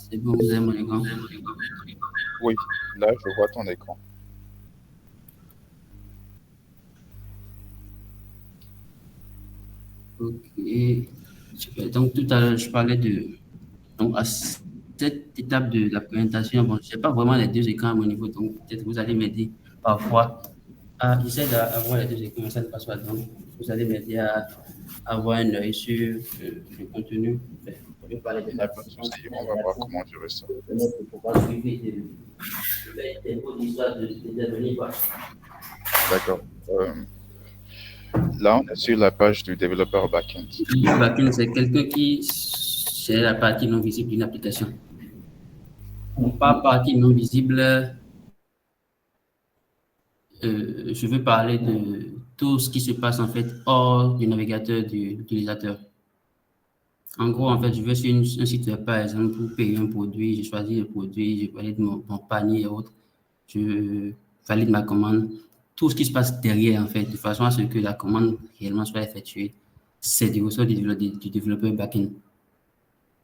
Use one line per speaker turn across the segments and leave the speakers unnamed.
C'est bon, vous avez mon écran.
Oui, là, je vois ton écran.
Ok. Super. Donc, tout à l'heure, je parlais de. Donc, à cette étape de la présentation, bon, je n'ai pas vraiment les deux écrans à mon niveau, donc peut-être vous allez m'aider parfois. J'essaie d'avoir les deux écrans, mais ça ne passe pas. Donc, vous allez m'aider à avoir un œil sur le contenu. Enfin, je vais parler de
Il n'y a pas de
participants,
souci, on va voir comment gérer ça.
pour pouvoir suivre des cours d'histoire de devenir quoi.
D'accord. Là, on est sur la page du développeur backend.
Le backend, c'est quelqu'un qui c'est la partie non visible d'une application. Par partie non visible, je veux parler de tout ce qui se passe en fait hors du navigateur de l'utilisateur. En gros, en fait, je vais sur un site web, par exemple, pour payer un produit, je choisis le produit, je valide mon panier et autres, je valide ma commande. Tout ce qui se passe derrière, en fait, de façon à ce que la commande réellement soit effectuée, c'est du ressort du développeur backend.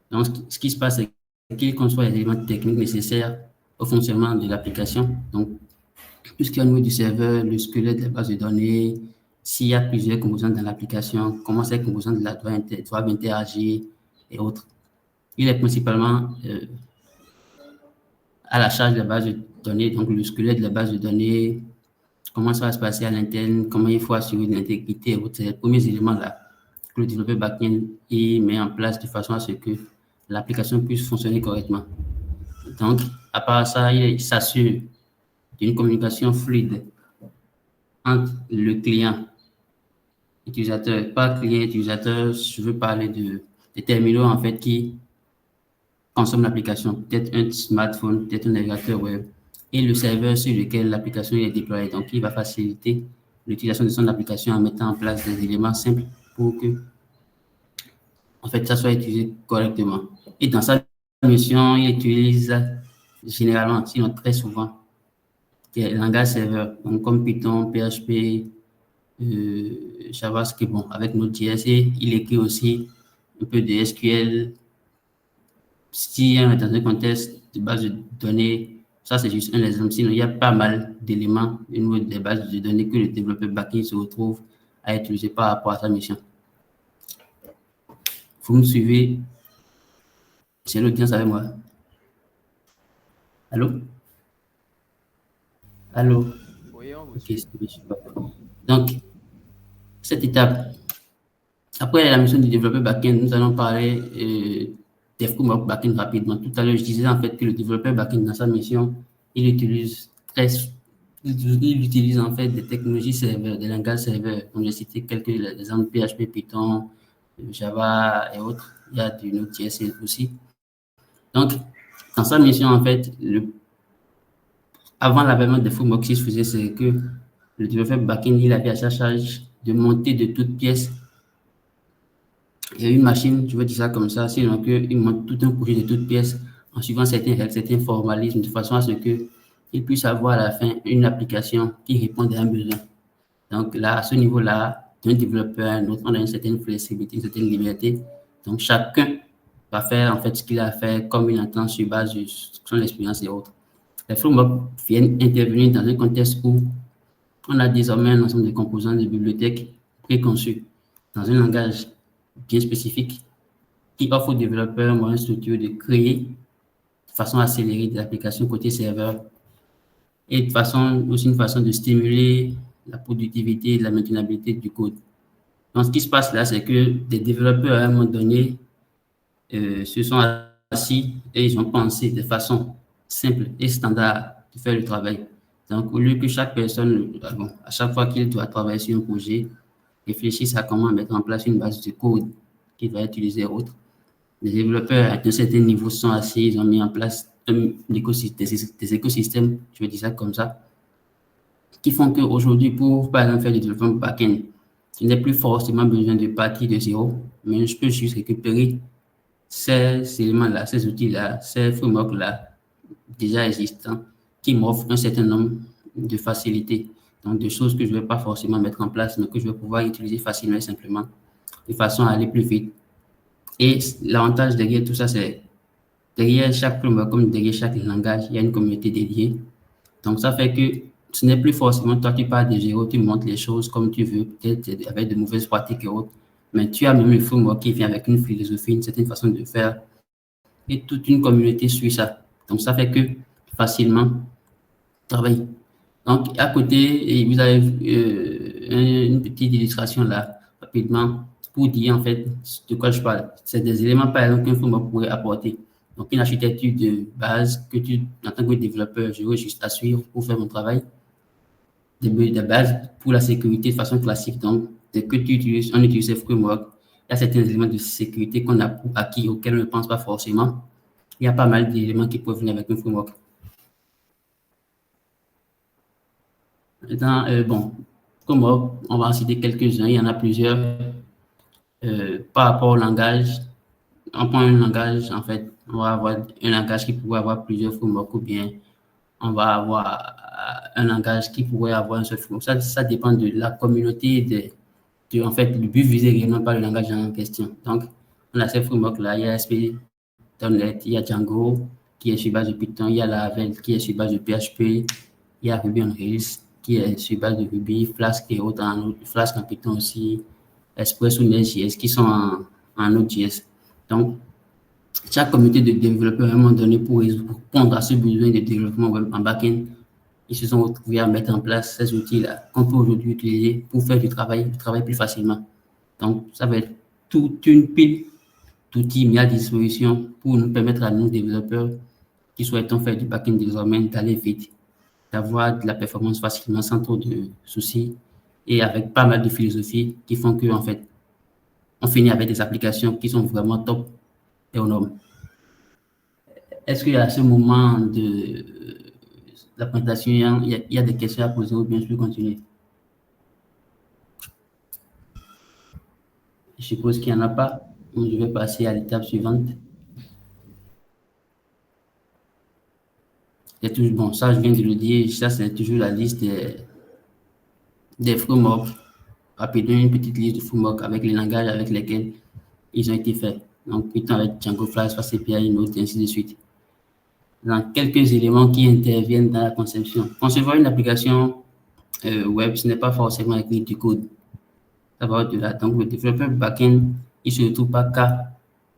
Donc, ce qui se passe, c'est qu'il conçoit les éléments techniques nécessaires au fonctionnement de l'application. Donc, tout ce qui est au niveau du serveur, le squelette de la base de données, s'il y a plusieurs composantes dans l'application, comment ces composantes doivent interagir et autres. Il est principalement à la charge de la base de données, donc le squelette de la base de données, comment ça va se passer à l'interne, comment il faut assurer l'intégrité et autres. C'est les premiers éléments-là que le développeur backend met en place de façon à ce que l'application puisse fonctionner correctement. Donc, à part ça, il s'assure d'une communication fluide entre le client utilisateur, pas client utilisateur, je veux parler des terminaux en fait qui consomment l'application, peut-être un smartphone, peut-être un navigateur web, et le serveur sur lequel l'application est déployée. Donc, il va faciliter l'utilisation de son application en mettant en place des éléments simples pour que, en fait, ça soit utilisé correctement. Et dans sa mission, il utilise généralement, sinon très souvent, des langages serveurs, donc comme Python, PHP, JavaScript, bon, avec Node.js, et il écrit aussi un peu de SQL. Si on est dans un contexte de base de données, ça c'est juste un exemple. Sinon, il y a pas mal d'éléments au niveau des bases de données que le développeur backend se retrouve à utiliser par rapport à sa mission. Vous me suivez? C'est l'audience avec moi. Allô? Allô?
Oui, on vous
Ok,
suit.
donc, cette étape, après la mission du développeur backend, nous allons parler des frameworks backend rapidement. Tout à l'heure, je disais en fait que le développeur backend, dans sa mission, il utilise il utilise en fait des technologies serveurs, des langages serveurs. Donc, j'ai cité quelques exemples PHP, Python, Java et autres. Il y a du Node.js aussi. Donc, dans sa mission, en fait, avant l'avènement des frameworks, ce qu'il faisait, c'est que le développeur backend, il avait à sa charge de monter de toutes pièces. Il y a une machine, je veux dire ça comme ça, sinon qu'il monte tout un projet de toutes pièces en suivant certains règles, certains formalismes, de façon à ce qu'il puisse avoir à la fin une application qui répond à un besoin. Donc là, à ce niveau-là, d'un développeur à un autre, on a une certaine flexibilité, une certaine liberté. Donc chacun va faire en fait ce qu'il a fait comme il entend sur base de son expérience et autres. Les frameworks viennent intervenir dans un contexte où on a désormais un ensemble de composants de bibliothèques préconçus dans un langage bien spécifique qui offre aux développeurs un moyen structuré de créer de façon accélérée des applications côté serveur et de façon, aussi une façon de stimuler la productivité et la maintenabilité du code. Donc, ce qui se passe là, c'est que des développeurs, à un moment donné, se sont assis et ils ont pensé de façon simple et standard de faire le travail. Donc, au lieu que chaque personne, bon, à chaque fois qu'il doit travailler sur un projet, réfléchisse à comment mettre en place une base de code qu'il va utiliser autre. Les développeurs à un certain niveau sont assis, ils ont mis en place des écosystèmes, je vais dire ça comme ça, qui font qu'aujourd'hui, pour par exemple faire du développement back-end, je n'ai plus forcément besoin de partir de zéro, mais je peux juste récupérer ces éléments-là, ces outils-là, ces frameworks-là déjà existants qui m'offrent un certain nombre de facilités, donc de choses que je ne vais pas forcément mettre en place, mais que je vais pouvoir utiliser facilement et simplement, de façon à aller plus vite. Et l'avantage derrière tout ça, c'est derrière chaque framework, comme derrière chaque langage, il y a une communauté dédiée. Donc, ça fait que ce n'est plus forcément toi qui pars de zéro, tu montes les choses comme tu veux, peut-être avec de mauvaises pratiques et autres, mais tu as même le framework qui vient avec une philosophie, une certaine façon de faire, et toute une communauté suit ça. Donc, ça fait que facilement, travailler. Donc, à côté, et vous avez une petite illustration là, rapidement, pour dire en fait de quoi je parle. C'est des éléments, par exemple, qu'un framework pourrait apporter. Donc, une architecture de base que tu, en tant que développeur, j'aurais juste à suivre pour faire mon travail. De base pour la sécurité de façon classique. Donc, dès que tu utilises, on utilise ces frameworks, il y a certains éléments de sécurité qu'on a acquis auxquels on ne pense pas forcément. Il y a pas mal d'éléments qui peuvent venir avec un framework. Maintenant, bon, comme on va en citer quelques-uns, il y en a plusieurs. Par rapport au langage, on prend un langage, en fait, on va avoir un langage qui pourrait avoir plusieurs frameworks ou bien on va avoir un langage qui pourrait avoir un seul framework. Ça dépend de la communauté, en fait, le but visé réellement par le langage en question. Donc, on a ces frameworks-là, il y a ASP.NET, il y a Django qui est sur base de Python, il y a Laravel qui est sur base de PHP, il y a Ruby on Rails qui est sur base de Ruby, Flask et autres, Flask en Python aussi, Express ou Nest.js qui sont en Node.js. Donc, chaque communauté de développeurs, à un moment donné, pour répondre à ce besoin de développement web en back-end, ils se sont retrouvés à mettre en place ces outils-là qu'on peut aujourd'hui utiliser pour faire du travail plus facilement. Donc, ça va être toute une pile d'outils mis à disposition pour nous permettre à nous, développeurs, qui souhaitons faire du back-end désormais, d'aller vite, d'avoir de la performance facilement sans trop de soucis et avec pas mal de philosophies qui font que, en fait, on finit avec des applications qui sont vraiment top et aux normes. Est-ce qu'à ce moment de la présentation, il y a des questions à poser ou bien je peux continuer? Je suppose qu'il n'y en a pas. Donc, je vais passer à l'étape suivante. Bon, ça, je viens de le dire, ça, c'est toujours la liste des frameworks. Rapidement, une petite liste de frameworks avec les langages avec lesquels ils ont été faits. Donc, Python avec Django, Flask, Fast API, Node, et ainsi de suite. Dans quelques éléments qui interviennent dans la conception. Concevoir une application web, ce n'est pas forcément écrire du code. Ça va au-delà. Donc, le développeur back-end, il ne se retrouve pas qu'à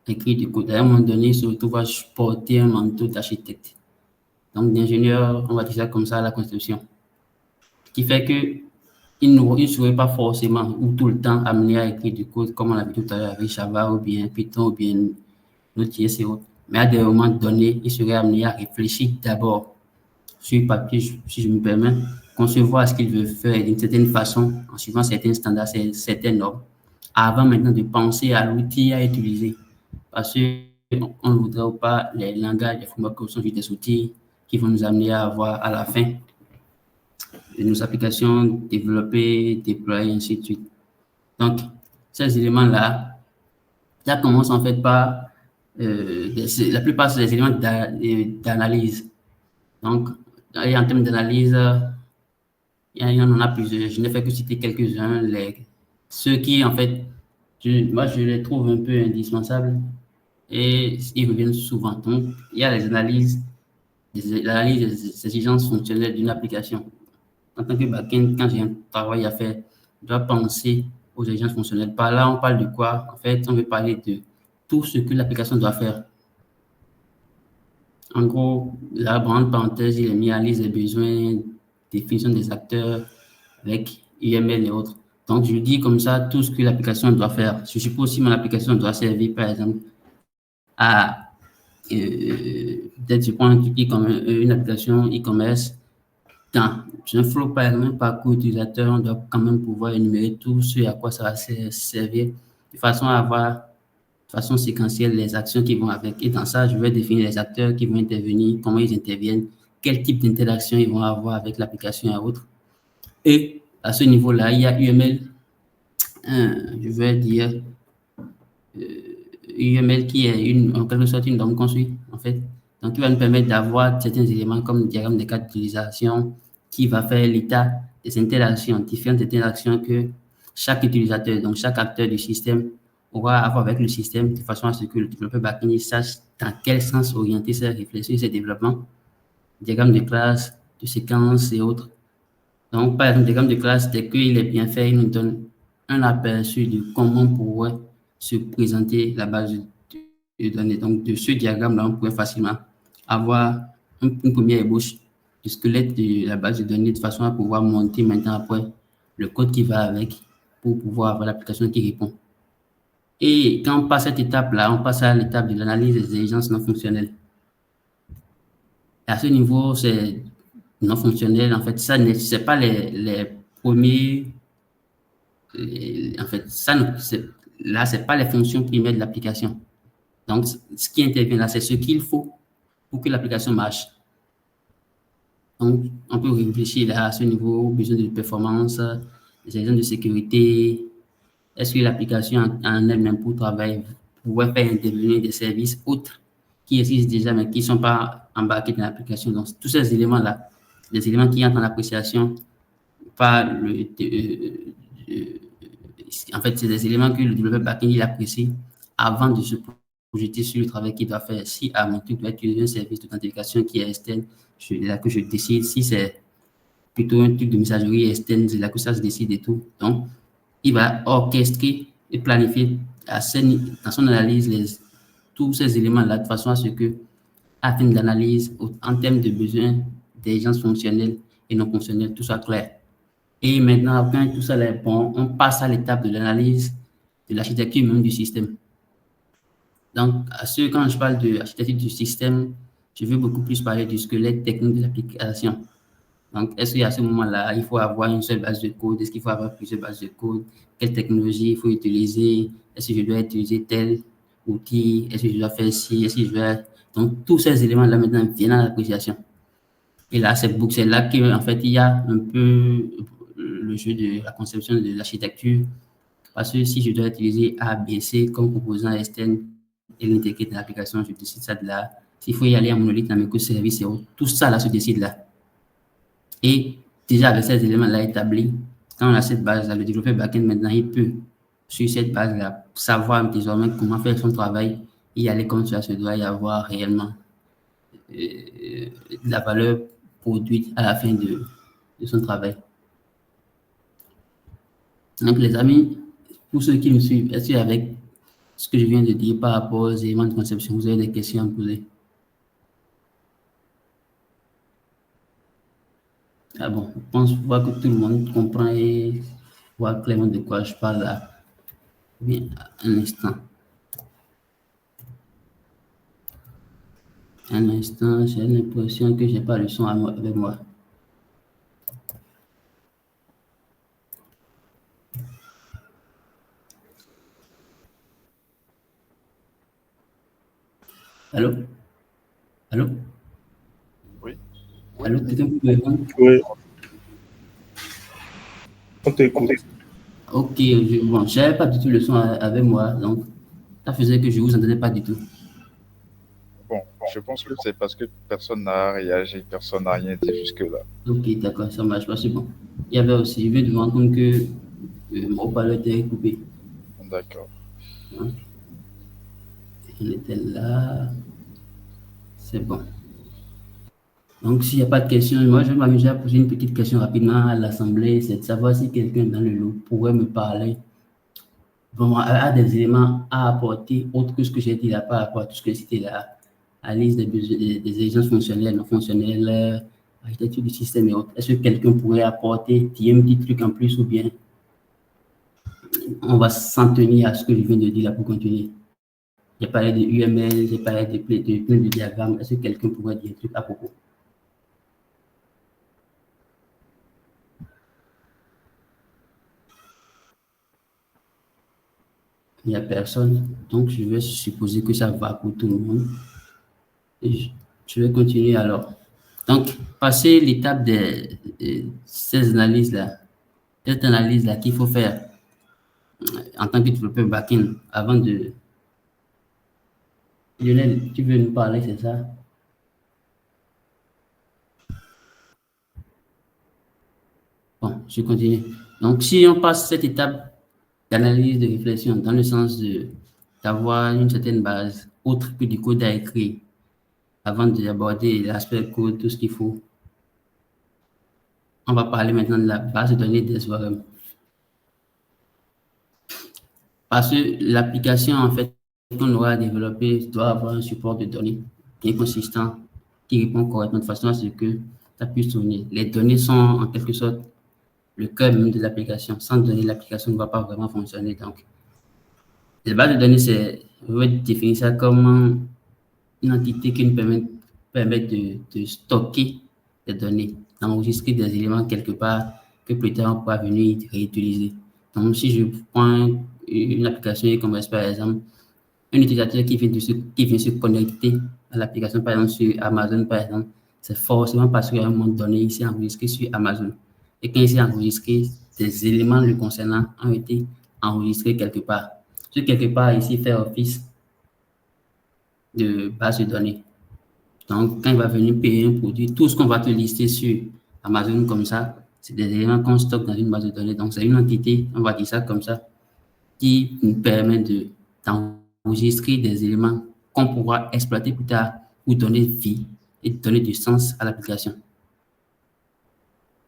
écrire du code. À un moment donné, il se retrouve à porter un manteau d'architecte. Donc, d'ingénieur, on va dire ça comme ça, à la conception. Ce qui fait qu'il ne serait pas forcément ou tout le temps amené à écrire du code, comme on l'a vu tout à l'heure avec Java ou bien Python ou bien Node.js et autres. Mais à des moments donnés, il serait amené à réfléchir d'abord sur papier, si je me permets, concevoir ce qu'il veut faire d'une certaine façon, en suivant certains standards, certaines normes, avant maintenant de penser à l'outil à utiliser. Parce qu'on ne voudrait pas les langages, les frameworks sont juste des outils qui vont nous amener à avoir à la fin de nos applications développées, déployées, ainsi de suite. Donc, ces éléments-là, ça commence en fait par, la plupart, c'est des éléments d'analyse. Donc, en termes d'analyse, il y en a plusieurs. Je n'ai fait que citer quelques-uns. Ceux qui, en fait, moi, je les trouve un peu indispensables et ils reviennent souvent. Donc, il y a l'analyse des exigences fonctionnelles d'une application. En tant que back-end, quand j'ai un travail à faire, je dois penser aux exigences fonctionnelles. Par là, on parle de quoi? En fait, on veut parler de tout ce que l'application doit faire. En gros, la grande parenthèse, il est mis à liste des besoins, définition des acteurs avec UML et autres. Donc, je dis comme ça tout ce que l'application doit faire. Je suppose si mon application doit servir, par exemple, à peut-être je prends un truc comme une application e-commerce. Dans un flow, par exemple, un parcours utilisateur, on doit quand même pouvoir énumérer tout ce à quoi ça va servir de façon à avoir de façon séquentielle les actions qui vont avec. Et dans ça, je vais définir les acteurs qui vont intervenir, comment ils interviennent, quel type d'interaction ils vont avoir avec l'application et autres. Et à ce niveau-là, il y a UML, je vais dire UML qui est en quelque sorte une norme construite, en fait. Donc, qui va nous permettre d'avoir certains éléments comme le diagramme des cas d'utilisation qui va faire l'état des interactions, différentes interactions que chaque utilisateur, donc chaque acteur du système pourra avoir avec le système de façon à ce que le développeur back-end sache dans quel sens orienter ses réflexions et ses développements, diagrammes de classe, de séquences et autres. Donc, par exemple, diagramme de classe, dès qu'il est bien fait, il nous donne un aperçu de comment on pourrait se présenter la base de données. Donc, de ce diagramme-là, on pourrait facilement avoir une première ébauche du squelette de la base de données de façon à pouvoir monter maintenant après le code qui va avec pour pouvoir avoir l'application qui répond. Et quand on passe cette étape-là, on passe à l'étape de l'analyse des exigences non fonctionnelles. Et à ce niveau, c'est non fonctionnel. En fait, ça n'est pas les premiers. En fait, là, c'est pas les fonctions primaires de l'application. Donc, ce qui intervient là, c'est ce qu'il faut pour que l'application marche. Donc, on peut réfléchir là à ce niveau, besoin de performance, des exigences de sécurité. Est-ce que l'application en elle-même pour travailler pourrait faire intervenir des services autres qui existent déjà, mais qui ne sont pas embarqués dans l'application? Donc, tous ces éléments-là, des éléments qui entrent en appréciation par en fait, c'est des éléments que le développeur backend il apprécie avant de se projeter sur le travail qu'il doit faire. Si à mon truc doit utiliser un service d'authentification qui est externe, c'est là que je décide. Si c'est plutôt un truc de messagerie externe, c'est là que ça se décide et tout. Donc, il va orchestrer et planifier dans son analyse tous ces éléments-là de façon à ce que, à terme d'analyse, en termes de besoins, d'agents fonctionnels et non fonctionnels, tout soit clair. Et maintenant, quand tout ça est bon, on passe à l'étape de l'analyse de l'architecture même du système. Donc, quand je parle de l'architecture du système, je veux beaucoup plus parler du squelette technique de l'application. Donc, est-ce qu'à ce moment-là, il faut avoir une seule base de code? Est-ce qu'il faut avoir plusieurs bases de code? Quelle technologie il faut utiliser? Est-ce que je dois utiliser tel outil? Est-ce que je dois faire ci? Est-ce que je dois... Donc, tous ces éléments-là maintenant viennent à l'appréciation. Et là, c'est là qu'en fait, il y a un peu le jeu de la conception de l'architecture. Parce que si je dois utiliser A, B, C comme composant externe et l'intégrer dans l'application, je décide ça de là. S'il faut y aller en monolithe, en microservice, tout ça là se décide là. Et déjà avec ces éléments-là établis, quand on a cette base-là, le développeur backend maintenant, il peut, sur cette base-là, savoir désormais comment faire son travail et y aller comme ça se doit y avoir réellement de la valeur produite à la fin de son travail. Donc, les amis, pour ceux qui me suivent, est-ce qu'avec ce que je viens de dire par rapport aux éléments de conception, vous avez des questions à me poser? Ah bon, je pense voir que tout le monde comprend et voit clairement de quoi je parle là. Bien, un instant. Un instant, j'ai l'impression que je n'ai pas le son avec moi. Allô? Allô?
Oui.
Allô? Quelqu'un peut me répondre?
Oui. On t'écoute.
Ok, bon, je n'avais pas du tout le son avec moi, donc ça faisait que je ne vous entendais pas du tout.
Bon, je pense que c'est parce que personne n'a réagi, personne n'a rien dit jusque-là.
Ok, d'accord, ça marche pas, c'est bon. Il y avait aussi, je viens de me rendre compte que mon haut-parleur était coupé.
D'accord.
Hein? Il était là, c'est bon. Donc, s'il n'y a pas de questions, moi, je vais m'amuser à poser une petite question rapidement à l'Assemblée, c'est de savoir si quelqu'un dans le lot pourrait me parler, vraiment, a des éléments à apporter, autre que ce que j'ai dit là, par rapport à tout ce que c'était là, à la liste des exigences fonctionnelles, non fonctionnelles, architecture du système et autres. Est-ce que quelqu'un pourrait apporter, dire un petit truc en plus ou bien on va s'en tenir à ce que je viens de dire là pour continuer? J'ai parlé de UML, j'ai parlé de plein de diagrammes. Est-ce que quelqu'un pourrait dire un truc à propos? Il n'y a personne, donc je vais supposer que ça va pour tout le monde. Et je vais continuer alors. Donc, passer l'étape de ces analyses-là, cette analyse-là qu'il faut faire en tant que développeur back-end avant de... Lionel, tu veux nous parler, c'est ça? Bon, je continue. Donc, si on passe cette étape d'analyse, de réflexion, dans le sens d'avoir une certaine base, autre que du code à écrire, avant d'aborder l'aspect code, tout ce qu'il faut. On va parler maintenant de la base de données des ORM. Parce que l'application, en fait, qu'on aura développée doit avoir un support de données bien consistant qui répond correctement de façon à ce que ça puisse tourner. Les données sont en quelque sorte le cœur même de l'application. Sans données, l'application ne va pas vraiment fonctionner. Donc, la base de données, on va définir ça comme une entité qui nous permet de stocker des données, d'enregistrer des éléments quelque part que plus tard on pourra venir réutiliser. Donc, si je prends une application e-commerce, par exemple, un utilisateur qui vient se connecter à l'application, par exemple, sur Amazon, par exemple, c'est forcément parce qu'à un moment donné, il s'est enregistré sur Amazon. Et quand il s'est enregistré, des éléments le concernant ont été enregistrés quelque part. Ce quelque part ici fait office de base de données. Donc, quand il va venir payer un produit, tout ce qu'on va te lister sur Amazon comme ça, c'est des éléments qu'on stocke dans une base de données. Donc, c'est une entité, on va dire ça comme ça, qui nous permet d'enregistrer des éléments qu'on pourra exploiter plus tard pour donner vie et donner du sens à l'application.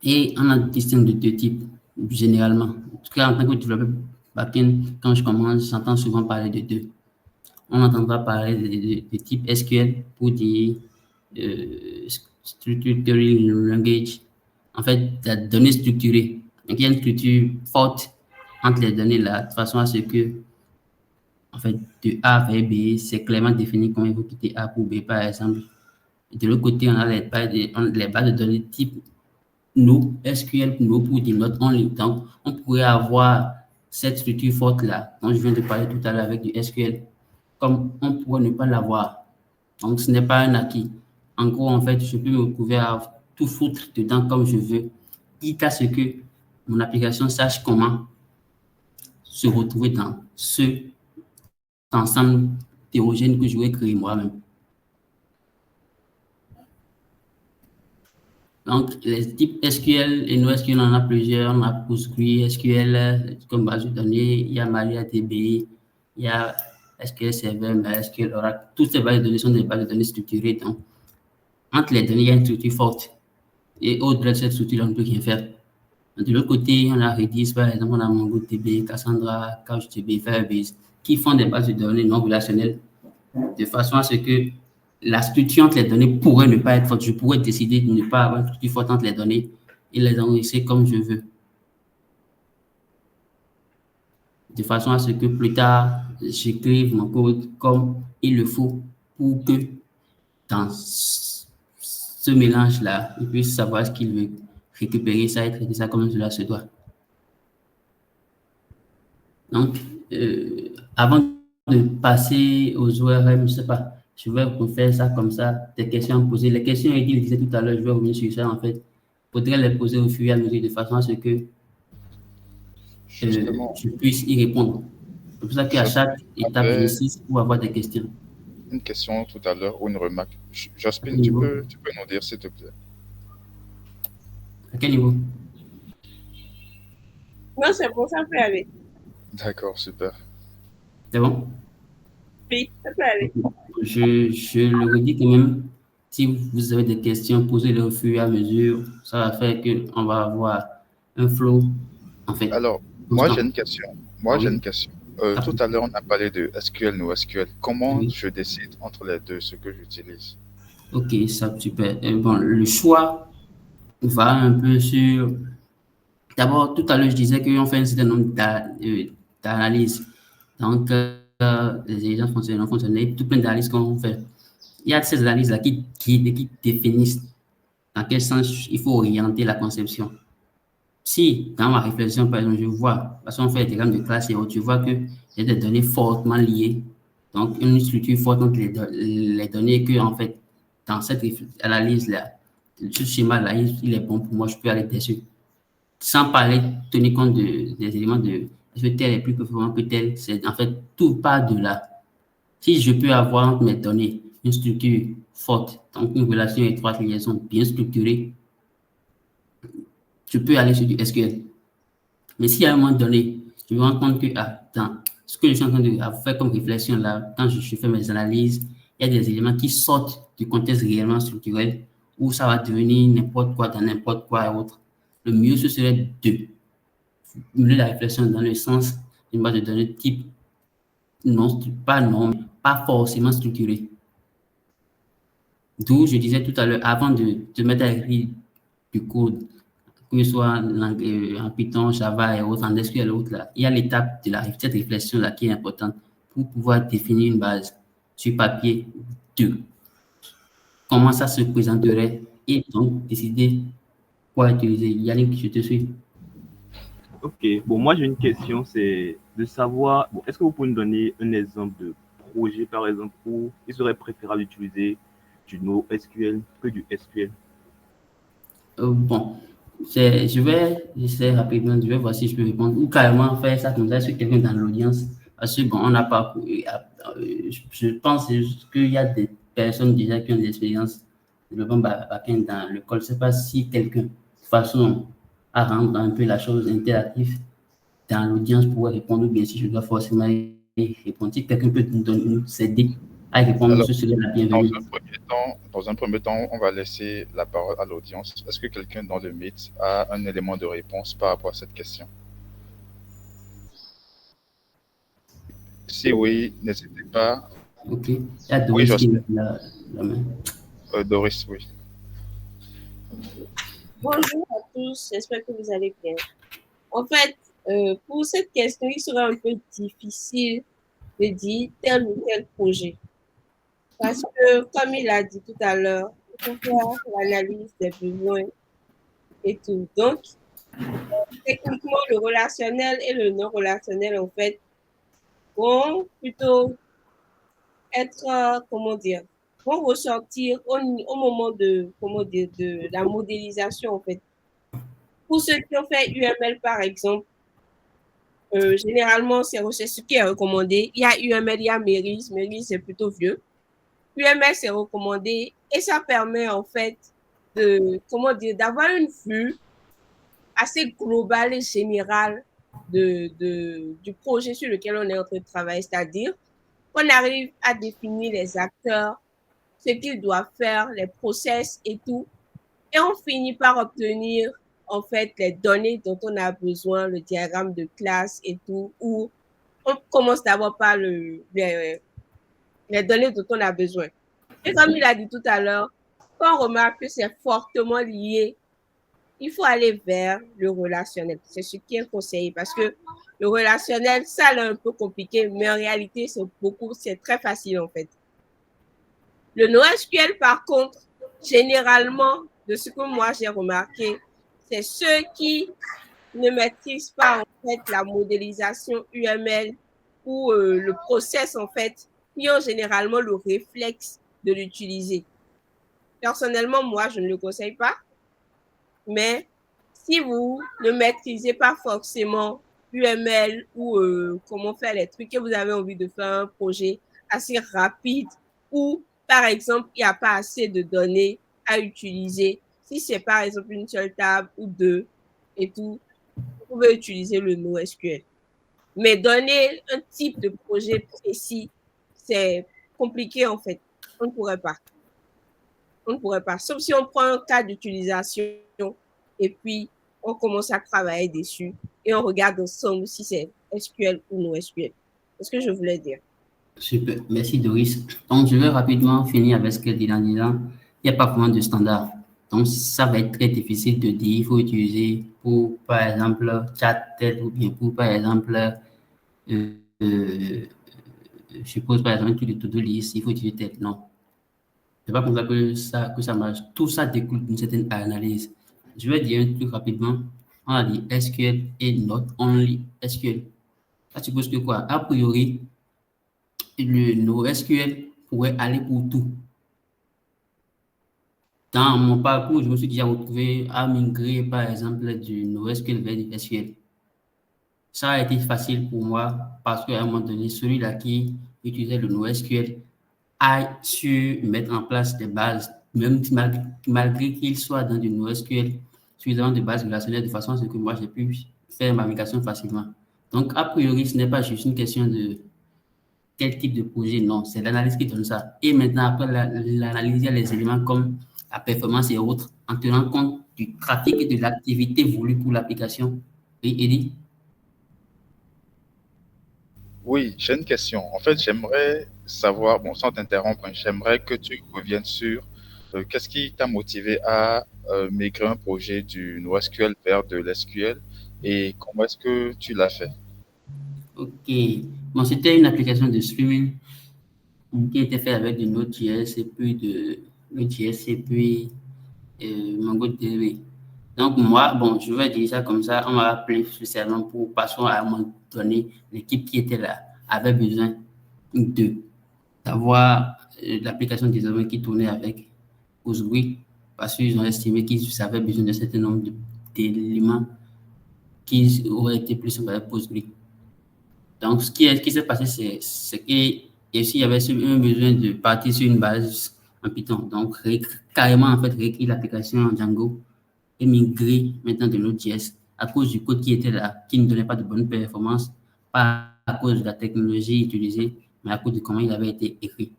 Et on en distingue de deux types, généralement. En tout cas, en tant que développeur backend, quand je commence, j'entends souvent parler de deux. On entendra parler de type SQL pour dire Structured Language, en fait, la donnée structurée. Donc, il y a une structure forte entre les données là, de façon à ce que, en fait, de A vers B, c'est clairement défini comment il faut quitter A pour B, par exemple. Et de l'autre côté, on a les bases de données type SQL pour dire not only. Donc, on pourrait avoir cette structure forte-là, dont je viens de parler tout à l'heure avec du SQL, comme on pourrait ne pas l'avoir. Donc, ce n'est pas un acquis. En gros, en fait, je peux me retrouver à tout foutre dedans comme je veux, quitte à ce que mon application sache comment se retrouver dans ce ensemble hétérogène que je vais créer moi-même. Donc, les types SQL et NoSQL, on en a plusieurs. On a PostgreSQL comme base de données, il y a MariaDB, il y a SQL Server, MySQL, Oracle. Toutes ces bases de données sont des bases de données structurées. Donc, entre les données, il y a une structure forte. Et au-delà de cette structure, on ne peut rien faire. De l'autre côté, on a Redis, par exemple, on a MongoDB, Cassandra, CouchDB, Firebase, qui font des bases de données non relationnelles de façon à ce que la structure entre les données pourrait ne pas être forte. Je pourrais décider de ne pas avoir une structure forte entre les données et les enregistrer comme je veux. De façon à ce que plus tard, j'écrive mon code comme il le faut pour que dans ce mélange-là, il puisse savoir ce qu'il veut récupérer ça et traiter ça comme cela se doit. Donc, avant de passer aux ORM, je ne sais pas, je vais vous faire ça comme ça, des questions à poser. Les questions, il disait tout à l'heure, je vais revenir sur ça en fait. Il faudrait les poser au fur et à mesure de façon à ce que je puisse y répondre. C'est pour ça qu'à chaque étape, j'insiste pour avoir des questions.
Une question tout à l'heure ou une remarque. Jospin, tu peux nous dire s'il te plaît?
À quel niveau?
Non, c'est bon, ça peut aller.
D'accord, super.
C'est bon?
Oui, ça peut aller.
Je le redis quand même, si vous avez des questions, posez-les au fur et à mesure. Ça va faire qu'on va avoir un flow, en fait.
Alors, moi j'ai une question. Tout à l'heure, on a parlé de SQL, NoSQL. Comment je décide entre les deux, ce que j'utilise?
Ok, ça, super. Bon, le choix va un peu sur... D'abord, tout à l'heure, je disais qu'on fait un certain nombre d'analyses. Donc, les agents fonctionnels, non fonctionnels, tout plein d'analyses qu'on fait. Il y a ces analyses-là qui définissent dans quel sens il faut orienter la conception. Si, dans ma réflexion, par exemple, je vois, parce qu'on fait des diagrammes de classe et autres, tu vois qu'il y a des données fortement liées, donc une structure forte entre les données que, en fait, dans cette analyse-là, ce schéma-là, il est bon pour moi, je peux aller dessus. Sans parler, tenir compte des éléments de est-ce que tel est plus performant que tel, c'est en fait tout part de là. Si je peux avoir entre mes données une structure forte, donc une relation étroite, liaison bien structurée, je peux aller sur du SQL. Mais si à un moment donné, je me rends compte que, dans ce que je suis en train de faire comme réflexion là, quand je fais mes analyses, il y a des éléments qui sortent du contexte réellement structurel où ça va devenir n'importe quoi dans n'importe quoi autre. Le mieux, ce serait de mener la réflexion dans le sens d'une base de données type non, pas forcément structuré. D'où je disais tout à l'heure, avant de mettre à écrire du code, que ce soit en Python, Java et autres, en SQL et autres, là, il y a l'étape de cette réflexion-là qui est importante pour pouvoir définir une base sur papier de comment ça se présenterait et donc décider quoi utiliser. Yannick, je te suis.
Ok, bon, moi j'ai une question, c'est de savoir, bon, est-ce que vous pouvez nous donner un exemple de projet, par exemple, où il serait préférable d'utiliser du NoSQL que du SQL?
Bon, je vais essayer rapidement, je vais voir si je peux répondre ou carrément faire ça comme ça sur quelqu'un dans l'audience. Parce que bon, on n'a pas. Je pense qu'il y a des personnes déjà qui ont des expériences de développement back-end dans le code. Je ne sais pas si quelqu'un, de façon à rendre un peu la chose interactive dans l'audience pourrait répondre ou bien si je dois forcément y répondre. Si quelqu'un peut nous aider à répondre,
Alors,
ce serait la bienvenue.
dans un premier temps, on va laisser la parole à l'audience. Est-ce que quelqu'un dans le Meet a un élément de réponse par rapport à cette question? Si oui, n'hésitez pas.
Ok. Il y a Doris qui lève la main.
Doris, oui.
Bonjour à tous, j'espère que vous allez bien. En fait, pour cette question, il serait un peu difficile de dire tel ou tel projet. Parce que, comme il a dit tout à l'heure, il faut faire l'analyse des besoins et tout. Donc, techniquement, le relationnel et le non relationnel, en fait, vont plutôt être, comment dire, vont ressortir au moment de, comment dire, de la modélisation, en fait. Pour ceux qui ont fait UML, par exemple, généralement, c'est ce qui est recommandé. Il y a UML, il y a Meris. Meris, c'est plutôt vieux. UML, c'est recommandé et ça permet, en fait, de, comment dire, d'avoir une vue assez globale et générale du projet sur lequel on est en train de travailler. C'est-à-dire qu'on arrive à définir les acteurs, ce qu'ils doivent faire, les process et tout. Et on finit par obtenir en fait les données dont on a besoin, le diagramme de classe et tout, où on commence d'abord par les données dont on a besoin. Et comme il a dit tout à l'heure, quand on remarque que c'est fortement lié, il faut aller vers le relationnel. C'est ce qui est conseillé parce que le relationnel, ça l'est un peu compliqué, mais en réalité, c'est très facile en fait. Le NoSQL, par contre, généralement, de ce que moi j'ai remarqué, c'est ceux qui ne maîtrisent pas en fait la modélisation UML ou le process en fait, qui ont généralement le réflexe de l'utiliser. Personnellement, moi, je ne le conseille pas, mais si vous ne maîtrisez pas forcément UML ou comment faire les trucs et vous avez envie de faire un projet assez rapide ou par exemple, il n'y a pas assez de données à utiliser. Si c'est par exemple une seule table ou deux et tout, vous pouvez utiliser le NoSQL. Mais donner un type de projet précis, c'est compliqué en fait. On ne pourrait pas. On ne pourrait pas. Sauf si on prend un cas d'utilisation et puis on commence à travailler dessus et on regarde ensemble si c'est SQL ou NoSQL. C'est ce que je voulais dire.
Super, merci Doris. Donc, je vais rapidement finir avec ce qu'elle dit en disant, il n'y a pas vraiment de standard. Donc, ça va être très difficile de dire, il faut utiliser pour, par exemple, chat tel ou bien pour, par exemple, je suppose, par exemple, tous les to-do list, il faut utiliser tel. Non. C'est pas comme ça que ça marche. Tout ça découle d'une certaine analyse. Je vais dire un truc rapidement. On a dit SQL et not only SQL. Ça suppose que quoi? A priori, le NoSQL pourrait aller pour tout. Dans mon parcours, je me suis déjà retrouvé à migrer, par exemple, du NoSQL vers du SQL. Ça a été facile pour moi parce qu'à un moment donné, celui-là qui utilisait le NoSQL a su mettre en place des bases, même malgré qu'il soit dans du NoSQL, suffisamment de bases relationnelles de façon à ce que moi, j'ai pu faire ma migration facilement. Donc, a priori, ce n'est pas juste une question de quel type de projet, non, c'est l'analyse qui donne ça. Et maintenant, après l'analyse, il y a les éléments comme la performance et autres, en tenant compte du trafic et de l'activité voulue pour l'application. Oui, Eddie?
Oui, j'ai une question. En fait, j'aimerais savoir, bon, sans t'interrompre, hein, j'aimerais que tu reviennes sur qu'est-ce qui t'a motivé à migrer un projet du NoSQL vers de l'SQL et comment est-ce que tu l'as fait?
OK. Bon, c'était une application de streaming qui était faite avec de Node.js et puis de Node.js et puis MongoDB. Donc, moi, bon, je vais dire ça comme ça, on m'a appelé spécialement parce qu'à un moment donné, l'équipe qui était là avait besoin de d'avoir l'application désormais qui tournait avec Postgre parce qu'ils ont estimé qu'ils avaient besoin d'un certain nombre d'éléments qui auraient été plus avec Postgre. Donc, ce qui s'est passé, c'est qu'il y avait un besoin de partir sur une base en Python. Donc, carrément, en fait, réécrire l'application en Django et migrer maintenant de Node.js à cause du code qui était là, qui ne donnait pas de bonne performance, pas à cause de la technologie utilisée, mais à cause de comment il avait été écrit.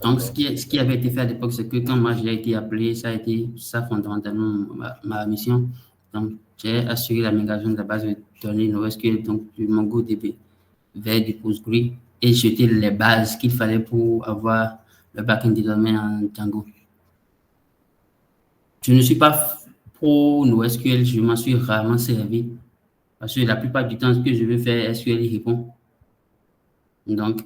Donc, ce qui avait été fait à l'époque, c'est que quand moi j'ai été appelé, ça a été ça fondamentalement ma mission. Donc, j'ai assuré la migration de la base de données NoSQL, donc du MongoDB, vers du Postgre et jeter les bases qu'il fallait pour avoir le backend désormais en Django. Je ne suis pas pro NoSQL, je m'en suis rarement servi parce que la plupart du temps, ce que je veux faire, SQL y répond. Donc,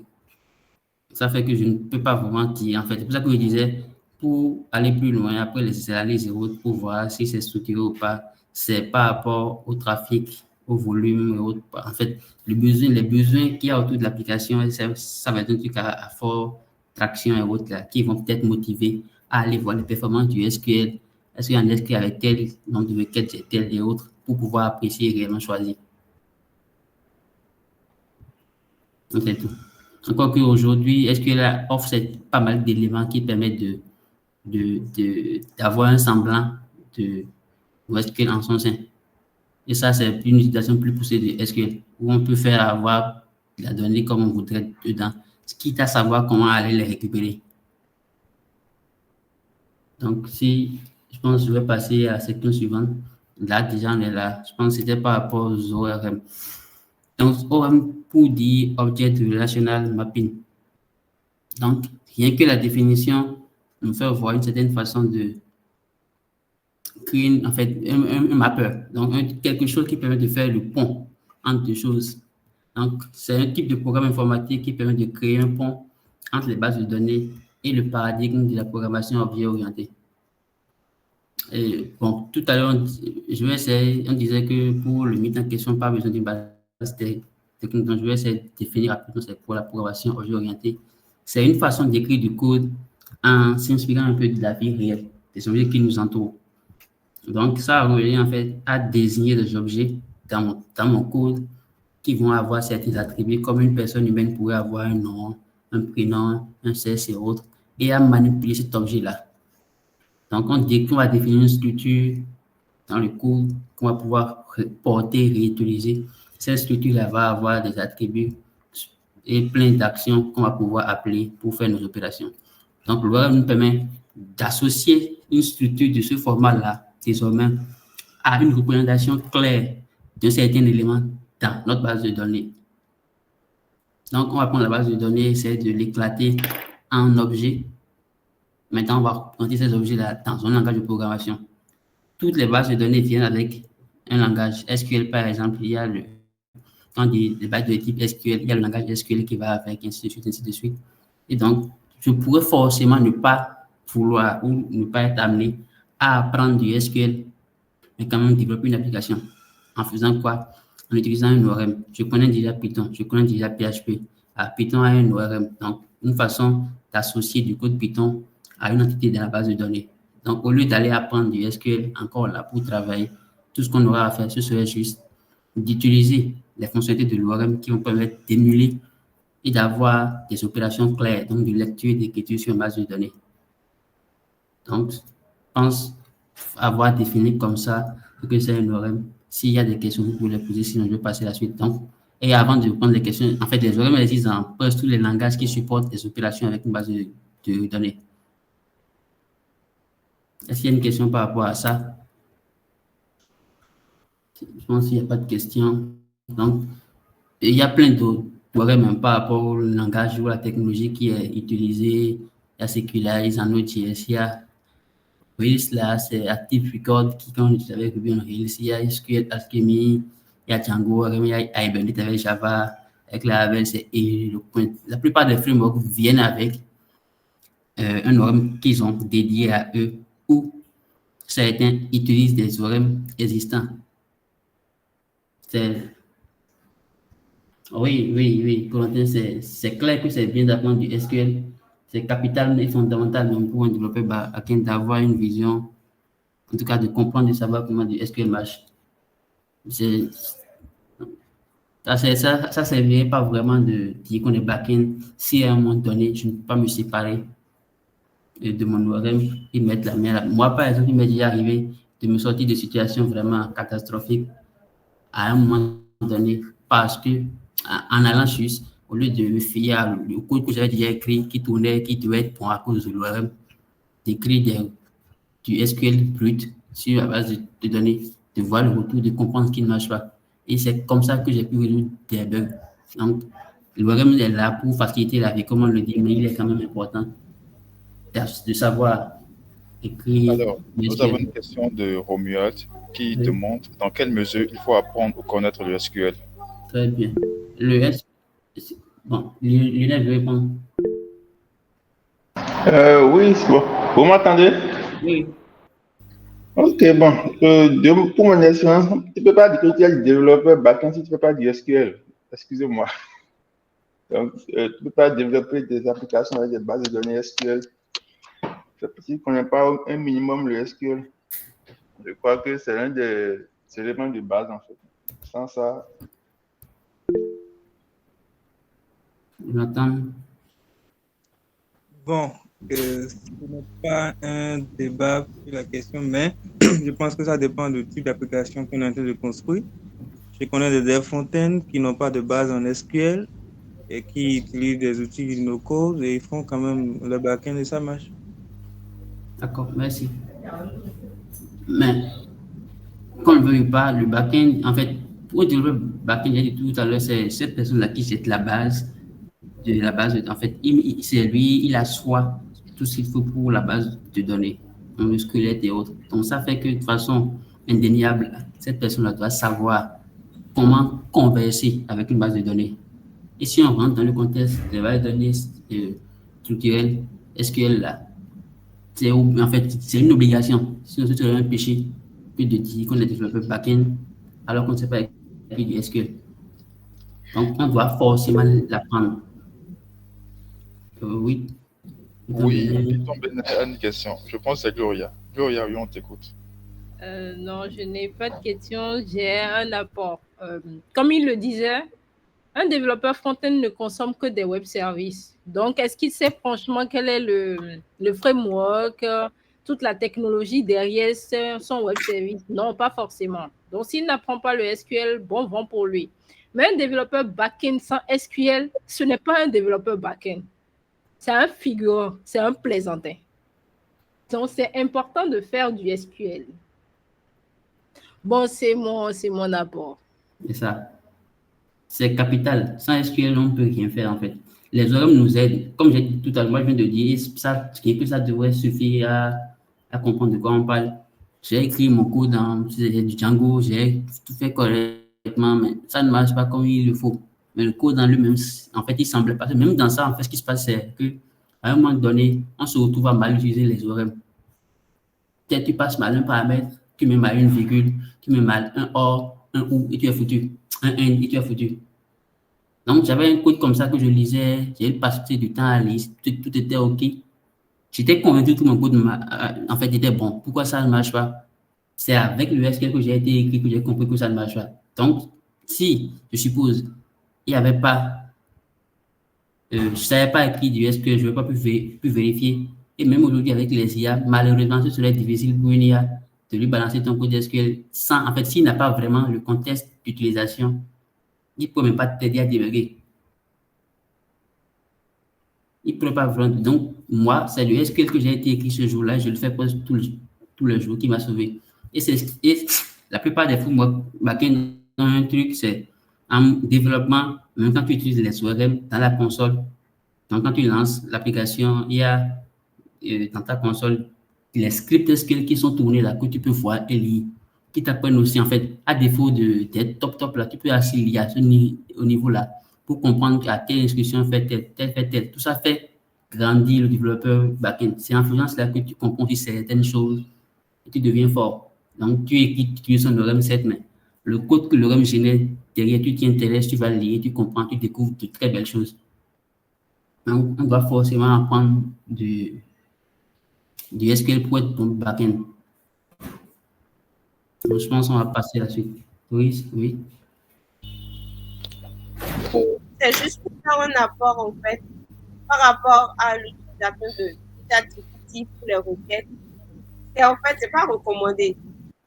ça fait que je ne peux pas vraiment dire, en fait. C'est pour ça que je disais, pour aller plus loin, après les analyses et autres, pour voir si c'est structuré ou pas, c'est par rapport au trafic, au volume et autres. En fait, les besoins qu'il y a autour de l'application, ça va être un truc à fort traction et autres, là, qui vont peut-être motiver à aller voir les performances du SQL. Est-ce qu'il y a un SQL avec tel nombre de requêtes et tel et autres, pour pouvoir apprécier et réellement choisir. Donc, c'est tout. Encore qu'aujourd'hui, SQL offre pas mal d'éléments qui permettent d'avoir un semblant de SQL en son sein. Et ça, c'est une utilisation plus poussée de SQL, où on peut faire avoir la donnée comme on voudrait dedans, quitte à savoir comment aller les récupérer. Donc, si je pense que je vais passer à la section suivante. Là, déjà, on est là. Je pense que c'était par rapport aux ORM. Donc, ORM pour dire Object Relational Mapping. Donc, rien que la définition nous fait voir une certaine façon de créer en fait, un mappeur. Donc, quelque chose qui permet de faire le pont entre deux choses. Donc, c'est un type de programme informatique qui permet de créer un pont entre les bases de données et le paradigme de la programmation objet-orientée. Et bon, tout à l'heure, je vais essayer, on disait que pour le mythe en question, pas besoin d'une base technique. Donc, je vais essayer de définir rapidement c'est pour la programmation objet-orientée. C'est une façon d'écrire du code en s'inspirant un peu de la vie réelle, des objets qui nous entourent. Donc, ça revient en fait à désigner des objets dans mon code qui vont avoir certains attributs, comme une personne humaine pourrait avoir un nom, un prénom, un sexe et autres, et à manipuler cet objet-là. Donc, on dit qu'on va définir une structure dans le code qu'on va pouvoir porter et réutiliser. Cette structure-là va avoir des attributs et plein d'actions qu'on va pouvoir appeler pour faire nos opérations. Donc, le web nous permet d'associer une structure de ce format-là, désormais, à une représentation claire d'un certain élément dans notre base de données. Donc, on va prendre la base de données, essayer de l'éclater en objets. Maintenant, on va représenter ces objets-là dans un langage de programmation. Toutes les bases de données viennent avec un langage. SQL, par exemple, il y a quand les bases de type SQL, il y a le langage SQL qui va avec, ainsi de suite, ainsi de suite. Et donc, je pourrais forcément ne pas vouloir ou ne pas être amené à apprendre du SQL, mais quand même développer une application. En faisant quoi? En utilisant un ORM. Je connais déjà Python, je connais déjà PHP. Python a un ORM. Donc, une façon d'associer du code Python à une entité de la base de données. Donc, au lieu d'aller apprendre du SQL encore là pour travailler, tout ce qu'on aura à faire, ce serait juste d'utiliser les fonctionnalités de l'ORM qui vont permettre d'émuler et d'avoir des opérations claires, donc de lecture et d'écriture sur une base de données. Donc, je pense avoir défini comme ça ce que c'est un ORM S'il y a des questions, vous pouvez les poser, sinon je vais passer à la suite. Donc, et avant de prendre les questions, en fait, les ORM existent dans presque tous les langages qui supportent des opérations avec une base de données. Est-ce qu'il y a une question par rapport à ça? Je pense qu'il n'y a pas de question. Donc, il y a plein d'autres ORM par rapport au langage ou à la technologie qui est utilisée. Il y a Sequelize, en Node.js, il y a Rails, là, c'est Active Record qui, quand on utilise avec Ruby on Rails, il y a SQL Alchemy, il y a Django, il y a Hibernate avec Java, avec Laravel, c'est et la plupart des frameworks viennent avec un ORM qu'ils ont dédié à eux ou certains utilisent des ORM existants. Oui, Corentin, c'est clair que c'est bien d'apprendre du SQL. C'est capital et fondamental même pour un développeur back-end d'avoir une vision, en tout cas de comprendre et de savoir comment du SQL marche. Ça ne servirait pas vraiment de dire qu'on est back-end si à un moment donné, je ne peux pas me séparer de mon ORM et mettre la mienne. Moi, par exemple, il m'est déjà arrivé de me sortir de situations vraiment catastrophiques à un moment donné parce que en allant juste, au lieu de me fier au code que j'avais déjà écrit, qui tournait, qui devait être bon à cause de l'ORM, d'écrire du SQL brut sur la base de données, de voir le retour, de comprendre ce qui ne marche pas. Et c'est comme ça que j'ai pu résoudre des bugs. Donc, l'ORM est là pour faciliter la vie, comme on le dit, mais il est quand même important de savoir écrire.
Alors, nous avons une question de Romuald qui
Oui.
demande dans quelle mesure il faut apprendre ou connaître le SQL.
Très bien. Le S. Bon, Lionel veut répondre.
Oui, c'est bon. Vous m'entendez?
Oui.
Ok, bon. Pour mon expérience, tu ne peux pas dire que tu es développeur backend si tu ne fais pas du SQL. Excusez-moi. Donc, tu ne peux pas développer des applications avec des bases de données SQL. Si tu ne connais pas un minimum le SQL. Je crois que c'est l'un des éléments de base, en fait. Sans ça.
Jonathan.
Bon, ce n'est pas un débat sur la question, mais je pense que ça dépend du type d'application qu'on est en train de construire. Je connais des dev front-end qui n'ont pas de base en SQL et qui utilisent des outils no-code et ils font quand même le back-end et ça marche.
D'accord, merci. Mais, qu'on le veuille pas, le back-end, en fait, pour développer le back-end, j'ai dit tout à l'heure, c'est cette personne-là qui jette la base en fait, c'est lui, il assoit tout ce qu'il faut pour la base de données, le squelette et autres. Donc, ça fait que de façon indéniable, cette personne-là doit savoir comment converser avec une base de données. Et si on rentre dans le contexte des bases de données structurelles, SQL, là, en fait, c'est une obligation. Sinon, ce serait un péché que de dire qu'on est développeur back-end alors qu'on ne sait pas écrire du SQL. Donc, on doit forcément l'apprendre. Oui.
Oui, Python Benet a une question. Je pense que c'est Gloria. Gloria, oui, on t'écoute.
Non, je n'ai pas de question, j'ai un apport. Comme il le disait, un développeur front-end ne consomme que des web services. Donc, est-ce qu'il sait franchement quel est le framework, toute la technologie derrière son web service? Non, pas forcément. Donc, s'il n'apprend pas le SQL, bon vent pour lui. Mais un développeur back-end sans SQL, ce n'est pas un développeur back-end. C'est un figurant, c'est un plaisantin. Donc, c'est important de faire du SQL. Bon, c'est mon apport.
C'est ça. C'est capital. Sans SQL, on ne peut rien faire, en fait. Les ORM nous aident. Comme j'ai dit tout à l'heure, moi, je viens de dire, ça devrait suffire à comprendre de quoi on parle. J'ai écrit mon code dans du Django, j'ai tout fait correctement, mais ça ne marche pas comme il le faut. Mais le code en lui-même, en fait, il semble pas. Même dans ça, en fait, ce qui se passe, c'est qu'à un moment donné, on se retrouve à mal utiliser les ORM. Peut-être tu passes mal un paramètre, tu mets mal une virgule, tu mets mal un or, un ou, et tu es foutu. Un end, et tu es foutu. Donc, j'avais un code comme ça que je lisais, j'ai passé du temps à lire, tout était OK. J'étais convaincu que mon code, en fait, était bon. Pourquoi ça ne marche pas? C'est avec le SQL que j'ai été écrit que j'ai compris que ça ne marche pas. Donc, si, je suppose, il n'y avait pas, je ne savais pas écrire du SQL, je ne vais pas pu vérifier. Et même aujourd'hui, avec les IA, malheureusement, ce serait difficile pour une IA de lui balancer ton code SQL sans, en fait, s'il n'a pas vraiment le contexte d'utilisation, il ne peut même pas t'aider à débugger. Il ne peut pas vraiment. Donc, moi, c'est le SQL que j'ai été écrit ce jour-là, je le fais presque tout le jour qui m'a sauvé. Et la plupart des frameworks backend ont un truc, c'est en développement, même quand tu utilises les ORM dans la console, donc quand tu lances l'application, il y a dans ta console les scripts SQL qui sont tournés là, que tu peux voir et lire, qui t'apprennent aussi, en fait, à défaut d'être top là, tu peux aussi lire au niveau là, pour comprendre à quelle instruction fait telle. Tout ça fait grandir le développeur backend. C'est en faisant cela que tu comprends aussi certaines choses et tu deviens fort. Donc, tu écris, tu utilises son ORM 7, mais le code que l'ORM génère derrière, tu t'y intéresses, tu vas lire, tu comprends, tu découvres de très belles choses. Donc, on doit forcément apprendre du SQL pour être ton backend. Donc, je pense qu'on va passer à la suite. Oui, oui.
C'est juste pour faire un apport, en fait, par rapport à l'utilisation de ChatGPT pour les requêtes. Et en fait, c'est pas recommandé.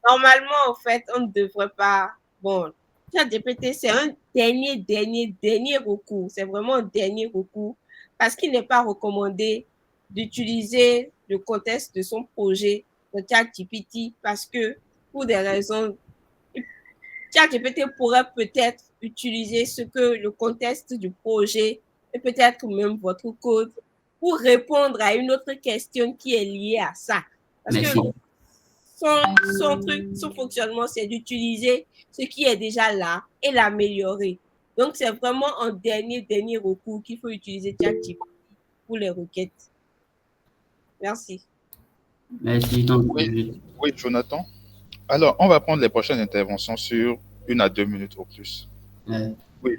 Normalement, en fait, on ne devrait pas. Bon, ChatGPT, c'est un dernier recours. C'est vraiment un dernier recours parce qu'il n'est pas recommandé d'utiliser le contexte de son projet de ChatGPT parce que, pour des raisons, ChatGPT pourrait peut-être utiliser ce que le contexte du projet et peut-être même votre code pour répondre à une autre question qui est liée à ça. Parce
Merci.
que son fonctionnement, c'est d'utiliser ce qui est déjà là et l'améliorer. Donc, c'est vraiment un dernier recours qu'il faut utiliser ChatGPT pour les requêtes. Merci.
Merci. Donc,
Oui, Jonathan. Alors, on va prendre les prochaines interventions sur 1 à 2 minutes au plus. Oui,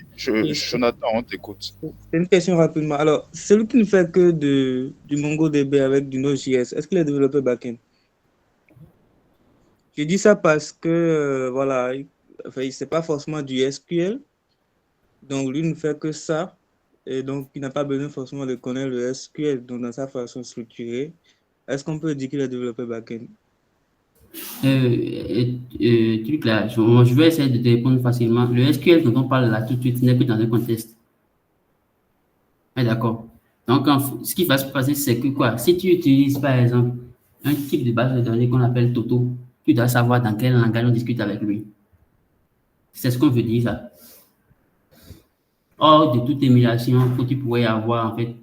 Jonathan, on t'écoute.
C'est une question rapidement. Alors, celui qui ne fait que du MongoDB avec du Node.js, est-ce qu'il est développeur backend? Je dis ça parce que, voilà, enfin, c'est pas forcément du SQL. Donc, lui ne fait que ça. Et donc, il n'a pas besoin forcément de connaître le SQL. Donc, dans sa façon structurée, est-ce qu'on peut dire qu'il est développeur backend?
Truc là, je vais essayer de te répondre facilement. Le SQL dont on parle là tout de suite n'est que dans un contexte. D'accord. Donc, ce qui va se passer, c'est que quoi? Si tu utilises par exemple un type de base de données qu'on appelle Toto, tu dois savoir dans quel langage on discute avec lui. C'est ce qu'on veut dire, ça. Hors de toute émulation que tu pourrais avoir en fait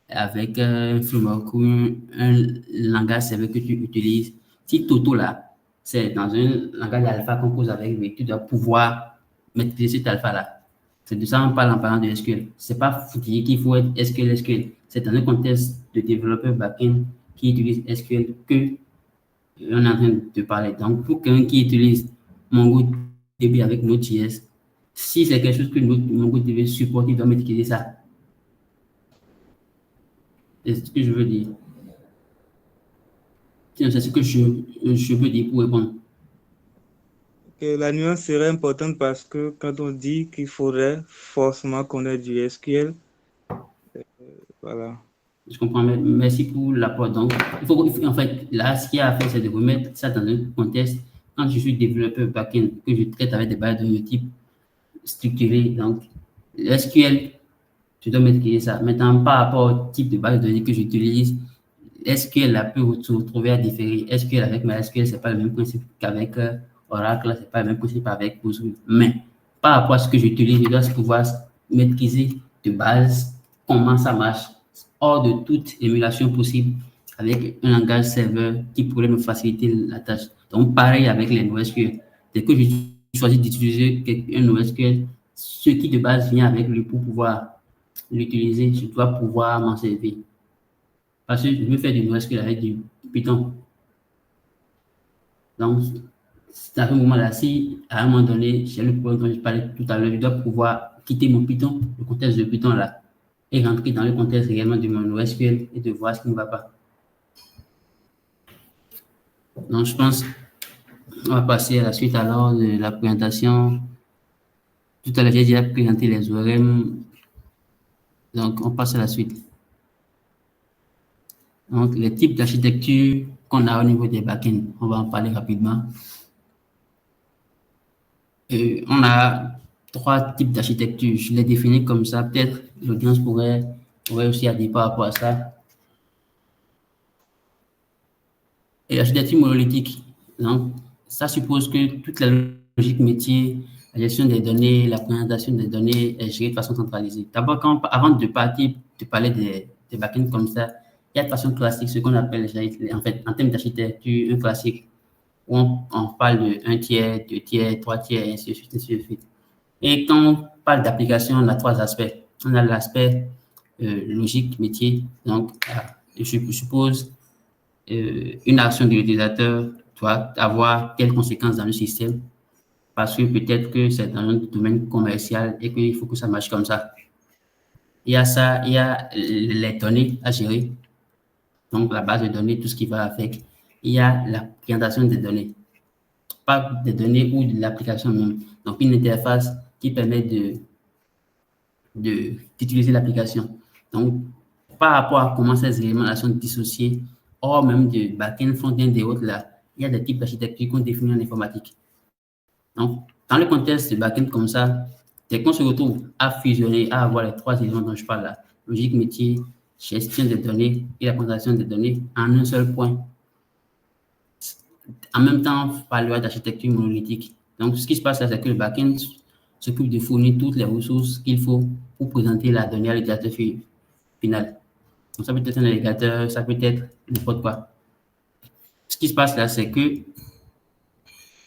avec un framework ou un langage serveur que tu utilises, si Toto là, c'est dans un langage alpha qu'on pose avec lui, tu dois pouvoir maîtriser cet alpha-là. C'est de ça qu'on parle en parlant de SQL. C'est pas foutu qu'il faut être SQL. C'est dans un contexte de développeur backend qui utilise SQL que on est en train de parler. Donc, pour quelqu'un qui utilise MongoDB avec Node.js, si c'est quelque chose que MongoDB supporte, il doit maîtriser ça. C'est ce que je veux dire. C'est ce que je veux dire pour répondre.
La nuance serait importante parce que quand on dit qu'il faudrait forcément connaître du SQL, voilà.
Je comprends. Merci pour l'apport. Donc, en fait, là, ce qu'il y a à faire, c'est de remettre ça dans un contexte. Quand je suis développeur backend, que je traite avec des bases de type structuré, donc, le SQL, je dois maîtriser ça. Maintenant, par rapport au type de base de données que j'utilise, SQL là, peut se retrouver à différer. SQL avec MySQL, ce n'est pas le même principe qu'avec Oracle, ce n'est pas le même principe avec Postgre. Mais par rapport à ce que j'utilise, je dois pouvoir maîtriser de base comment ça marche, hors de toute émulation possible, avec un langage serveur qui pourrait me faciliter la tâche. Donc, pareil avec les NoSQL. Dès que je choisis d'utiliser un NoSQL, ce qui de base vient avec lui pour pouvoir l'utiliser, je dois pouvoir m'en servir. Parce que je veux faire du NoSQL avec du Python. Donc, c'est à ce moment-là, si à un moment donné, j'ai le problème dont je parlais tout à l'heure, je dois pouvoir quitter mon Python, le contexte de Python là, et rentrer dans le contexte réellement de mon NoSQL et de voir ce qui ne va pas. Donc, je pense qu'on va passer à la suite alors de la présentation. Tout à l'heure, j'ai déjà présenté les ORM. Donc, on passe à la suite. Donc, les types d'architecture qu'on a au niveau des backends, on va en parler rapidement. On a 3 types d'architecture. Je les définis comme ça. Peut-être l'audience pourrait aussi dire par rapport à ça. Et l'architecture monolithique, donc, ça suppose que toute la logique métier, la gestion des données, la présentation des données est gérée de façon centralisée. D'abord, avant de partir, de parler des backends comme ça, il y a de façon classique ce qu'on appelle, en fait, en termes d'architecture, un classique, où on parle de 1 tiers, 2 tiers, 3 tiers, et ainsi de suite, ainsi de suite. Et quand on parle d'application, on a 3 aspects. On a l'aspect logique métier, donc je suppose une action de l'utilisateur doit avoir quelles conséquences dans le système, parce que peut-être que c'est dans un domaine commercial et qu'il faut que ça marche comme ça. Il y a ça, il y a les données à gérer, donc la base de données, tout ce qui va avec. Il y a la présentation des données, pas des données ou de l'application même. Donc une interface qui permet d'utiliser l'application. Donc, par rapport à comment ces éléments sont dissociés, hors même de back-end, front-end et autres là, il y a des types d'architecture qu'on définit en informatique. Donc, dans le contexte de back-end comme ça, dès qu'on se retrouve à fusionner, à avoir les 3 éléments dont je parle là, logique métier, gestion des données et la présentation des données en un seul point. En même temps, on parlera d'architecture monolithique. Donc, ce qui se passe là, c'est que le back-end s'occupe de fournir toutes les ressources qu'il faut pour présenter la donnée à l'utilisateur final. Donc, ça peut être un navigateur, ça peut être n'importe quoi. Ce qui se passe là, c'est que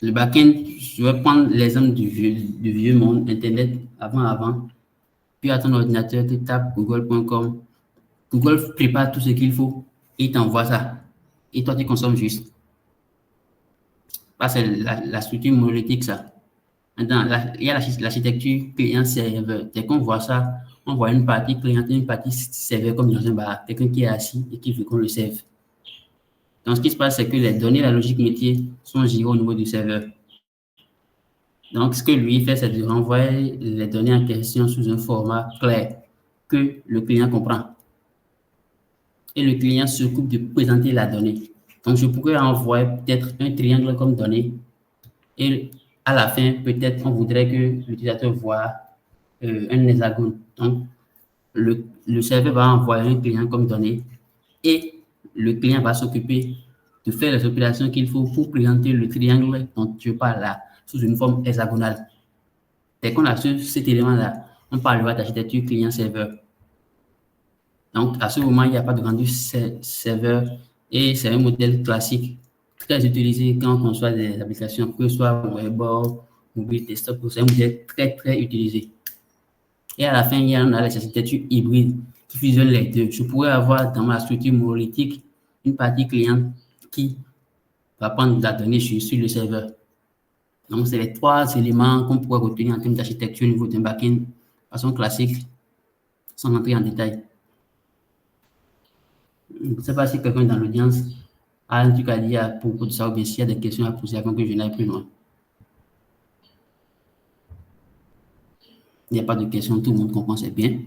le back-end, je vais prendre l'exemple du vieux monde, Internet, avant. Puis à ton ordinateur, tu tapes google.com. Google prépare tout ce qu'il faut et t'envoie ça. Et toi, tu consommes juste. C'est la structure monolithique, ça. Maintenant, il y a l'architecture client-serveur. Dès qu'on voit ça, on voit une partie client et une partie serveur comme dans un bar. Quelqu'un qui est assis et qui veut qu'on le serve. Donc, ce qui se passe, c'est que les données, la logique métier sont gérées au niveau du serveur. Donc, ce que lui fait, c'est de renvoyer les données en question sous un format clair que le client comprend. Et le client s'occupe de présenter la donnée. Donc, je pourrais envoyer peut-être un triangle comme donnée. Et à la fin, peut-être, on voudrait que l'utilisateur voit un hexagone. Donc, le serveur va envoyer un client comme donnée et le client va s'occuper de faire les opérations qu'il faut pour présenter le triangle dont tu parles là, sous une forme hexagonale. Dès qu'on a cet élément-là, on parlera d'architecture client-serveur. Donc, à ce moment, il n'y a pas de rendu serveur et c'est un modèle classique très utilisé quand on conçoit des applications, que ce soit web, mobile, desktop, c'est un modèle très, très utilisé. Et à la fin, on a les architectures hybrides qui fusionnent les deux. Je pourrais avoir dans ma structure monolithique une partie client qui va prendre la donnée sur le serveur. Donc, c'est les 3 éléments qu'on pourrait retenir en termes d'architecture au niveau d'un backend de façon classique, sans entrer en détail. Je ne sais pas si quelqu'un dans l'audience a un truc à dire à propos de ça ou bien s'il y a des questions à poser avant que je n'aille plus loin. Il n'y a pas de questions, tout le monde comprend, c'est bien.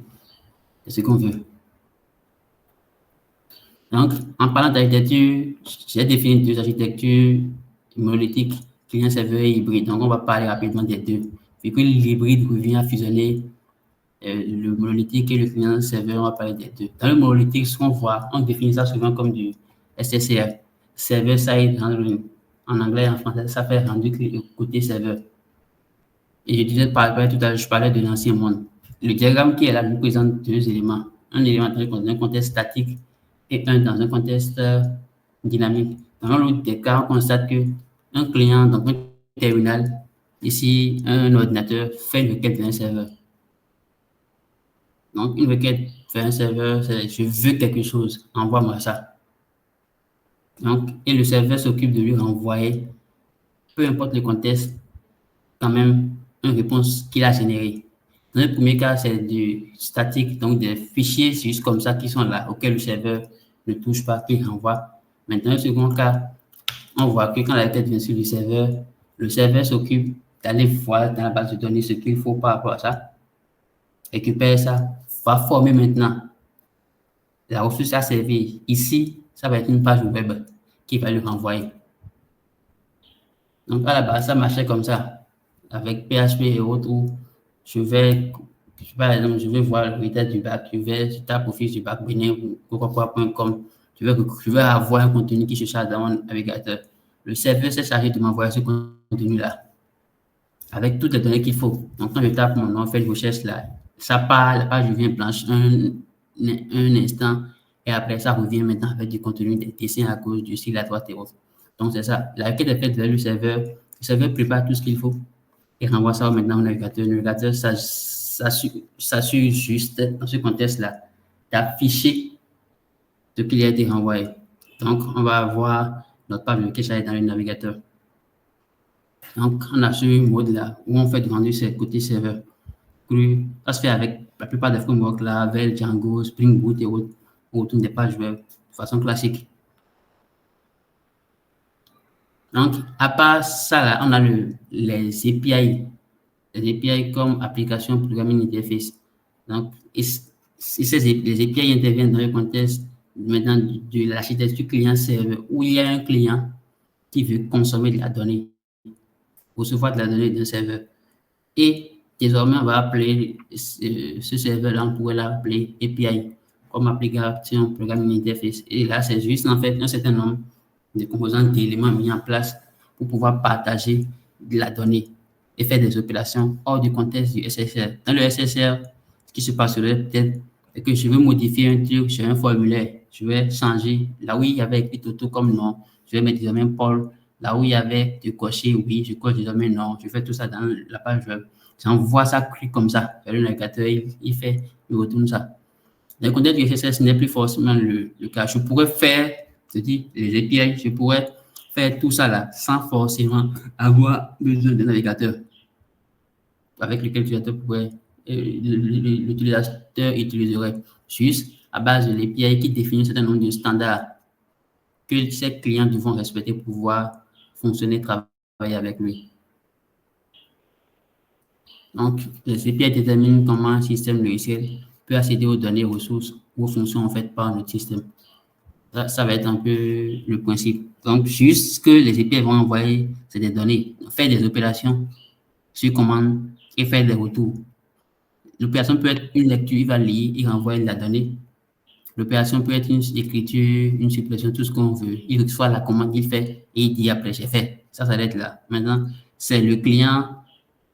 C'est ce qu'on veut. Donc, en parlant d'architecture, j'ai défini 2 architectures monolithiques, client-serveur et hybride. Donc, on va parler rapidement des deux. Vu que l'hybride revient à fusionner le monolithique et le client-serveur, on va parler des deux. Dans le monolithique, ce qu'on voit, on définit ça souvent comme du SSR, Server-Side Handling. En anglais, en français, ça fait rendu côté serveur. Et je disais tout à l'heure, je parlais de l'ancien monde. Le diagramme qui est là nous présente 2 éléments. Un élément dans un contexte statique et un dans un contexte dynamique. Dans l'autre des cas, on constate qu'un client, donc un terminal, ici un ordinateur, fait une requête vers un serveur. Donc une requête vers un serveur, c'est je veux quelque chose, envoie-moi ça. Donc, et le serveur s'occupe de lui renvoyer, peu importe le contexte, quand même une réponse qu'il a générée. Dans le premier cas, c'est du statique, donc des fichiers juste comme ça qui sont là, auxquels le serveur ne touche pas, qu'il renvoie. Maintenant, le second cas, on voit que quand la requête vient sur le serveur s'occupe d'aller voir dans la base de données ce qu'il faut par rapport à ça, récupère ça, va former maintenant la ressource à servir ici ça va être une page web qui va lui renvoyer. Donc, à la base, ça marchait comme ça, avec PHP et autres, où par exemple, je vais voir le résultat du bac, je tape au fiche du bac, benin.com, je vais avoir un contenu qui se charge dans mon navigateur. Le serveur s'est chargé de m'envoyer ce contenu-là, avec toutes les données qu'il faut. Donc, quand je tape mon nom, fait une recherche là, ça part, la page devient blanche un instant, et après, ça revient maintenant avec du contenu, des dessins à gauche, du style à droite et autres. Donc, c'est ça. La requête est faite vers le serveur prépare tout ce qu'il faut et renvoie ça maintenant au navigateur. Le navigateur s'assure juste, dans ce contexte-là, d'afficher ce qu'il a été renvoyé. Donc, on va avoir notre page de cache dans le navigateur. Donc, on a ce mode-là où on fait du rendu sur le côté serveur. Ça se fait avec la plupart des frameworks, là, Vel, Django, Spring Boot et autres, autour des pages web de façon classique. Donc, à part ça, là, on a les API. Les API comme application programming interface. Donc, les API interviennent dans le contexte maintenant de l'architecture client-serveur où il y a un client qui veut consommer de la donnée, recevoir de la donnée d'un serveur. Et désormais, on va appeler ce serveur-là, on pourrait l'appeler API comme application programming interface. Et là, c'est juste en fait un certain nombre de composants d'éléments mis en place pour pouvoir partager de la donnée et faire des opérations hors du contexte du SSR. Dans le SSR, ce qui se passerait peut-être est que je veux modifier un truc sur un formulaire. Je vais changer là où il y avait écrit Toto comme nom. Je vais mettre désormais Paul. Là où il y avait de cocher oui, je coche désormais non. Je fais tout ça dans la page web. J'envoie ça cru comme ça vers le navigateur. Il retourne ça. Dans le contexte du SSR, ce n'est plus forcément le cas. Je pourrais faire, c'est-à-dire les API, je pourrais faire tout ça là sans forcément avoir besoin d'un navigateur avec lequel l'utilisateur utiliserait juste à base de l'API qui définit un certain nombre de standards que ces clients devront respecter pour pouvoir fonctionner, travailler avec lui. Donc, les API déterminent comment un système logiciel peut accéder aux données, ressources ou aux fonctions en fait par notre système. Ça va être un peu le principe. Donc, juste ce que les API vont envoyer, c'est des données, faire des opérations sur commande et faire des retours. L'opération peut être une lecture, il va lire, il renvoie la donnée. L'opération peut être une écriture, une suppression, tout ce qu'on veut. Il reçoit la commande, il fait et il dit après, j'ai fait. Ça va être là. Maintenant, c'est le client,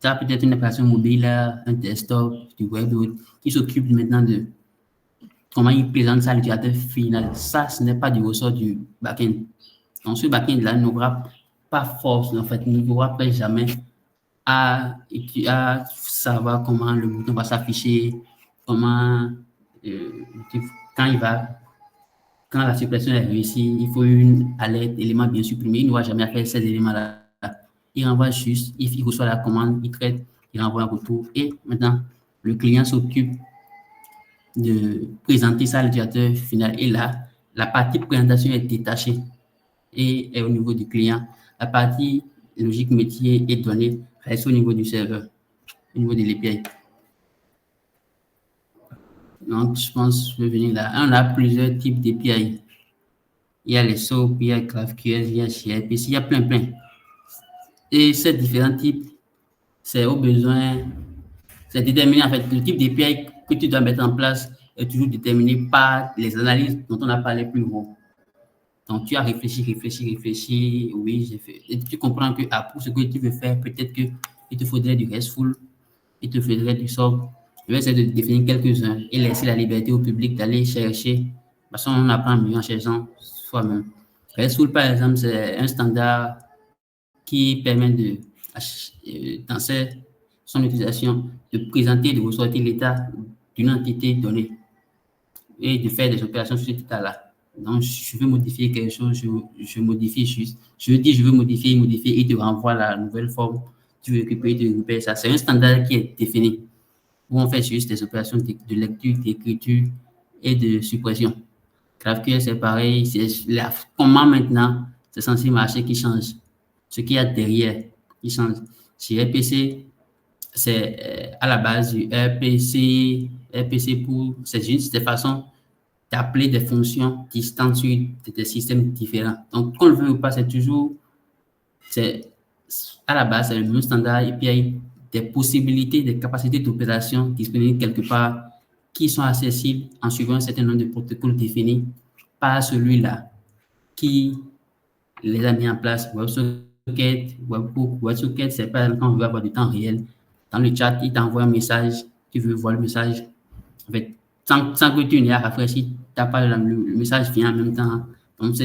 ça peut être une application mobile, un desktop, du web, qui s'occupe maintenant de comment il présente ça à l'utilisateur final. Ça, ce n'est pas du ressort du backend. Donc, ce backend-là n'aura pas force, en fait, n'aura pas jamais à savoir comment le bouton va s'afficher, comment, quand la suppression est réussie, il faut une alerte, élément bien supprimé. Il n'aura jamais à faire ces éléments-là. Il renvoie juste, il reçoit la commande, il traite, il renvoie un retour. Et maintenant, le client s'occupe de présenter ça à l'utilisateur final. Et là, la partie présentation est détachée et est au niveau du client. La partie logique métier et données reste au niveau du serveur, au niveau de l'API. Donc, je pense que je vais venir là. On a plusieurs types d'API. Il y a les SOAP, il y a GraphQL, il y a gRPC, il y a plein. Et ces différents types, c'est au besoin, c'est déterminé en fait. Le type d'API que tu dois mettre en place est toujours déterminé par les analyses dont on a parlé plus haut. Donc, tu as réfléchi, oui, j'ai fait. Et tu comprends que pour ce que tu veux faire, peut-être qu'il te faudrait du RESTful, il te faudrait du SOAP. Je vais essayer de définir quelques-uns et laisser la liberté au public d'aller chercher. Parce qu'on apprend mieux en cherchant soi-même. RESTful, par exemple, c'est un standard qui permet dans son utilisation, de présenter, de ressortir l'état d'une entité donnée et de faire des opérations sur cet état-là. Donc, je veux modifier quelque chose, je modifie juste. Je dis, je veux modifier, il te renvoie la nouvelle forme. Tu veux récupérer, tu récupères ça. C'est un standard qui est défini, où on fait juste des opérations de lecture, d'écriture et de suppression. GraphQL, c'est pareil. Comment maintenant, c'est censé marcher qui change. Ce qu'il y a derrière, qui change. Chez RPC, c'est à la base du RPC c'est juste des façons d'appeler des fonctions distantes sur des systèmes différents. Donc, qu'on le veut ou pas, c'est toujours, à la base, c'est le même standard, et puis il y a des possibilités, des capacités d'opération disponibles quelque part qui sont accessibles en suivant un certain nombre de protocoles définis par celui-là qui les a mis en place. WebSocket, Webhook, WebSocket, c'est pas quand on veut avoir du temps réel. Dans le chat, il t'envoie un message, tu veux voir le message. En fait, sans que tu n'aies à rafraîchir, le message vient en même temps. Donc,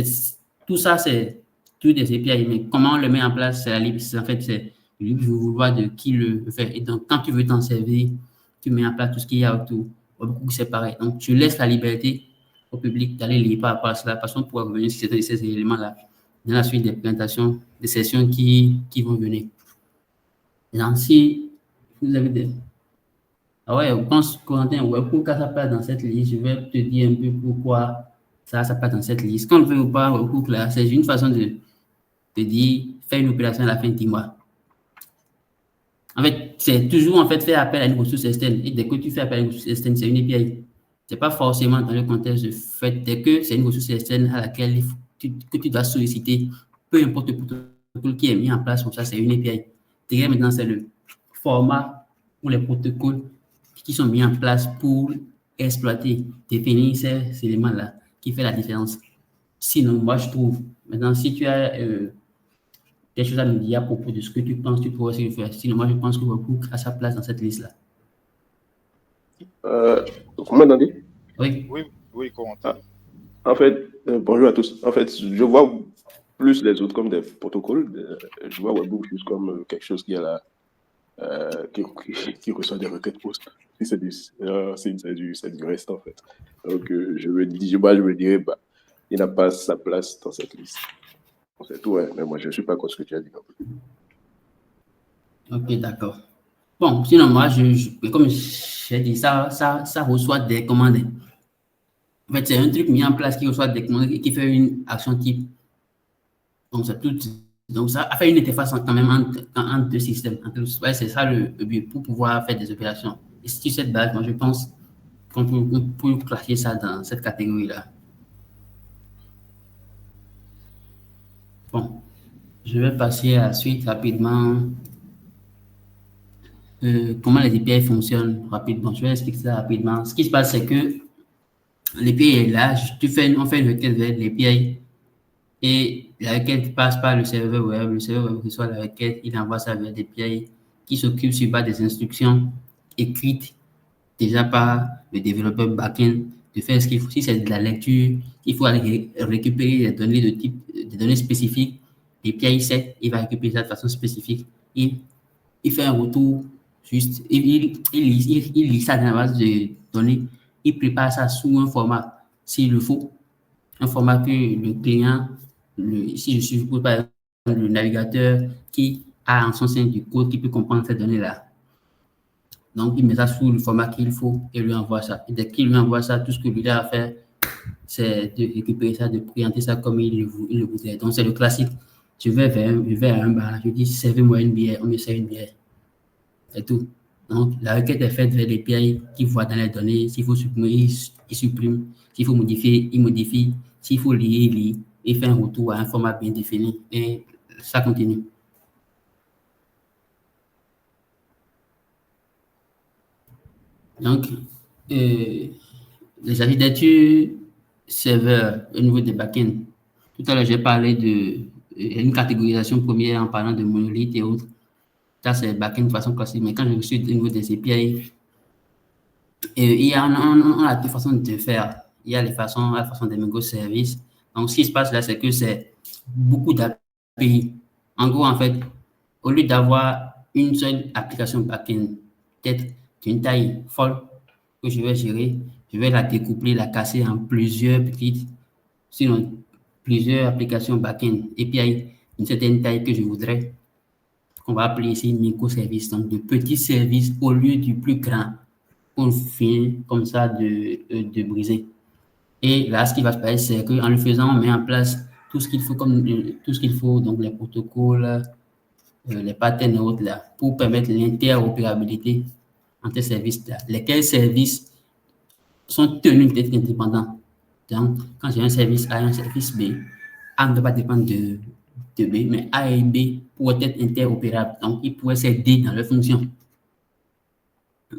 tout ça, c'est tout des API. Mais comment on le met en place, c'est la libre. En fait, c'est le libre vouloir de qui le fait. Et donc, quand tu veux t'en servir, tu mets en place tout ce qu'il y a autour. Webhook, c'est pareil. Donc, tu laisses la liberté au public d'aller lire par rapport à cela, parce qu'on pourra revenir sur ces éléments-là dans la suite des présentations, des sessions qui vont venir. Donc, si vous avez des... Ah ouais, je pense, Corentin, Webhook a sa place dans cette liste. Je vais te dire un peu pourquoi ça a sa place dans cette liste. Qu'on le veut ou pas, Webhook, là, c'est une façon de te dire, fais une opération à la fin de 10 mois. En fait, c'est toujours en fait faire appel à une ressource externe. Et dès que tu fais appel à une ressource externe, c'est une API. Ce n'est pas forcément dans le contexte de fait, dès que c'est une ressource externe à laquelle que tu dois solliciter, peu importe le protocole qui est mis en place, comme ça, c'est une API. Derrière, maintenant, c'est le format ou les protocoles qui sont mis en place pour exploiter, définir ces éléments-là qui fait la différence. Sinon, moi, je trouve, maintenant, si tu as des choses à me dire à propos de ce que tu penses, tu pourrais aussi le faire. Sinon, moi, je pense que Webhook a sa place dans cette liste-là.
Vous m'entendez?
Oui.
Oui, Corentin.
En fait, bonjour à tous. En fait, je vois plus les autres comme des protocoles. Je vois Webhook juste comme quelque chose qui est là, qui reçoit des requêtes post. C'est du reste, en fait. Donc, je me dirais, bah, il n'a pas sa place dans cette liste. C'est tout, ouais. Mais moi, je ne suis pas contre ce que tu as dit.
Ok, d'accord. Bon, sinon, moi, comme j'ai dit, ça reçoit des commandes. En fait, c'est un truc mis en place qui reçoit des commandes et qui fait une action type. Donc, c'est tout. Donc, ça a fait une interface quand même entre deux systèmes. Ouais, c'est ça le but pour pouvoir faire des opérations. Et sur cette base, moi, je pense qu'on peut classer ça dans cette catégorie-là. Bon, je vais passer à la suite rapidement. Comment les API fonctionnent rapidement. Je vais expliquer ça rapidement. Ce qui se passe, c'est que l'API est là. On fait une requête vers l'API et la requête passe par le serveur web. Le serveur web reçoit la requête, il envoie ça vers l'API qui s'occupe sur base des instructions écrites déjà par le développeur backend de faire ce qu'il faut. Si c'est de la lecture, il faut aller récupérer des données de type, des données spécifiques. L'API sait, il va récupérer ça de façon spécifique. Il fait un retour juste, il lit ça dans la base de données, il prépare ça sous un format, s'il le faut, un format que le client, si je suis par exemple le navigateur qui a en son sein du code qui peut comprendre ces données-là. Donc, il met ça sous le format qu'il faut et lui envoie ça. Et dès qu'il lui envoie ça, tout ce que lui a à faire, c'est de récupérer ça, de présenter ça comme il le voudrait. Donc, c'est le classique. Je vais vers un bar, je dis, servez-moi une bière, on me sert une bière. C'est tout. Donc, la requête est faite vers l'API qui voit dans les données. S'il faut supprimer, il supprime. S'il faut modifier, il modifie. S'il faut lire, il lit. Il fait un retour à un format bien défini. Et ça continue. Donc, les architectures serveurs au niveau des backends. Tout à l'heure, j'ai parlé d'une catégorisation première en parlant de monolithes et autres. Ça, c'est backend de façon classique. Mais quand je suis au niveau des API, il y a deux façons de faire. Il y a la façon des microservices. Donc, ce qui se passe là, c'est que c'est beaucoup d'API. En gros, en fait, au lieu d'avoir une seule application backend, peut-être d'une taille folle que je vais gérer, je vais la découpler, la casser en plusieurs petites, sinon plusieurs applications backend, API d'une certaine taille que je voudrais. On va appeler ici microservices, donc de petits services au lieu du plus grand, pour finir comme ça de briser. Et là, ce qui va se passer, c'est qu'en le faisant, on met en place tout ce qu'il faut, donc les protocoles, les patterns et autres là, pour permettre l'interopérabilité entre ces services-là. Lesquels services sont tenus d'être indépendants. Donc, quand j'ai un service A et un service B, A ne doit pas dépendre de B, mais A et B pourraient être interopérables. Donc, ils pourraient s'aider dans leur fonction.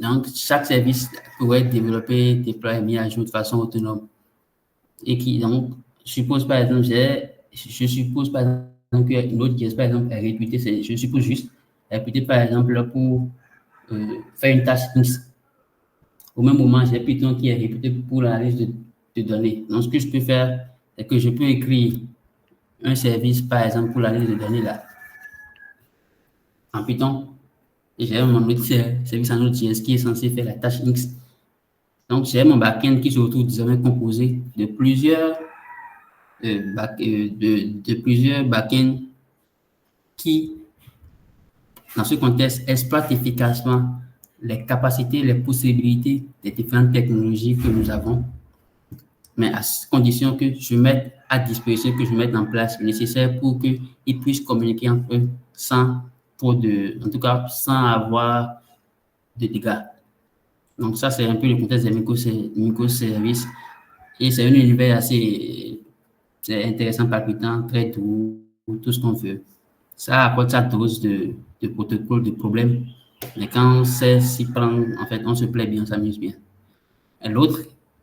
Donc, chaque service pourrait être développé, déployé, mis à jour de façon autonome. Et qui, donc, suppose par exemple, je suppose par exemple qu'une autre pièce, par exemple, est réputée, je suppose juste, est réputée par exemple pour faire une tâche X. Au même moment, j'ai Python qui est réputé pour l'analyse de données. Donc, ce que je peux faire, c'est que je peux écrire un service, par exemple, pour l'analyse de données là, en Python. Et j'ai mon autre service en Node.js qui est censé faire la tâche X. Donc, j'ai mon backend qui se retrouve désormais composé de plusieurs backends qui, dans ce contexte, exploitent efficacement les capacités, les possibilités des différentes technologies que nous avons, mais à condition que je mette à disposition, que je mette en place le nécessaire pour qu'ils puissent communiquer entre eux sans en tout cas, sans avoir de dégâts. Donc, ça, c'est un peu le contexte des microservices. Et c'est un univers assez intéressant, palpitant, très doux, tout ce qu'on veut. Ça apporte sa dose de protocoles, de problèmes. Mais quand on sait s'y prendre, en fait, on se plaît bien, on s'amuse bien. Et l'autre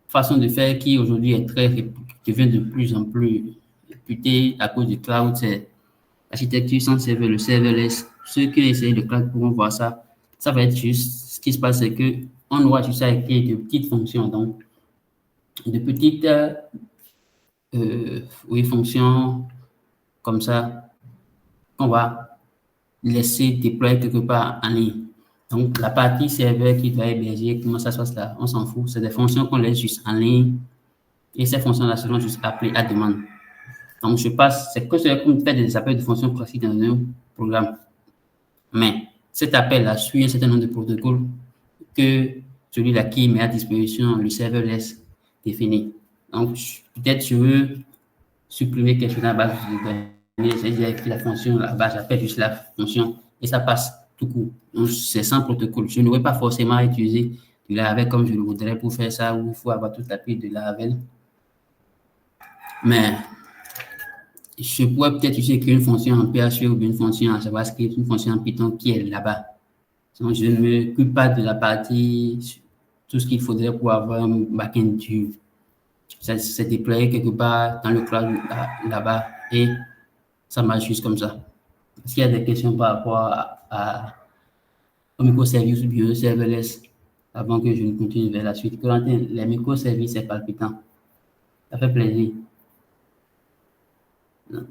façon de faire qui aujourd'hui devient de plus en plus réputée à cause du cloud, c'est l'architecture sans serveur, le serverless. Ceux qui essayent le cloud pourront voir ça. Ça va être juste, ce qui se passe, c'est qu'on aura juste à écrire de petites fonctions, donc de petites fonctions comme ça qu'on va laisser déployer quelque part en ligne. Donc, la partie serveur qui doit héberger, comment ça se passe là, on s'en fout. C'est des fonctions qu'on laisse juste en ligne et ces fonctions-là seront juste appelées à demande. Donc, c'est comme faire des appels de fonctions classiques dans un programme. Mais cet appel-là suit un certain nombre de protocoles que celui-là qui met à disposition le serverless définit. Donc, peut-être je veux supprimer quelque chose dans la base de données, c'est-à-dire écrire la fonction là-bas, j'appelle juste la fonction et ça passe tout court. Donc, c'est sans protocole. Je n'aurais pas forcément utiliser du Laravel comme je le voudrais pour faire ça, où il faut avoir toute la pile de Laravel. Mais je pourrais peut-être écrire une fonction en PHP ou une fonction en JavaScript, une fonction en Python qui est là-bas. Donc, je ne m'occupe pas de la partie, tout ce qu'il faudrait pour avoir un backend dur. C'est déployé quelque part dans le cloud là-bas et ça marche juste comme ça. Est-ce qu'il y a des questions par rapport au microservice ou bien au serverless avant que je ne continue vers la suite? Corentin, les microservices, c'est palpitant. Ça fait plaisir. Non.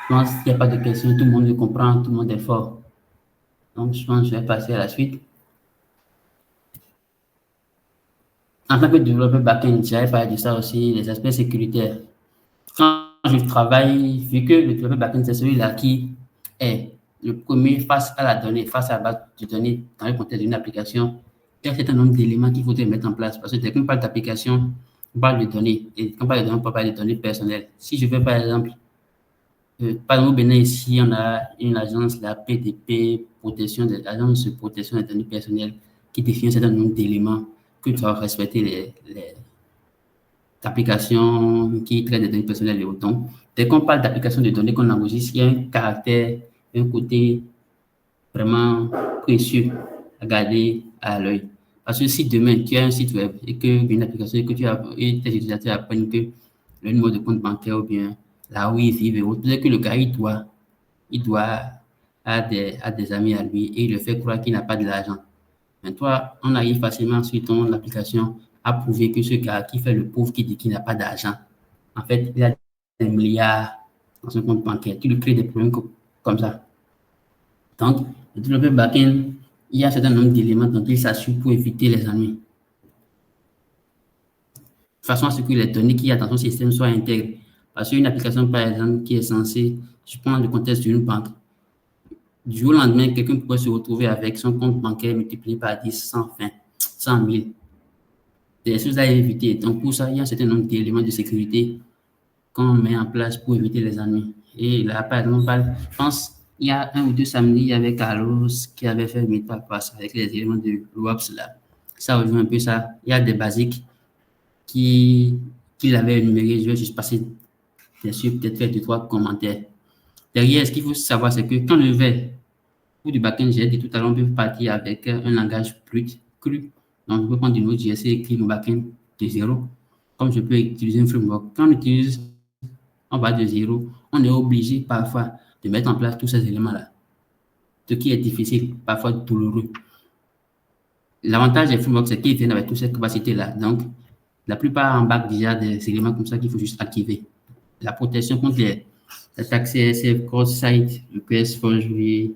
Je pense qu'il n'y a pas de questions, tout le monde le comprend, tout le monde est fort. Donc, je pense que je vais passer à la suite. En tant que développeur backend, j'avais parlé de ça aussi, les aspects sécuritaires. Quand je travaille, vu que le développeur backend, c'est celui-là qui est le premier face à la donnée, face à la base de données dans le contexte d'une application, il y a un certain nombre d'éléments qu'il faudrait mettre en place. Parce que dès qu'on parle d'application, on parle de données. Et quand on parle de données, on peut parler de données personnelles. Si je veux, par exemple, au Bénin, ici, on a une agence, la PDP, l'agence de protection des données personnelles, qui définit un certain nombre d'éléments que tu dois respecter les applications qui traitent des données personnelles et autant. Dès qu'on parle d'application de données qu'on enregistre, il y a un caractère, un côté vraiment précieux à garder à l'œil. Parce que si demain, tu as un site web et une application et et tes utilisateurs apprennent que le numéro de compte bancaire ou bien là où ils vivent et autres, peut-être que le gars, il doit à des amis à lui et il le fait croire qu'il n'a pas de l'argent. Mais toi, on arrive facilement sur ton application à prouver que ce gars qui fait le pauvre, qui dit qu'il n'a pas d'argent, en fait, il a des milliards dans son compte bancaire. Tu lui crées des problèmes comme ça. Donc, le développeur backend, il y a un certain nombre d'éléments dont il s'assure pour éviter les ennuis. De façon à ce que les données qu'il y a dans son système soient intègres. Parce qu'une application, par exemple, qui est censée, je prends le contexte d'une banque, du jour au lendemain, quelqu'un pourrait se retrouver avec son compte bancaire multiplié par 10, 100, 20, 100 000. C'est des choses à éviter. Donc, pour ça, il y a un certain nombre d'éléments de sécurité qu'on met en place pour éviter les ennuis. Et là, par exemple, je pense, il y a 1 ou 2 samedis, il y avait Carlos qui avait fait une passe avec les éléments de l'OAPS là. Ça rejoint un peu ça. Il y a des basiques qu'il avait énumérés. Je vais juste passer dessus, peut-être faire 2-3 commentaires. Derrière, ce qu'il faut savoir, c'est que quand je vais pour du backend, j'ai dit tout à l'heure, on peut partir avec un langage brut, cru. Donc, je peux prendre du Node.js et écrire mon backend de zéro, comme je peux utiliser un framework. Quand on utilise, on va de zéro, on est obligé parfois de mettre en place tous ces éléments-là, ce qui est difficile, parfois douloureux. L'avantage des frameworks, c'est qu'ils viennent avec toutes ces capacités-là. Donc, la plupart embarquent déjà des éléments comme ça qu'il faut juste activer. La protection contre les attaques CSF, cross-site, request forgery,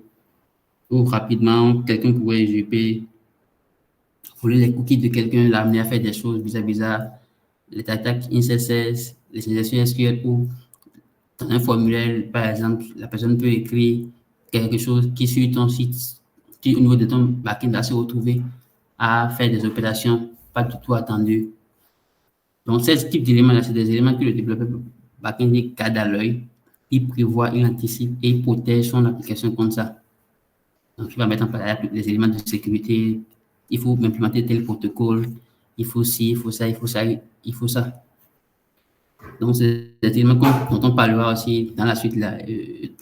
ou rapidement, quelqu'un pourrait usurper, voler les cookies de quelqu'un, l'amener à faire des choses bizarres. Les attaques InCSS, les injections SQL ou dans un formulaire, par exemple, la personne peut écrire quelque chose qui sur ton site, qui au niveau de ton backend va se retrouver à faire des opérations pas du tout attendues. Donc, ce type d'éléments-là, c'est des éléments que le développeur backend garde à l'œil, il prévoit, il anticipe et il protège son application comme ça. Donc, il va mettre en place les éléments de sécurité. Il faut implémenter tel protocole. Il faut ci, il faut ça, il faut ça, il faut ça. Donc, c'est des éléments dont on parlera aussi dans la suite, là,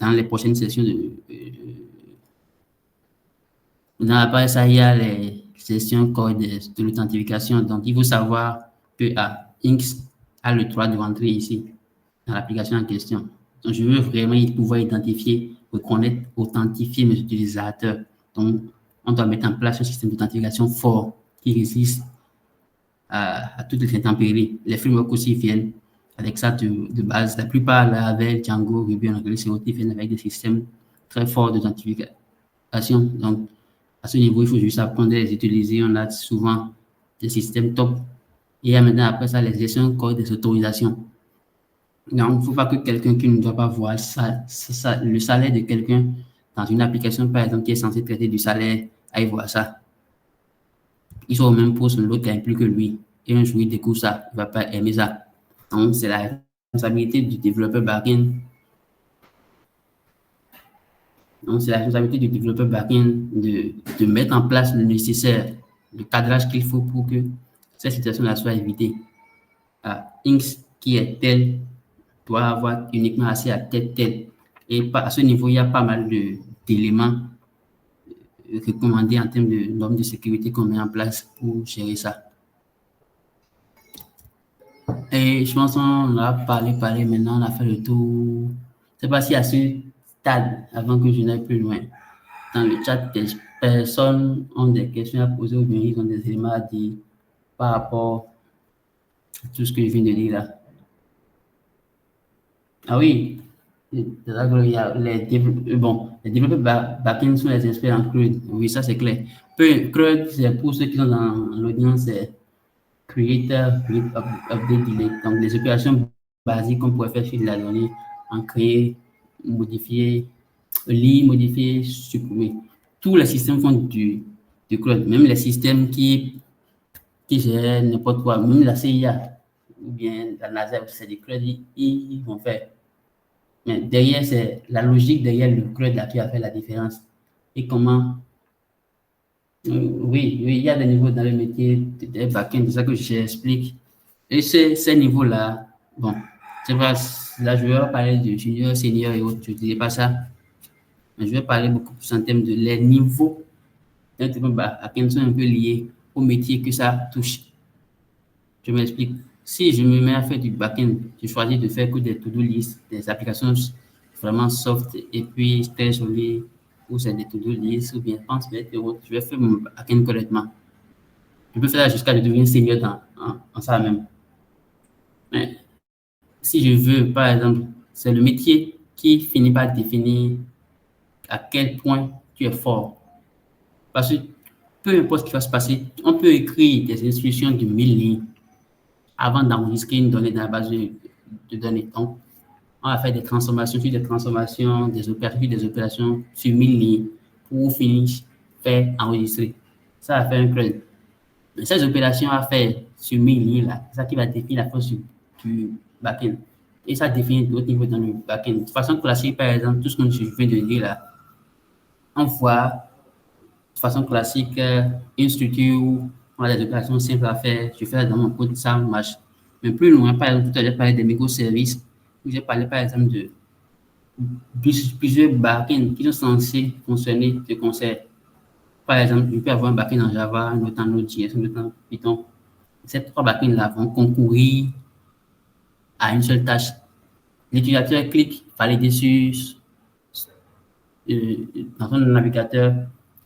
dans les prochaines sessions. Dans la page, ça, il y a les gestions code de l'authentification. Donc, il faut savoir que Inks a le droit de rentrer ici, dans l'application en question. Donc, je veux vraiment pouvoir identifier, reconnaître, authentifier mes utilisateurs. Donc, on doit mettre en place un système d'authentification fort qui résiste à toutes les intempéries. Les frameworks aussi viennent avec ça de base. La plupart, là, avec Django, Ruby, on viennent avec des systèmes très forts d'authentification. Donc, à ce niveau, il faut juste apprendre à les utiliser. On a souvent des systèmes top. Et il y a maintenant, après ça, les gestions code des autorisations. Donc, il ne faut pas que quelqu'un qui ne doit pas voir le salaire de quelqu'un dans une application, par exemple, qui est censée traiter du salaire, aille voir ça. Ils sont au même poste, l'autre gagne plus que lui. Et un jour, il découvre ça, il ne va pas aimer ça. Donc, c'est la responsabilité du développeur backend. Donc, c'est la responsabilité du développeur backend de mettre en place le nécessaire, le cadrage qu'il faut pour que cette situation-là soit évitée. Inks qui est tel doit avoir uniquement accès à tel. Et à ce niveau, il y a pas mal d'éléments recommandés en termes de normes de sécurité qu'on met en place pour gérer ça. Et je pense qu'on a parlé, maintenant, on a fait le tour. Je ne sais pas si à ce stade, avant que je n'aille plus loin, dans le chat, des personnes ont des questions à poser ou bien ils ont des éléments à dire par rapport à tout ce que je viens de dire là. Ah oui, les développeurs backend sont les experts en CRUD. Oui, ça c'est clair. CRUD, c'est pour ceux qui sont dans l'audience, c'est Creator, Read, Update, Delete. Donc, les opérations basiques qu'on pourrait faire sur la donnée, en créer, modifier, lire, modifier, supprimer. Tous les systèmes font du CRUD. Même les systèmes qui gèrent n'importe quoi, même la CIA ou bien la NASA, c'est du CRUD, ils vont faire. Mais derrière, c'est la logique derrière le CRUD là qui a fait la différence. Et comment... Oui, il y a des niveaux dans le métier des backend, c'est ça que j'explique. Et ces niveaux-là, bon, c'est vrai, là, je vais parler de junior, senior et autres, je ne dirai pas ça. Mais je vais parler beaucoup plus en termes de les niveaux d'un backend sont un peu liés au métier que ça touche. Je m'explique. Si je me mets à faire du backend, je choisis de faire que des to-do list, des applications vraiment soft et puis très jolies, ou c'est des to-do list, ou bien je vais faire mon backend correctement. Je peux faire ça jusqu'à devenir senior en ça même. Mais si je veux, par exemple, c'est le métier qui finit par définir à quel point tu es fort. Parce que peu importe ce qui va se passer, on peut écrire des instructions de 1000 lignes avant d'enregistrer une donnée dans la base de données. Donc, on va faire des transformations sur des transformations, des opérations sur 1000 lignes pour finir faire enregistrer. Ça va faire un CRUD. Mais ces opérations à faire sur 1000 lignes, là, c'est ça qui va définir la force du backend. Et ça définit d'autres niveaux dans le backend. De façon classique, par exemple, tout ce que je viens de dire là, on voit de façon classique une structure où on a des opérations simples à faire. Je fais ça dans mon code, ça marche. Mais plus loin, par exemple, tout à l'heure, j'ai parlé des microservices, j'ai parlé par exemple de plusieurs backends qui sont censés fonctionner de concert. Par exemple, je peux avoir un backend en Java, un autre en Node.js, un autre en Python. Ces trois backends-là vont concourir à une seule tâche. L'utilisateur clique, valider dans son navigateur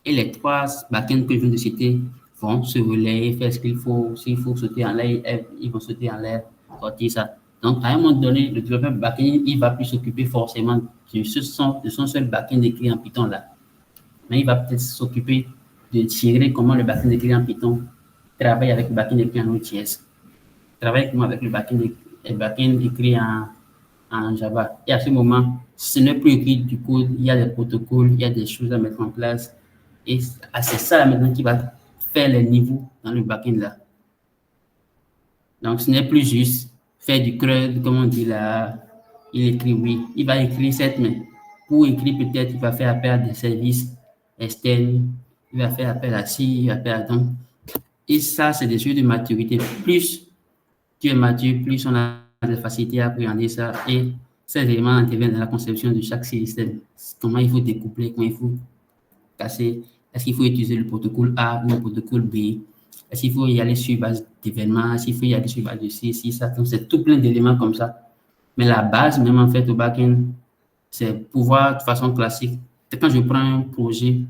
et les trois backends que je viens de citer vont se relayer, faire ce qu'il faut. S'il faut sauter en l'air, ils vont sauter en l'air, sortir ça. Donc, à un moment donné, le développeur backend, il va plus s'occuper forcément de son seul backend écrit en Python là. Mais il va peut-être s'occuper de tirer comment le backend écrit en Python travaille avec le backend écrit en Node.js, travaille comment avec le backend écrit en Java. Et à ce moment, ce n'est plus écrit du code, il y a des protocoles, il y a des choses à mettre en place. Et c'est ça maintenant qui va faire les niveaux dans le backend là. Donc, ce n'est plus juste faire du CRUD, comme on dit là. Il écrit oui, il va écrire cette, mais pour écrire peut-être, il va faire appel à des services externes, il va faire appel à ci, il va faire appel à donc. Et ça, c'est des choses de maturité. Plus tu es mature, plus on a de facilité à appréhender ça. Et ces éléments interviennent dans la conception de chaque système. Comment il faut découpler, comment il faut casser. Est-ce qu'il faut utiliser le protocole A ou le protocole B? Est-ce qu'il faut y aller sur base d'événements? Est-ce qu'il faut y aller sur base de ci, ça? Donc, c'est tout plein d'éléments comme ça. Mais la base, même en fait, au back-end, c'est pouvoir, de façon classique, quand je prends un projet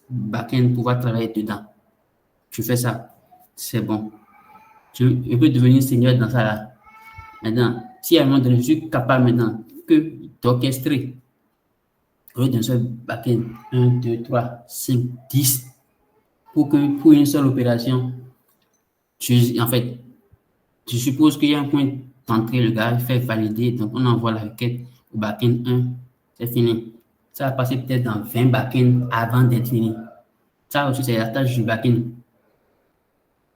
back-end, pouvoir travailler dedans. Je fais ça. C'est bon. Je peux devenir senior dans ça là. Maintenant, si à un moment donné, je suis capable maintenant que d'orchestrer au lieu d'un seul backend, 1, 2, 3, 5, 10, pour une seule opération, en fait, je suppose qu'il y a un point d'entrée, le gars fait valider, donc on envoie la requête au backend 1, c'est fini. Ça va passer peut-être dans 20 backends avant d'être fini. Ça aussi, c'est la tâche du backend.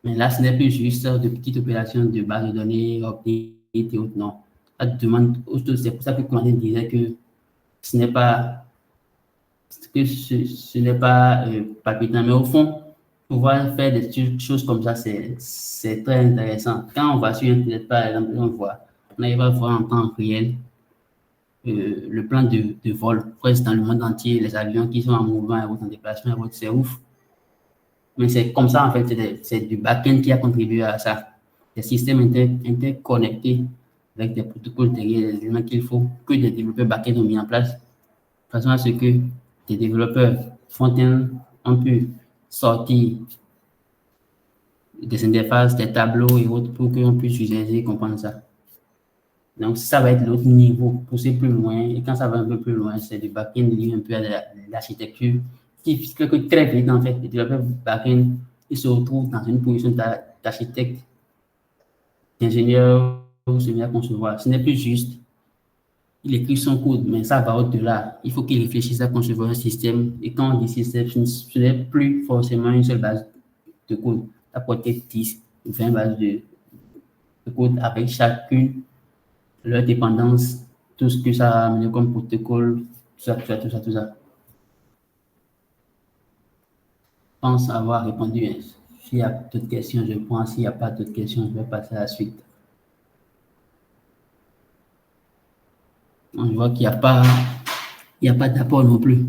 Mais là, ce n'est plus juste de petites opérations de base de données, update et autres, non. Ça demande, c'est pour ça que Quentin disait que ce n'est pas palpitant. Mais au fond, pouvoir faire des choses comme ça, c'est très intéressant. Quand on va sur Internet, par exemple, on arrive à voir en temps réel le plan de vol, presque dans le monde entier, les avions qui sont en mouvement et en déplacement, c'est ouf. Mais c'est comme ça, en fait, c'est du back-end qui a contribué à ça. Des systèmes interconnectés avec des protocoles derrière, des éléments qu'il faut que des développeurs back-end ont mis en place, de façon à ce que des développeurs front-end ont pu sortir des interfaces, des tableaux et autres pour qu'on puisse utiliser et comprendre ça. Donc, ça va être l'autre niveau, pousser plus loin. Et quand ça va un peu plus loin, c'est du back-end lié un peu à l'architecture qui fait que très vite, en fait, les développeurs back-end, ils se retrouvent dans une position d'architecte, d'ingénieur, ou senior concevoir. Ce n'est plus juste, il écrit son code, mais ça va au-delà. Il faut qu'il réfléchisse à concevoir un système. Et quand on dit système, ce n'est plus forcément une seule base de code. Ça peut être 10 ou 20 bases de code avec chacune leur dépendance, tout ce que ça a amené comme protocole, tout ça. Je pense avoir répondu. S'il y a d'autres questions, je prends. S'il n'y a pas d'autres questions, je vais passer à la suite. On voit qu'il n'y a pas d'apport non plus.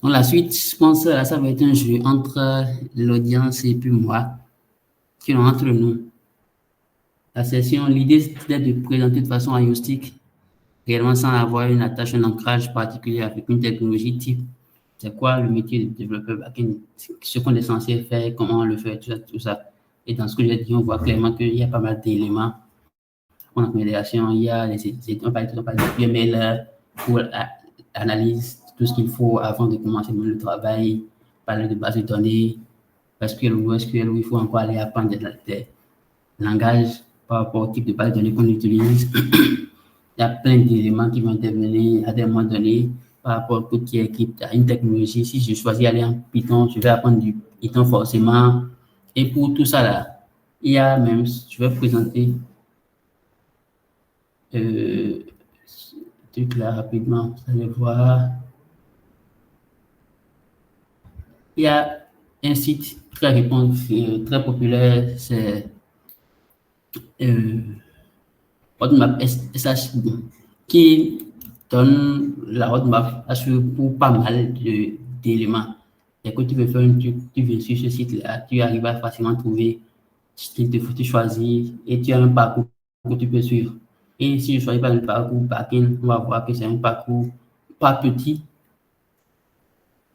Donc, la suite, je pense que ça va être un jeu entre l'audience et puis moi, entre nous. La session, l'idée, c'était de présenter de façon agnostique, réellement sans avoir une attache, un ancrage particulier avec une technologie type. C'est quoi le métier de développeur back-end, ce qu'on est censé faire, comment on le fait, tout ça. Et dans ce que j'ai dit, on voit clairement qu'il y a pas mal d'éléments en accumulation. Il y a on parle de UML pour l'analyse, tout ce qu'il faut avant de commencer le travail, parler de base de données, SQL ou NoSQL, où il faut encore aller apprendre des langages par rapport au type de base de données qu'on utilise. Il y a plein d'éléments qui vont intervenir à des moments donnés par rapport au code qui est écrit à une technologie. Si je choisis d'aller en Python, je vais apprendre du Python forcément. Et pour tout ça, là, il y a même, je vais présenter ce truc là rapidement. Vous allez voir. Il y a un site très populaire, c'est roadmap SH qui donne la roadmap pour pas mal d'éléments. Et quand tu veux faire un truc, tu viens sur ce site-là, tu arrives à facilement trouver ce qu'il te faut, tu choisis et tu as un parcours que tu peux suivre. Et si je ne choisis pas le parcours back-end, on va voir que c'est un parcours pas petit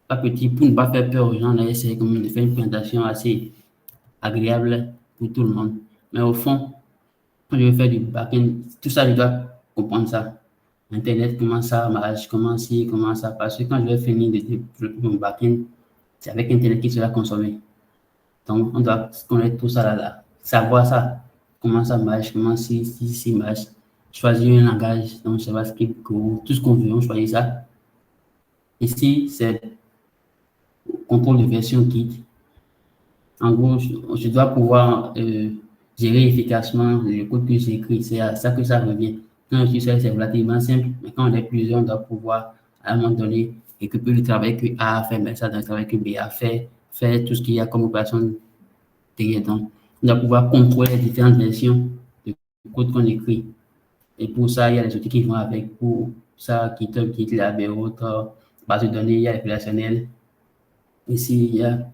pour ne pas faire peur aux gens. On a essayé de faire une présentation assez agréable pour tout le monde. Mais au fond, quand je veux faire du back-end, tout ça, je dois comprendre ça. Internet, comment ça marche, comment ci, comment ça passe. Parce que quand je vais finir de développer mon back-end, c'est avec Internet qui sera consommé. Donc, on doit connaître tout ça là. Savoir ça, comment ça marche, comment si marche. Choisir un langage, donc JavaScript, Go, tout ce qu'on veut, on choisit ça. Ici, c'est contrôle de version Git. En gros, je dois pouvoir gérer efficacement le code que j'écris. C'est à ça que ça revient. Quand je suis seul, c'est relativement simple, mais quand on est plusieurs, on doit pouvoir, à un moment donné, récupérer le travail que A a fait, mettre ça dans le travail que B a fait, faire tout ce qu'il y a comme opération derrière. Donc, on doit pouvoir contrôler les différentes versions de code qu'on écrit. Et pour ça, il y a les outils qui vont avec. Pour ça, GitHub, GitLab et autres bases de données, il y a les relationnels. Ici, il y a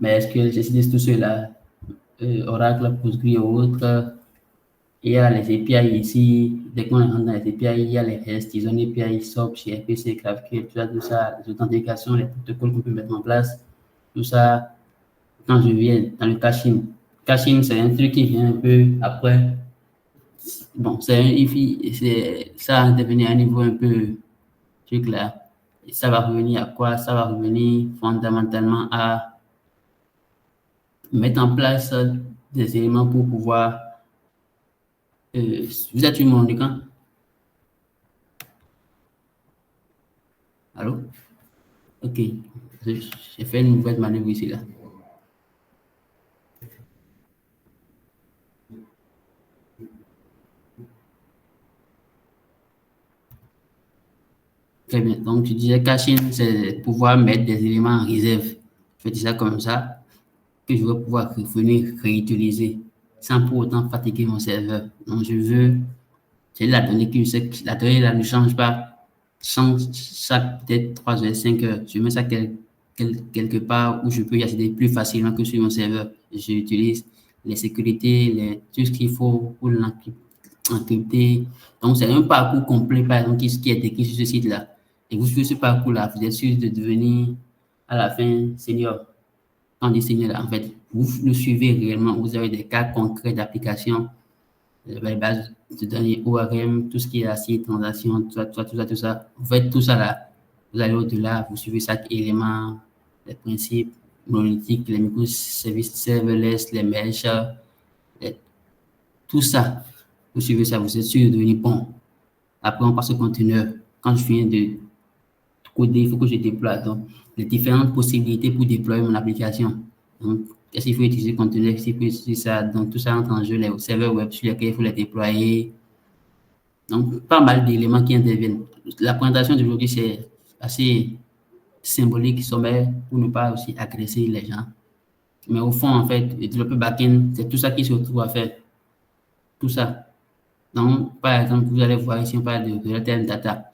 MySQL, j'utilise tout cela, Oracle, Postgre et autres. Il y a les API ici. Dès qu'on rentre dans les API, il y a les REST, ils ont des API SOAP, chez RPC, GraphQL, tout ça, les authentifications, les protocoles qu'on peut mettre en place. Tout ça, quand je viens dans le caching. Caching, c'est un truc qui vient un peu après. Bon, ça a devenu un niveau un peu truc là. Et ça va revenir à quoi? Ça va revenir fondamentalement à mettre en place des éléments pour pouvoir. Vous êtes sur mon écran? Allô? Ok. J'ai fait une nouvelle manœuvre ici là. Très bien. Donc, tu disais caching, c'est pouvoir mettre des éléments en réserve. Je dis ça comme ça, que je veux pouvoir venir réutiliser sans pour autant fatiguer mon serveur. Donc, je veux, c'est la donnée que je sais que la donnée là ne change pas. Change chaque peut-être 3 heures, 5 heures. Je mets ça quelque part où je peux y accéder plus facilement que sur mon serveur. J'utilise les sécurités, tout ce qu'il faut pour l'encrypter. Donc, c'est un parcours complet, par exemple, qui est écrit sur ce site-là. Et vous suivez ce parcours-là, vous êtes sûr de devenir à la fin senior. Quand on dit senior, en fait, vous le suivez réellement. Vous avez des cas concrets d'application, les bases de données ORM, tout ce qui est assiette, transaction, tout ça. Vous faites tout ça là. Vous allez au-delà, vous suivez chaque élément, les principes monolithiques, les microservices serverless, les meshes, tout ça. Vous suivez ça, vous êtes sûr de devenir bon. Après, on passe au conteneur. Quand je viens de coder, il faut que je déploie. Donc, les différentes possibilités pour déployer mon application. Donc, est-ce qu'il faut utiliser le conteneur, est-ce qu'il faut utiliser ça? Donc, tout ça entre en jeu, les serveurs web sur lesquels il faut les déployer. Donc, pas mal d'éléments qui interviennent. La présentation d'aujourd'hui, c'est assez symbolique, sommaire, pour ne pas aussi agresser les gens. Mais au fond, en fait, le développeur back-end, c'est tout ça qui se retrouve à faire. Tout ça. Donc, par exemple, vous allez voir ici, on parle de real-time data.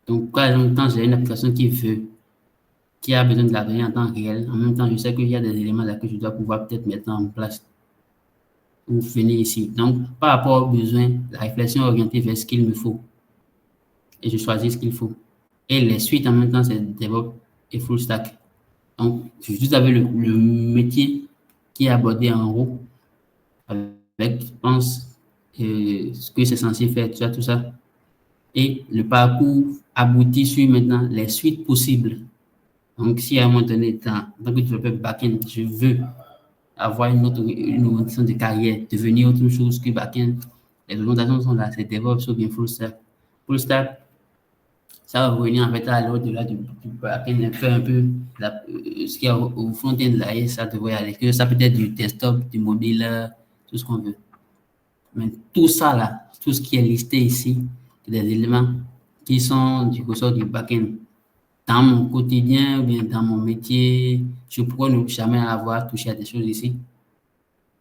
Donc, par exemple, quand j'ai une application qui a besoin de la donnée en temps réel, en même temps, je sais qu'il y a des éléments là que je dois pouvoir peut-être mettre en place ou venir ici. Donc, par rapport aux besoins, la réflexion est orientée vers ce qu'il me faut. Et je choisis ce qu'il faut. Et les suites, en même temps, c'est DevOps et Full Stack. Donc, vous avez le métier qui est abordé en haut avec, je pense, ce que c'est censé faire, tout ça. Et le parcours aboutit sur maintenant les suites possibles. Donc, si à un moment donné, en tant que développeur back-end, je veux avoir une orientation de carrière, devenir autre chose que back-end, les orientations sont là, c'est DevOps ou bien Full Stack. Full Stack, ça va revenir en fait à l'au-delà du back-end, faire un peu ce qu'il y a au front-end là, et ça devrait aller. Que ça peut être du desktop, du mobile, tout ce qu'on veut. Mais tout ça là, tout ce qui est listé ici, des éléments qui sont du ressort du back-end. Dans mon quotidien ou bien dans mon métier, je pourrais ne jamais avoir touché à des choses ici.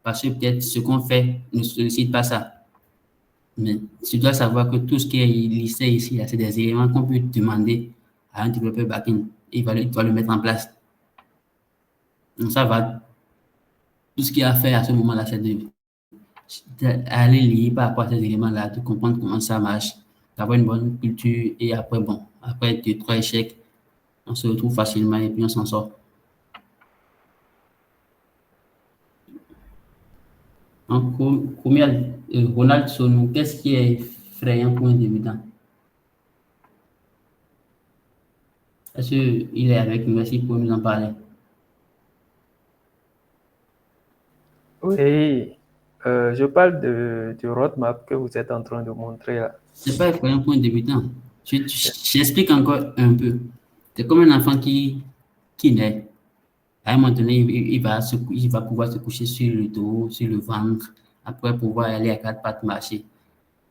Parce que peut-être ce qu'on fait ne sollicite pas ça. Mais tu dois savoir que tout ce qui est listé ici, c'est des éléments qu'on peut demander à un développeur back-end. Il doit le mettre en place. Donc, ça va. Tout ce qu'il y a à faire à ce moment-là, c'est d'aller lire par rapport à ces éléments-là, de comprendre comment ça marche, d'avoir une bonne culture et après, bon, après 2-3 échecs, on se retrouve facilement et puis on s'en sort. Donc, Ronald Sonou, qu'est-ce qui est effrayant pour un débutant? Est-ce qu'il est avec nous? Est-ce qu'il peut nous en parler?
Oui, je parle du roadmap que vous êtes en train de montrer là.
C'est pas effrayant pour un débutant. J'explique encore un peu. C'est comme un enfant qui naît. À un moment donné, il va pouvoir se coucher sur le dos, sur le ventre, après pouvoir aller à 4 pattes marcher.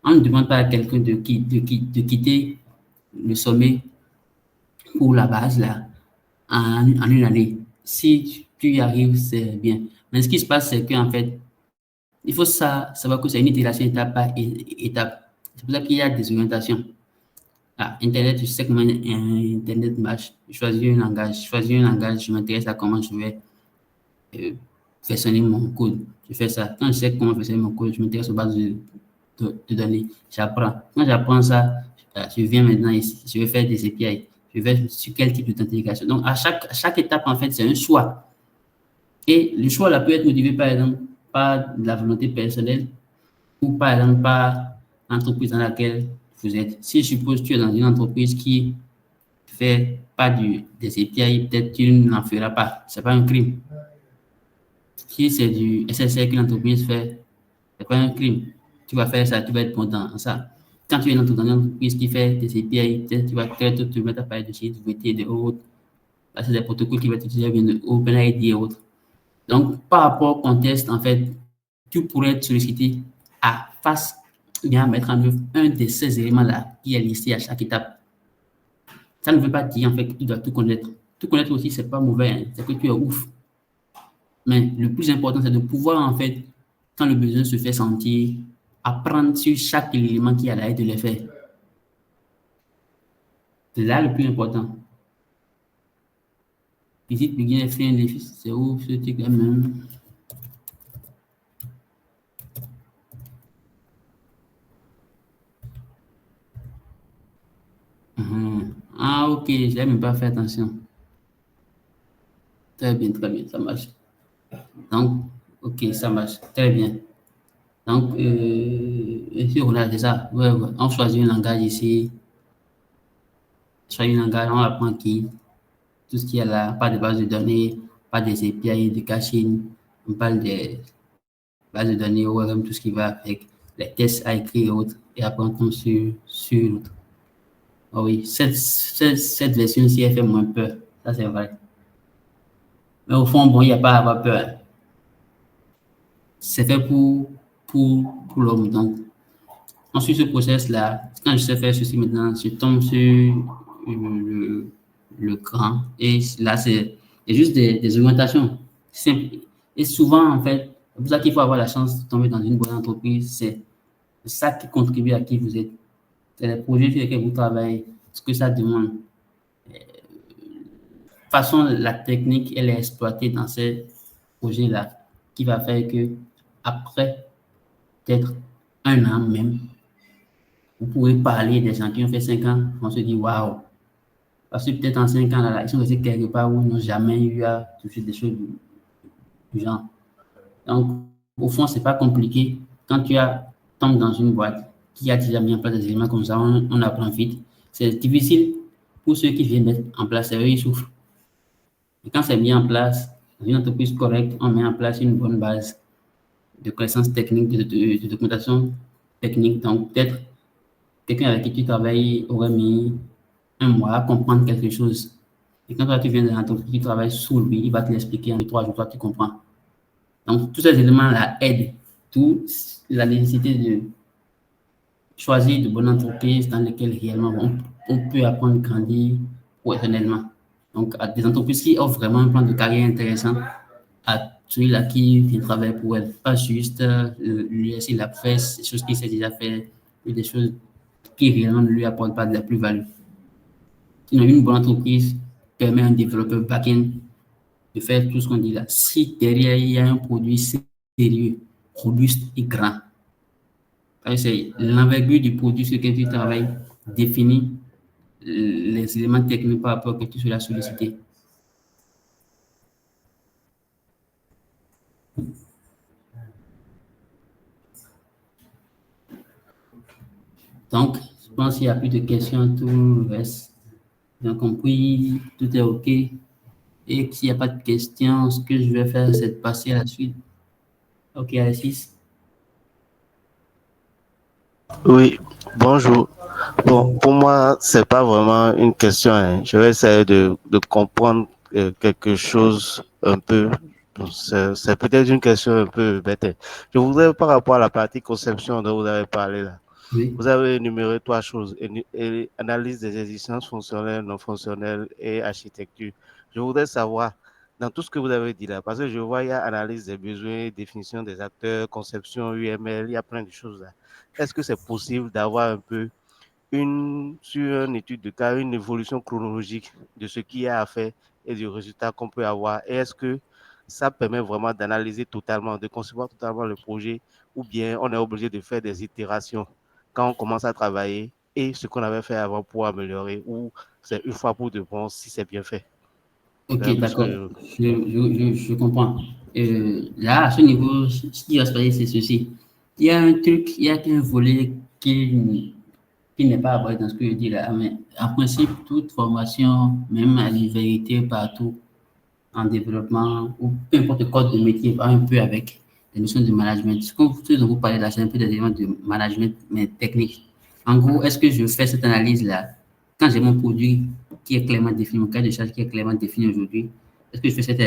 On ne demande pas à quelqu'un de quitter le sommet pour la base là en une année. Si tu y arrives, c'est bien. Mais ce qui se passe, c'est qu'en fait, il faut savoir que c'est une intégration étape par étape. C'est pour ça qu'il y a des orientations. Internet, je sais comment Internet marche. Je choisis un langage, je m'intéresse à comment je vais faire sonner mon code. Je fais ça. Quand je sais comment faire sonner mon code, je m'intéresse aux bases de données. J'apprends. Quand j'apprends ça, je viens maintenant ici. Je vais faire des API. Je vais sur quel type d'intégration. Donc, à chaque étape, en fait, c'est un choix. Et le choix là peut être motivé, par exemple, par de la volonté personnelle ou, par exemple, par l'entreprise dans laquelle vous êtes. Si je suppose que tu es dans une entreprise qui fait pas des API, peut-être tu n'en feras pas. Ce n'est pas un crime. Si c'est du SSL que l'entreprise fait, ce n'est pas un crime. Tu vas faire ça, tu vas être content en ça. Quand tu es dans une entreprise qui fait des API, peut-être tu vas te mettre à parler de sécurité et de autres. C'est des protocoles qui vont être utilisés de OpenID et autres. Donc, par rapport au contexte, en fait, tu pourrais être sollicité à mettre en œuvre un de ces éléments-là qui est listé à chaque étape. Ça ne veut pas dire, en fait, que tu dois tout connaître. Tout connaître aussi, c'est pas mauvais, hein, c'est que tu es ouf. Mais le plus important, c'est de pouvoir, en fait, quand le besoin se fait sentir, apprendre sur chaque élément qui est là et de le faire. C'est là le plus important. Visite beginner friendly, c'est où ce truc-là même? Ah, ok, je n'ai même pas fait attention. Très bien, ça marche. Donc, ok, ça marche, très bien. Donc, ici, on a déjà, on choisit un langage ici. Choisit un langage, on apprend qui, tout ce qui est là, pas de base de données, pas des API, de caching, on parle des bases de données, ORM, tout ce qui va avec les tests à écrire et autres, et après on tombe sur l'autre. Oh oui, cette version-ci, elle fait moins peur, ça c'est vrai. Mais au fond, bon, il n'y a pas à avoir peur. C'est fait pour l'homme. Donc, ensuite, ce process-là, quand je sais faire ceci maintenant, je tombe sur le cran. Et là, c'est juste des augmentations simples. Et souvent, en fait, c'est pour ça qu'il faut avoir la chance de tomber dans une bonne entreprise. C'est ça qui contribue à qui vous êtes. C'est les projets sur lesquels vous travaillez, ce que ça demande. De toute façon, la technique, elle est exploitée dans ces projets-là, qui va faire que après peut-être un an même, vous pouvez parler des gens qui ont fait 5 ans, on se dit waouh. Parce que peut-être en 5 ans, là, ils sont restés quelque part où ils n'ont jamais eu à toucher des choses du genre. Donc, au fond, ce n'est pas compliqué. Quand tu tombes dans une boîte qui a déjà mis en place des éléments comme ça, on apprend vite. C'est difficile pour ceux qui viennent mettre en place, eux, ils souffrent. Et quand c'est mis en place, dans une entreprise correcte, on met en place une bonne base de connaissances techniques, de documentation technique. Donc, peut-être quelqu'un avec qui tu travailles aurait mis un mois à comprendre quelque chose. Et quand toi, tu viens de l'entreprise, tu travailles sous lui, il va te l'expliquer en 3 jours, toi, tu comprends. Donc, tous ces éléments-là aident. Tout la nécessité de choisir de bonnes entreprises dans lesquelles réellement on peut apprendre, grandir professionnellement. Donc, à des entreprises qui offrent vraiment un plan de carrière intéressant, à celui-là qui vient travailler pour elle, pas juste lui laisser la presse, des choses qu'il sait déjà faire, ou des choses qui réellement ne lui apportent pas de la plus-value. Sinon, une bonne entreprise permet à un développeur back-end de faire tout ce qu'on dit là. Si derrière, il y a un produit sérieux, robuste et grand, c'est l'envergure du produit sur lequel tu travailles définit les éléments techniques par rapport à que tu sois sollicité. Donc, je pense qu'il n'y a plus de questions, tout reste bien compris, tout est OK. Et s'il n'y a pas de questions, ce que je vais faire, c'est de passer à la suite. OK, Alexis?
Oui, bonjour. Bon, pour moi, c'est pas vraiment une question, hein. Je vais essayer de comprendre quelque chose un peu. C'est peut-être une question un peu bête. Je voudrais, par rapport à la partie conception dont vous avez parlé là,
Oui.
vous avez énuméré 3 choses, analyse des exigences fonctionnelles, non fonctionnelles et architecture. Je voudrais savoir, dans tout ce que vous avez dit là, parce que je vois, il y a analyse des besoins, définition des acteurs, conception UML, il y a plein de choses là. Est-ce que c'est possible d'avoir un peu sur une étude de cas, une évolution chronologique de ce qu'il y a à faire et du résultat qu'on peut avoir? Et est-ce que ça permet vraiment d'analyser totalement, de concevoir totalement le projet, ou bien on est obligé de faire des itérations quand on commence à travailler et ce qu'on avait fait avant pour améliorer, ou c'est une fois pour de bon si c'est bien fait?
OK, d'accord. Je comprends. Là, à ce niveau, ce qui va se passer, c'est ceci. Il y a un truc, il y a un volet qui n'est pas abordé dans ce que je dis là. Mais en principe, toute formation, même à l'université, partout, en développement, ou peu importe le code de métier, va un peu avec les notions de management. Ce dont vous parlez là, c'est un peu des éléments de management, mais technique. En gros, est-ce que je fais cette analyse-là quand j'ai mon produit qui est clairement défini, mon cas de charge qui est clairement défini aujourd'hui? Est-ce que je fais cette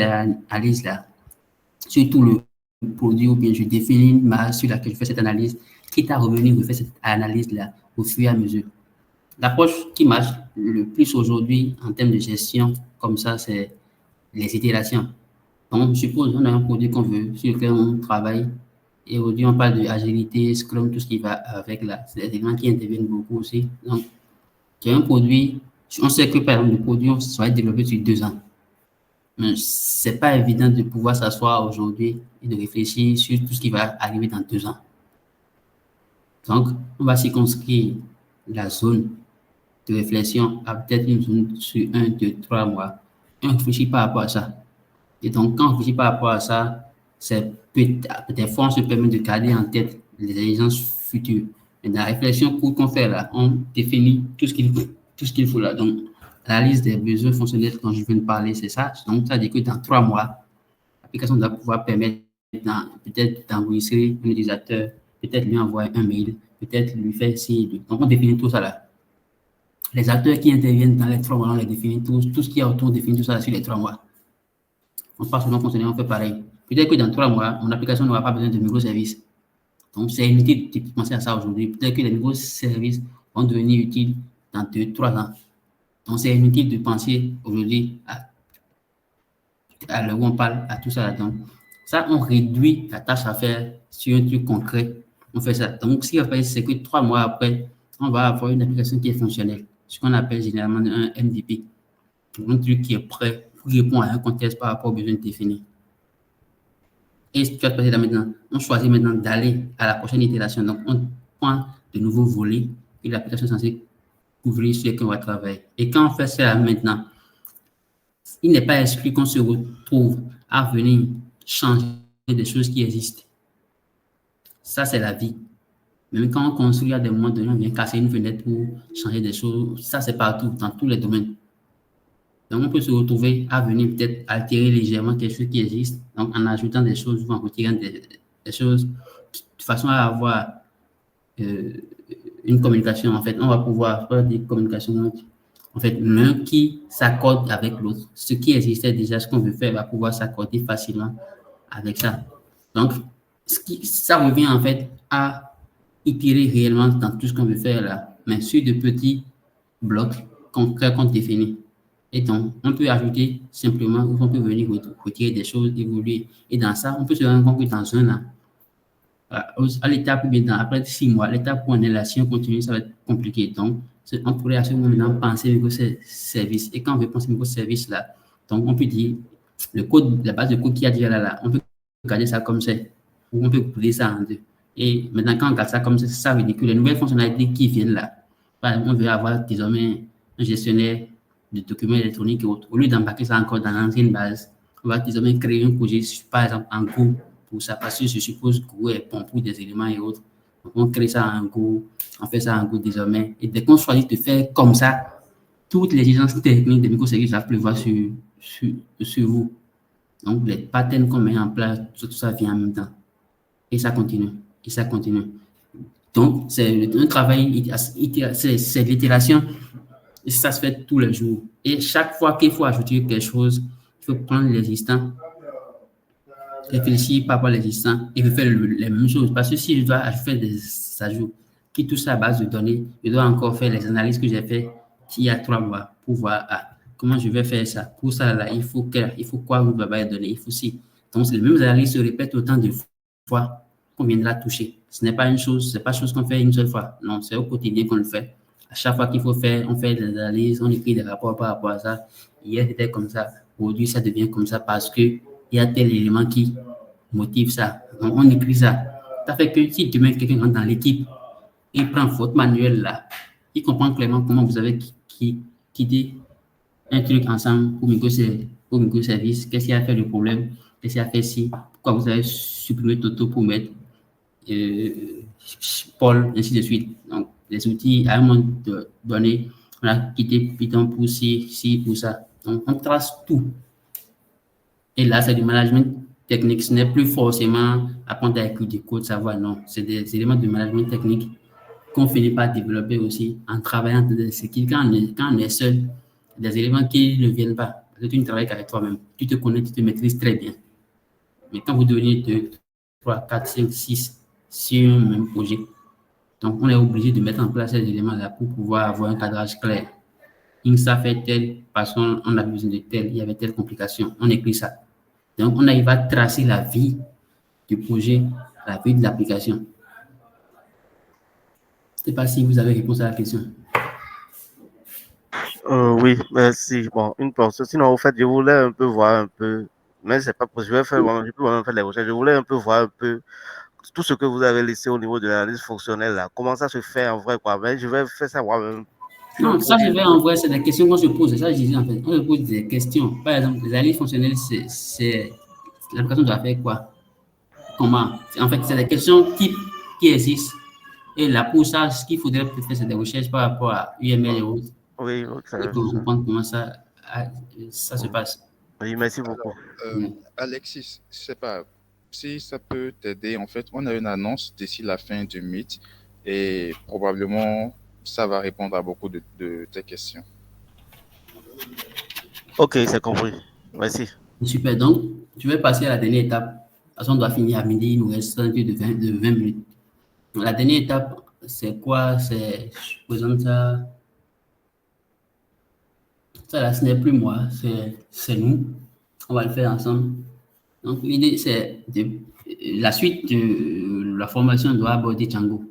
analyse-là sur tout le produit, ou bien je définis une masse sur laquelle je fais cette analyse, quitte à revenir refaire cette analyse-là au fur et à mesure? L'approche qui marche le plus aujourd'hui en termes de gestion, comme ça, c'est les itérations. Donc, suppose on a un produit qu'on veut, sur lequel on travaille, et aujourd'hui on parle de agilité, Scrum, tout ce qui va avec là. C'est des éléments qui interviennent beaucoup aussi. Donc, j'ai un produit, on sait que par exemple le produit va être développé sur 2 ans. Mais c'est pas évident de pouvoir s'asseoir aujourd'hui et de réfléchir sur tout ce qui va arriver dans 2 ans. Donc, on va circonscrire la zone de réflexion à peut-être une zone sur 1, 2, 3 mois. Et on réfléchit par rapport à ça. Et donc, quand on réfléchit par rapport à ça, c'est des fois, on se permet de garder en tête les exigences futures. Et dans la réflexion qu'on fait là, on définit tout ce qu'il faut là. Donc, la liste des besoins fonctionnels dont je viens de parler, c'est ça. Donc, ça veut dire que dans 3 mois, l'application doit pouvoir permettre peut-être d'enregistrer un utilisateur, peut-être lui envoyer un mail, peut-être lui faire ci. Donc, on définit tout ça là. Les acteurs qui interviennent dans les 3 mois, on les définit tous. Tout ce qui est autour, on définit tout ça là sur les 3 mois. On passe au non fonctionnel, on fait pareil. Peut-être que dans 3 mois, mon application n'aura pas besoin de microservices. Donc, c'est inutile de penser à ça aujourd'hui. Peut-être que les microservices vont devenir utiles dans 2, 3 ans. Donc, c'est inutile de penser aujourd'hui à l'heure où on parle à tout ça là-dedans. Ça, on réduit la tâche à faire sur un truc concret. On fait ça. Donc, ce qui va faire, c'est que 3 mois après, on va avoir une application qui est fonctionnelle. Ce qu'on appelle généralement un MVP. Un truc qui est prêt pour répondre à un contexte par rapport aux besoins définis. Et ce qui va se passer là maintenant, on choisit maintenant d'aller à la prochaine itération. Donc, on prend de nouveaux volets et l'application est censée couvrir ce qu'on va travailler. Et quand on fait ça maintenant, il n'est pas exclu qu'on se retrouve à venir changer des choses qui existent. Ça, c'est la vie. Même quand on construit, à des moments donnés, on vient casser une fenêtre pour changer des choses. Ça, c'est partout, dans tous les domaines. Donc, on peut se retrouver à venir peut-être altérer légèrement quelque chose qui existe, donc en ajoutant des choses ou en retirant des choses, de façon à avoir une communication. En fait, on va pouvoir faire des communications, en fait, l'un qui s'accorde avec l'autre. Ce qui existait déjà, ce qu'on veut faire, va pouvoir s'accorder facilement avec ça. Donc, ça revient en fait à itérer réellement dans tout ce qu'on veut faire là, mais sur de petits blocs concrets qu'on définit. Et donc, on peut ajouter simplement, ou on peut venir retirer des choses, évoluer. Et dans ça, on peut se rendre compte que dans un an, à l'étape, ou bien après 6 mois, l'étape où on est là, si on continue, ça va être compliqué. Donc, on pourrait à ce moment-là penser microservices. Et quand on veut penser microservices là, donc on peut dire le code, la base de code qu'il y a déjà là, on peut garder ça comme c'est, ou on peut couler ça en deux. Et maintenant, quand on garde ça comme ça veut dire que les nouvelles fonctionnalités qui viennent là, par exemple, on veut avoir désormais un gestionnaire de documents électroniques et autres. Au lieu d'embarquer ça encore dans l'ancienne base, on va désormais créer un projet, par exemple, en Go pour ça, parce que je suppose que Go est bon pour des éléments et autres. Donc, on crée ça en Go, on fait ça en Go désormais. Et dès qu'on choisit de faire comme ça, toutes les exigences techniques des microservices doivent pleuvoir sur vous. Donc, les patterns qu'on met en place, tout ça vient en même temps. Et ça continue. Et ça continue. Donc, c'est un travail, c'est l'itération. Et ça se fait tous les jours. Et chaque fois qu'il faut ajouter quelque chose, il faut prendre l'existant, réfléchir par rapport à l'existant et faire les mêmes choses. Parce que si je dois faire des ajouts qui touchent à base de données, je dois encore faire les analyses que j'ai fait il y a 3 mois pour voir comment je vais faire ça. Pour ça, là, il faut quoi vous va donner, il faut si. Donc, les mêmes analyses se répètent autant de fois qu'on viendra toucher. Ce n'est pas une chose, c'est pas chose qu'on fait une seule fois. Non, c'est au quotidien qu'on le fait. À chaque fois qu'il faut faire, on fait des analyses, on écrit des rapports par rapport à ça. Hier, c'était comme ça. Aujourd'hui, ça devient comme ça parce qu'il y a tel élément qui motive ça. Donc, on écrit ça. Ça fait que si demain, quelqu'un rentre dans l'équipe, il prend votre manuel là, il comprend clairement comment vous avez quitté un truc ensemble pour microservice, qu'est-ce qui a fait le problème, qu'est-ce qui a fait si, pourquoi vous avez supprimé Toto pour mettre Paul, ainsi de suite. Donc, les outils, à un moment donné, on a quitté Python pour ci, pour ça. Donc, on trace tout. Et là, c'est du management technique. Ce n'est plus forcément apprendre à écrire du code, savoir, non. C'est des éléments de management technique qu'on finit par développer aussi en travaillant dans des équipes. Quand on est seul, des éléments qui ne viennent pas. Parce que tu ne travailles qu'avec toi-même. Tu te connais, tu te maîtrises très bien. Mais quand vous devenez 2, 3, 4, 5, 6 sur un même projet, donc on est obligé de mettre en place ces éléments-là pour pouvoir avoir un cadrage clair. Ça fait tel, parce qu'on a besoin de tel, il y avait telle complication. On écrit ça. Donc, on arrive à tracer la vie du projet, la vie de l'application. Je ne sais pas si vous avez réponse à la question.
Oui, merci. Bon, une pensée. Sinon, au fait, je voulais un peu voir un peu, mais c'est pas possible. Je peux vraiment faire les recherches. Je voulais un peu voir un peu tout ce que vous avez laissé au niveau de l'analyse fonctionnelle là. Comment ça se fait en vrai, quoi. Mais je vais faire ça moi-même.
Non, ça je vais en vrai, c'est des questions qu'on se pose. C'est ça que je disais en fait. On se pose des questions. Par exemple, les analyses fonctionnelles, c'est l'application doit faire quoi? Comment? En fait, c'est des questions types qui existent. Et là, pour ça, ce qu'il faudrait peut-être faire, c'est des recherches par rapport à UML et autres.
Oui,
et pour comprendre comment ça se passe.
Oui, merci beaucoup.
Alexis, je sais pas si ça peut t'aider. En fait, on a une annonce d'ici la fin du Meet et probablement ça va répondre à beaucoup de tes questions.
Ok, c'est compris. Merci.
Super. Donc, je vais passer à la dernière étape. Parce qu'on doit finir à midi, il nous reste un peu de 20 minutes. Donc, la dernière étape, c'est quoi? Je présente ça. Ça là, ce n'est plus moi, c'est nous. On va le faire ensemble. Donc, l'idée, c'est la suite de la formation doit aborder Django.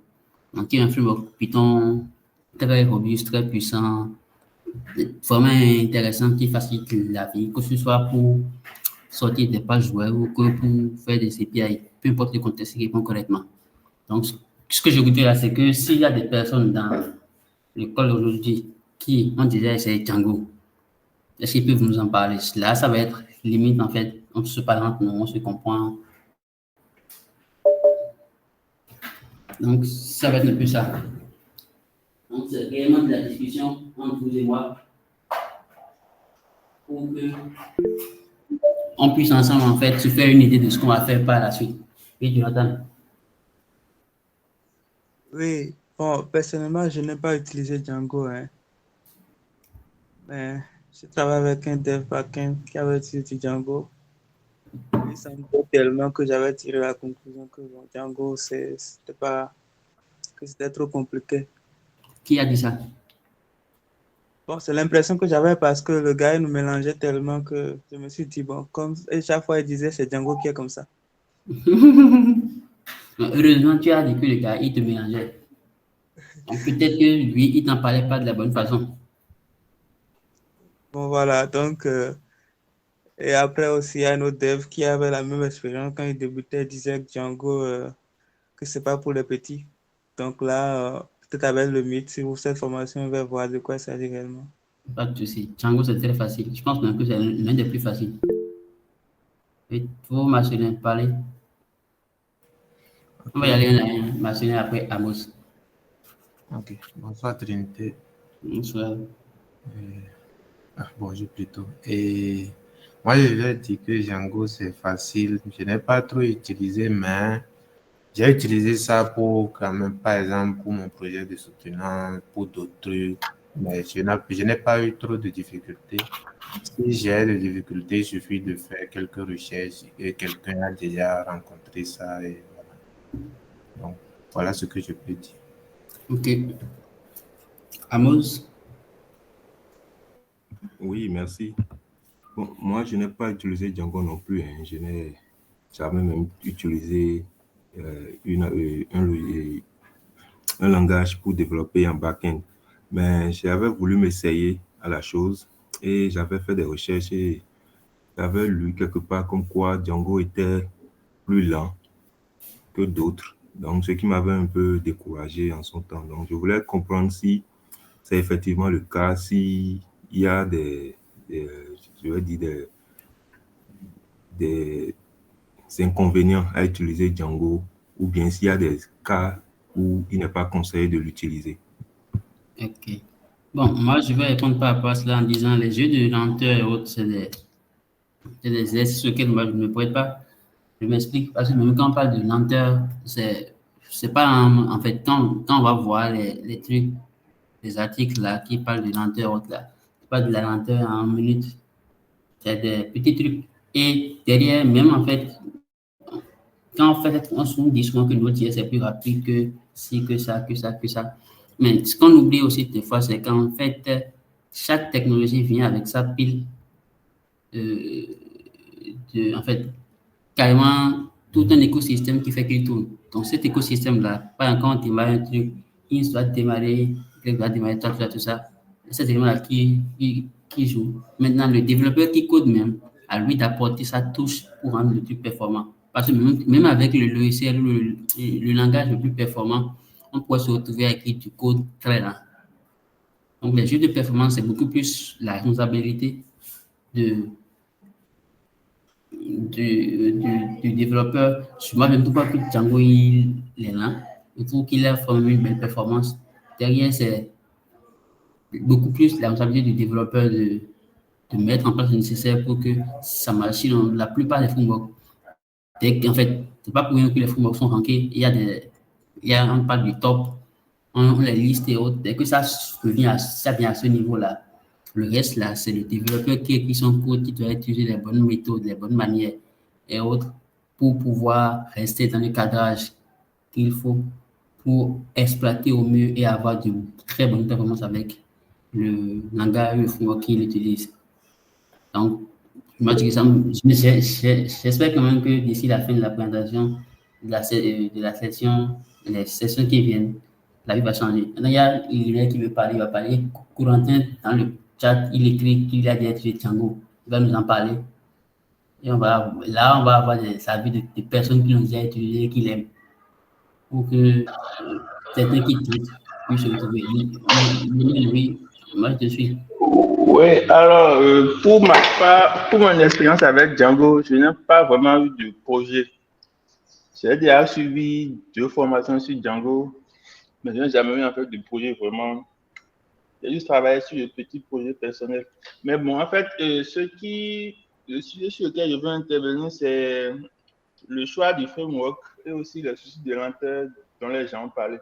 Donc, il y a un framework Python très robuste, très puissant, vraiment intéressant qui facilite la vie, que ce soit pour sortir des pages web ou que pour faire des API, peu importe le contexte qui répond correctement. Donc, ce que je vous dis là, c'est que s'il y a des personnes dans l'école aujourd'hui qui ont déjà essayé Django, est-ce qu'ils peuvent nous en parler? Là, ça va être limite, en fait, on se parle entre nous, on se comprend. Donc, ça va être un peu ça. Donc, c'est réellement de la discussion entre vous et moi pour qu'on puisse ensemble, en fait, se faire une idée de ce qu'on va faire par la suite. Oui, Jonathan?
Oui, bon, personnellement, je n'ai pas utilisé Django, hein. Mais je travaille avec un dev backend qui avait utilisé Django. Et ça me plaît tellement que j'avais tiré la conclusion que bon, Django, c'était trop compliqué.
Qui a dit ça?
Bon, c'est l'impression que j'avais parce que le gars il nous mélangeait tellement que je me suis dit, bon, comme et chaque fois il disait c'est Django qui est comme ça.
Heureusement, tu as dit que le gars, il te mélangeait. Donc, peut-être que lui, il t'en parlait pas de la bonne façon.
Bon, voilà, donc, et après aussi, il y a un autre dev qui avait la même expérience quand il débutait, il disait que Django, que c'est pas pour les petits. Donc là, peut-être avec le mythe, si vous cette formation, on va voir de quoi il s'agit réellement.
Pas de souci. Django, c'est très facile. Je pense même que c'est l'un des plus faciles. Et faut Marcelin parler. On va y aller, Marcelin après Amos.
Ok, bonsoir Trinité.
Bonsoir.
Bonjour plutôt. Et moi, je vais dire que Django, c'est facile. Je n'ai pas trop utilisé, mais j'ai utilisé ça pour quand même, par exemple, pour mon projet de soutenance, pour d'autres trucs. Mais je n'ai pas eu trop de difficultés. Si j'ai des difficultés, il suffit de faire quelques recherches et quelqu'un a déjà rencontré ça. Et voilà. Donc, voilà ce que je peux dire.
Ok. Amos?
Oui, merci. Bon, moi, je n'ai pas utilisé Django non plus. Hein. Je n'ai jamais même utilisé un langage pour développer un back-end. Mais j'avais voulu m'essayer à la chose et j'avais fait des recherches et j'avais lu quelque part comme quoi Django était plus lent que d'autres. Donc, ce qui m'avait un peu découragé en son temps. Donc, je voulais comprendre si c'est effectivement le cas, s'il y a je vais dire des inconvénients à utiliser Django ou bien s'il y a des cas où il n'est pas conseillé de l'utiliser.
Ok. Bon, moi, je vais répondre par rapport à cela en disant les jeux de lenteur et autres, c'est des exercices auxquels moi, je ne me prête pas. Je m'explique, parce que même quand on parle de lenteur, c'est pas en fait, quand on va voir les trucs, les articles là qui parlent de lenteur, autres, là, c'est pas de la lenteur en minutes, c'est des petits trucs. Et derrière, même en fait, quand on fait, on se dit souvent que notre c'est plus rapide que ci, que ça, que ça, que ça. Mais ce qu'on oublie aussi des fois, c'est qu'en fait, chaque technologie vient avec sa pile en fait, carrément tout un écosystème qui fait qu'il tourne. Donc cet écosystème-là, pas encore on démarre un truc, il doit démarrer, il doit démarrer tout ça. C'est élément-là qui joue. Maintenant, le développeur qui code même, à lui d'apporter sa touche pour rendre le truc performant. Parce que même avec le logiciel, le langage le plus performant, on pourrait se retrouver avec du code très lent. Donc les jeux de performance, c'est beaucoup plus la responsabilité de, du développeur. Moi, je ne trouve pas que Django il est lent. Je trouve qu'il a formé une belle performance. Derrière, c'est beaucoup plus la responsabilité du développeur de mettre en place le nécessaire pour que ça marche. Sinon, la plupart des frameworks, en fait, c'est pas pour rien que les frameworks sont rankés. On parle du top, on les liste et autres. Dès que ça vient à ce niveau-là, le reste, là, c'est le développeur qui écrit son code, qui doit utiliser les bonnes méthodes, les bonnes manières et autres pour pouvoir rester dans le cadrage qu'il faut pour exploiter au mieux et avoir de très bonnes performances avec le langage, le framework qu'il utilise. Donc, moi, j'espère quand même que d'ici la fin de la présentation de la session, les sessions qui viennent, la vie va changer. Maintenant, il y a Irina qui veut parler, il va parler. Corentin, dans le chat, il écrit qu'il a déjà utilisé Django. Il va nous en parler. Et on va avoir des avis de personnes qui l'ont déjà utilisé, qui l'aiment. Pour que certains qui doutent puissent se retrouver. Oui, moi, je te suis.
Oui, alors, pour ma part, pour mon expérience avec Django, je n'ai pas vraiment eu de projet. J'ai déjà suivi 2 formations sur Django, mais je n'ai jamais eu en fait de projet vraiment. J'ai juste travaillé sur des petits projets personnels. Mais bon, en fait, le sujet sur lequel je veux intervenir, c'est le choix du framework et aussi le souci de lenteur dont les gens ont parlé.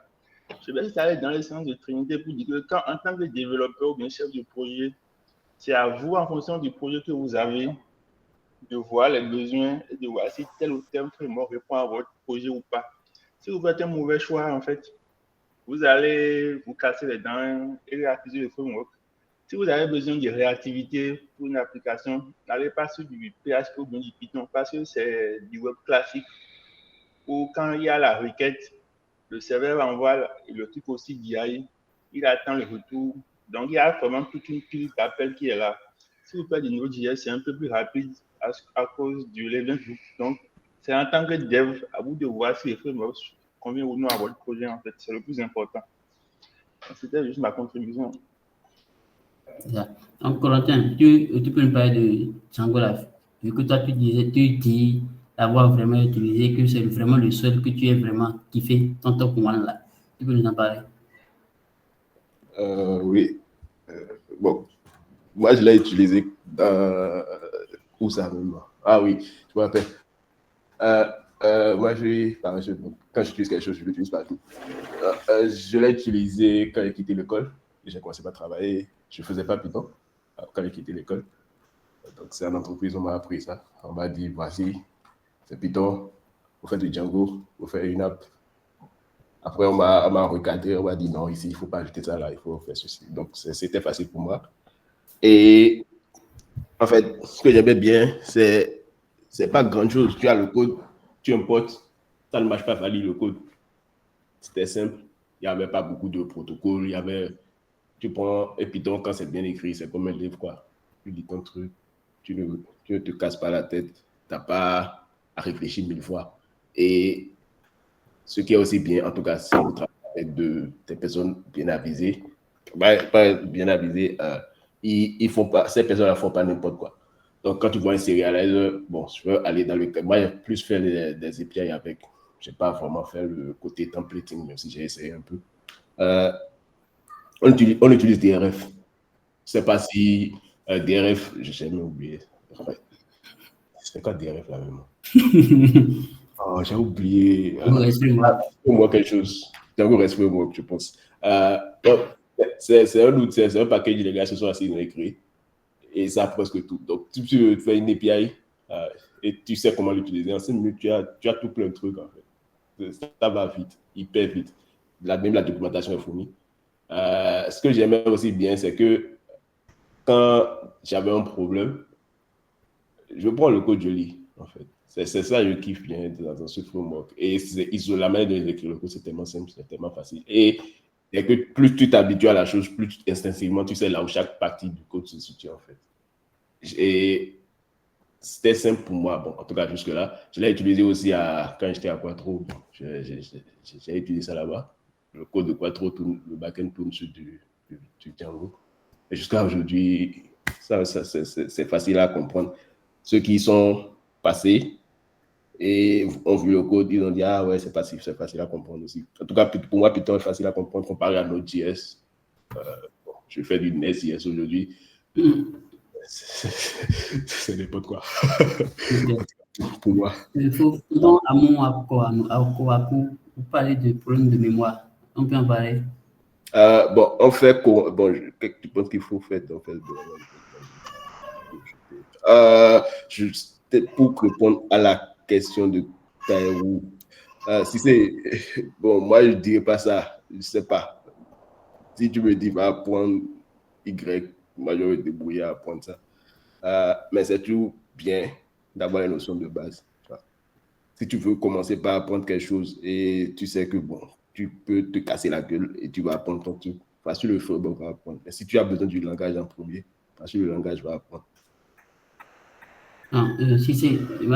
Je vais aller dans les sens de Trinité pour dire que en tant que développeur ou bien chef de projet, c'est à vous, en fonction du projet que vous avez, de voir les besoins et de voir si tel ou tel framework répond à votre projet ou pas. Si vous faites un mauvais choix, en fait, vous allez vous casser les dents et accuser le framework. Si vous avez besoin de réactivité pour une application, n'allez pas sur du PHP ou bien du Python parce que c'est du web classique où quand il y a la requête, le serveur envoie le truc aussi DI, il attend le retour. Donc, il y a vraiment toute une pile d'appels qui est là. Si vous faites du Node.js, c'est un peu plus rapide à cause du level group. Donc, c'est en tant que dev, à vous de voir si les frameworks conviennent ou non à votre projet, en fait. C'est le plus important. C'était juste ma contribution.
Donc, Corentin, tu peux me parler de Django là. Vu que toi, tu dis avoir vraiment utilisé, que c'est vraiment le seul que tu aies vraiment kiffé dans ton commande là. Tu peux nous en parler?
Oui. Bon, moi, je l'ai utilisé dans... Où ça même? Ah oui, je me rappelle. Moi, quand j'utilise quelque chose, je l'utilise partout. Je l'ai utilisé quand j'ai quitté l'école. J'ai commencé par travailler. Je ne faisais pas Python quand j'ai quitté l'école. Donc, c'est en entreprise, on m'a appris ça. On m'a dit, voici, c'est Python, vous faites du Django, vous faites une app. Après, on m'a recadré, on m'a dit, non, ici, il ne faut pas ajouter ça là, il faut faire ceci. Donc, c'était facile pour moi. Et en fait, ce que j'aimais bien, c'est pas grand-chose. Tu as le code, tu importes, ça ne marche pas, fallait lire le code. C'était simple, il n'y avait pas beaucoup de protocoles, tu prends un Python quand c'est bien écrit, c'est comme un livre, quoi. Tu lis ton truc, tu ne te casses pas la tête, tu n'as pas à réfléchir 1000 fois. Et ce qui est aussi bien, en tout cas, si vous travaillez avec des personnes bien avisées, pas bien avisées, ces personnes ne font pas n'importe quoi. Donc, quand tu vois un serializer, bon, je peux aller dans le cas. Moi, j'ai plus fait des API avec. Je n'ai pas vraiment fait le côté templating, même si j'ai essayé un peu. On utilise DRF. Je ne sais pas si DRF, je n'ai jamais oublié. C'est quoi DRF là même? Oh, j'ai oublié. Moi quelque chose. Django REST Framework, je pense. C'est un outil, c'est un package de gars qui se sont assis dans l'écrit. Et ça presque tout. Donc, si tu fais une API et tu sais comment l'utiliser, en 5 minutes, tu as tout plein de trucs en fait. Ça va vite, hyper vite. Même la documentation est fournie. Ce que j'aimais aussi bien, c'est que quand j'avais un problème, je prends le code, je lis en fait. C'est ça, je kiffe bien dans ce framework. Et la manière de écrire le code, c'est tellement simple, c'est tellement facile. Et que plus tu t'habitues à la chose, plus instinctivement, tu sais là où chaque partie du code se situe en fait. Et c'était simple pour moi, bon, en tout cas jusque-là. Je l'ai utilisé aussi quand j'étais à Quattro. J'ai utilisé ça là-bas. Le code de Quattro, le backend tourne sur du Django. Et jusqu'à aujourd'hui, c'est facile à comprendre. Ceux qui sont passés et ont vu le code, ils ont dit, ah ouais, c'est facile à comprendre aussi. En tout cas, pour moi, Python est facile à comprendre comparé à Node.js. Bon, je fais du Nest.js aujourd'hui. C'est n'importe quoi. Pour moi.
Il faut, dans vous parler de problèmes de mémoire. On peut en parler.
Bon, en fait, tu penses qu'il faut faire en fait, juste pour répondre à la question de Taïrou, si c'est bon, moi je ne dirais pas ça, je ne sais pas. Si tu me dis va apprendre Y, moi je vais me débrouiller à apprendre ça. Mais c'est toujours bien d'avoir les notions de base. Si tu veux commencer par apprendre quelque chose et tu sais que bon, tu peux te casser la gueule et tu vas apprendre ton truc, facile le framework va apprendre. Mais si tu as besoin du langage en premier, facile le langage va apprendre.
Non, moi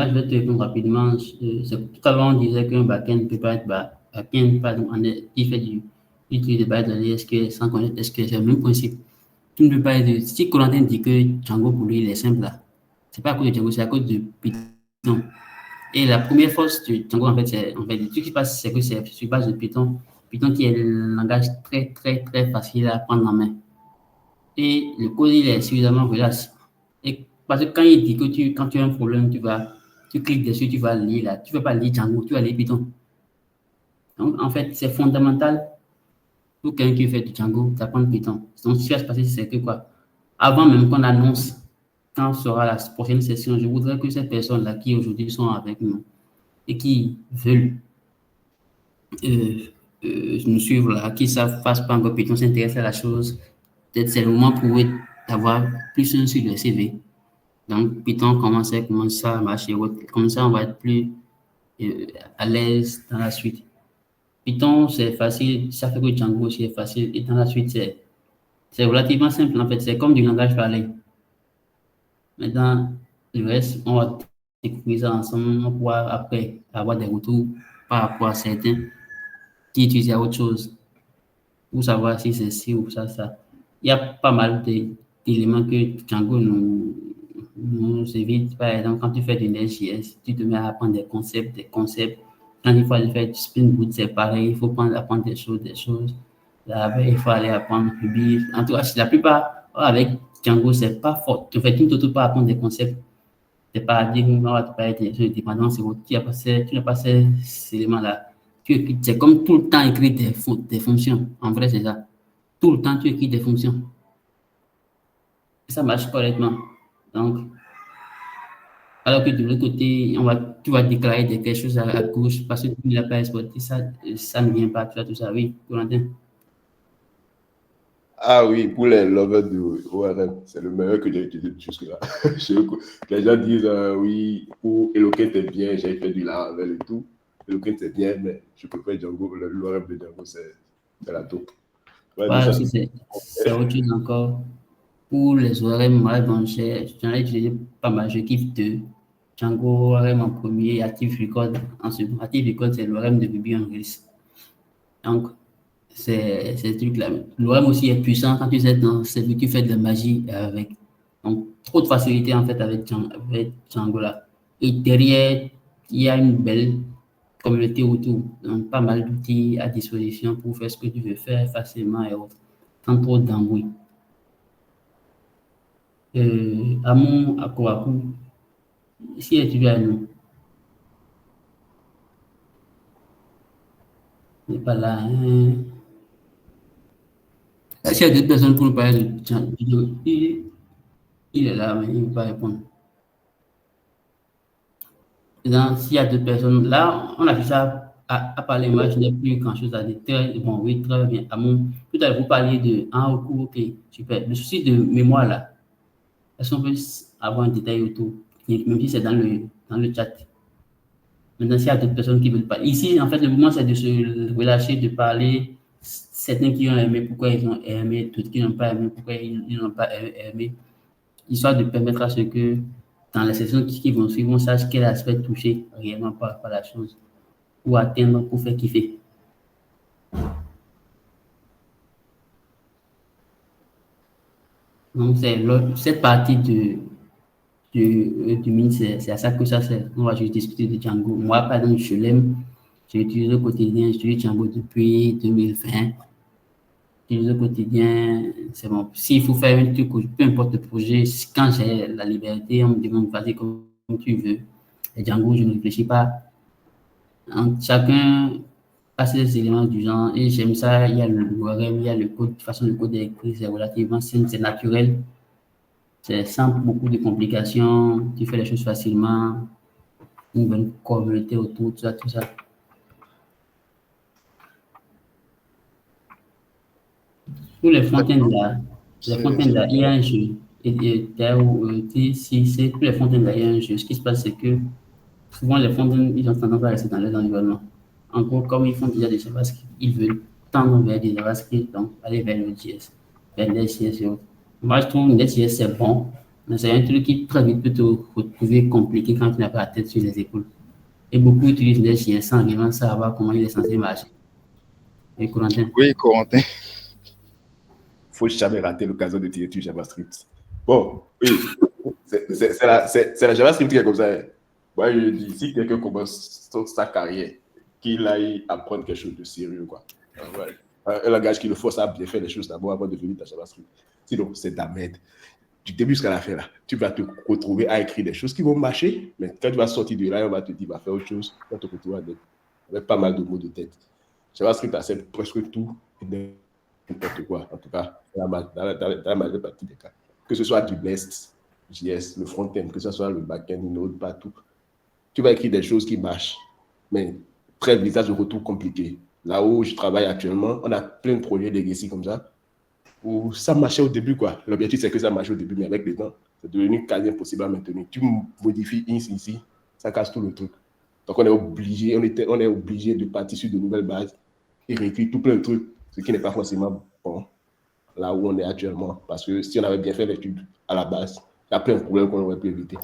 je vais te répondre rapidement. Tout à l'heure, on disait qu'un backend ne peut pas être backend, pardon, il fait il utilise des bases de données SQL sans connaître SQL, c'est le même principe. Tu ne peux pas être. Si Corentin dit que Django pour lui il est simple là, c'est pas à cause de Django, c'est à cause de Python. Et la première force de Django, en fait, ce qui se passe, c'est que c'est sur base de Python. Python qui est un langage très, très, très facile à prendre en main. Et le code, il est suffisamment relax. Et parce que quand il dit que quand tu as un problème, tu cliques dessus, tu vas lire là. Tu ne vas pas lire Django, tu vas lire Python. Donc, en fait, c'est fondamental pour quelqu'un qui fait du Django d'apprendre Python. Donc, ce qui va se passer, c'est que quoi? Avant même qu'on annonce quand sera la prochaine session, je voudrais que ces personnes-là qui aujourd'hui sont avec nous et qui veulent nous suivre là, qui ne fassent pas encore Python, s'intéressent à la chose, peut-être c'est le moment pour eux d'avoir plus sur le CV. Donc, Python, comment ça marche, comme ça, on va être plus à l'aise dans la suite. Python, c'est facile, ça fait que Django aussi est facile, et dans la suite, c'est relativement simple, en fait, c'est comme du langage parlé. Maintenant, le reste, on va découvrir ça ensemble, on pourra après avoir des retours par rapport à certains qui utilisent autre chose, pour savoir si c'est ci ou ça. Il y a pas mal d'éléments que Django nous évite. Par exemple, quand tu fais du Nest.js, tu te mets à apprendre des concepts. Quand il faut aller faire du Spring Boot, c'est pareil, il faut apprendre des choses. Là, il faut aller apprendre Ruby. En tout cas, la plupart, avec Django, c'est pas fort. En fait, tu ne te pas apprendre des concepts. Des paradigmes, on va te parler des dépendances, tu n'as pas ces éléments-là. C'est comme tout le temps écrire des fonctions. En vrai, c'est ça. Tout le temps, tu écris des fonctions. Et ça marche correctement. Donc, alors que de l'autre côté, tu vas déclarer quelque chose à gauche parce que tu ne l'as pas exporté, ça ne vient pas, tu vois, tout ça. Oui, Corentin.
Ah oui, pour les lovers de ORM, c'est le meilleur que j'ai utilisé jusque-là. Les gens disent, oui, pour Eloquent, c'est bien, j'ai fait du Laravel et tout. Eloquent, c'est bien, mais je préfère Django, l'ORM de Django, c'est la taupe.
Ouais, c'est autre chose encore. Pour les ORM, moi, j'en ai utilisé pas mal. Je kiffe deux. Django ORM en premier, Active Record en second. Active Record, c'est l'ORM de Ruby on Rails. Donc, c'est ce truc-là. L'ORM aussi est puissant quand tu sais dans celui tu fais de la magie avec. Donc, trop de facilité en fait avec Django là. Et derrière, il y a une belle communauté autour. Donc, pas mal d'outils à disposition pour faire ce que tu veux faire facilement et autres. Sans trop d'embrouille. Amon Akoaku, ici es-tu à nous? Il n'est pas là. Hein? S'il y a d'autres personnes pour nous parler de Django, il est là, mais il ne va pas répondre. S'il y a d'autres personnes, là, on a fait ça à parler. Moi, je n'ai plus grand-chose à dire. Bon, oui, très bien. Amon, tout à l'heure, vous parliez de Anroku, ok, super. Le souci de mémoire, là, est-ce qu'on peut avoir un détail autour, même si c'est dans le chat? Maintenant, s'il y a d'autres personnes qui veulent parler. Ici, en fait, le mouvement, c'est de se relâcher, de parler. Certains qui ont aimé, pourquoi ils ont aimé, d'autres qui n'ont pas aimé, pourquoi ils n'ont pas aimé. Histoire de permettre à ceux que, dans les sessions qui vont suivre, on sache quel aspect toucher réellement par la chose, ou atteindre pour faire kiffer. Donc, c'est cette partie du mine, c'est à ça que ça sert. On va juste discuter de Django. Moi, par exemple, je l'aime. Je l'utilise au quotidien. J'utilise Django depuis 2020. J'utilise au quotidien. C'est bon. S'il faut faire un truc, peu importe le projet, quand j'ai la liberté, on me demande, vas-y comme tu veux. Et Django, je ne réfléchis pas. Donc, chacun a ces éléments du genre. Et j'aime ça. Il y a le l'ORM, il y a le code. De toute façon, le code est écrit, c'est relativement simple, c'est naturel. C'est sans beaucoup de complications, tu fais les choses facilement, une bonne communauté autour, tout ça. Pour les fontaines là, il y a un jeu. Si pour les fontaines là, il y a un jeu. Ce qui se passe, c'est que souvent les fontaines, ils ont tendance à rester dans leur environnement. En gros, comme ils font déjà des JavaScript, ils veulent tendre vers des JavaScript, donc aller vers le JS, vers les JS et autres. Moi, je trouve que Nest.js, c'est bon, mais c'est un truc qui très vite peut te retrouver compliqué quand tu n'as pas la tête sur les épaules. Et beaucoup utilisent Nest.js sans vraiment savoir comment il est censé marcher. Et Corentin?
Oui, Corentin.
Faut jamais rater l'occasion de tirer du JavaScript. Bon, oui, c'est la JavaScript qui est comme ça. Moi, je dis, si quelqu'un commence sa carrière, qu'il aille apprendre quelque chose de sérieux, quoi. Un langage qui le force à bien faire les choses d'abord avant de venir dans JavaScript. Sinon, c'est de la merde. Du début jusqu'à la fin, là, tu vas te retrouver à écrire des choses qui vont marcher, mais quand tu vas sortir de là, on va te dire, va faire autre chose, tu vas te retrouver avec pas mal de mots de tête. JavaScript accepte presque tout et n'importe quoi, en tout cas, dans la majeure partie des cas. Que ce soit du Nest.js, le front-end, que ce soit le back-end, Node, partout. Tu vas écrire des choses qui marchent, mais très vite, ça se retrouve compliqué. Là où je travaille actuellement, on a plein de projets legacy comme ça, où ça marchait au début, quoi. L'objectif, c'est que ça marche au début, mais avec le temps, c'est devenu quasi impossible à maintenir. Tu modifies ici, ça casse tout le truc. Donc, on est obligé de partir sur de nouvelles bases et réécrire tout plein de trucs, ce qui n'est pas forcément bon là où on est actuellement. Parce que si on avait bien fait l'étude à la base, il y a plein de problèmes qu'on aurait pu éviter.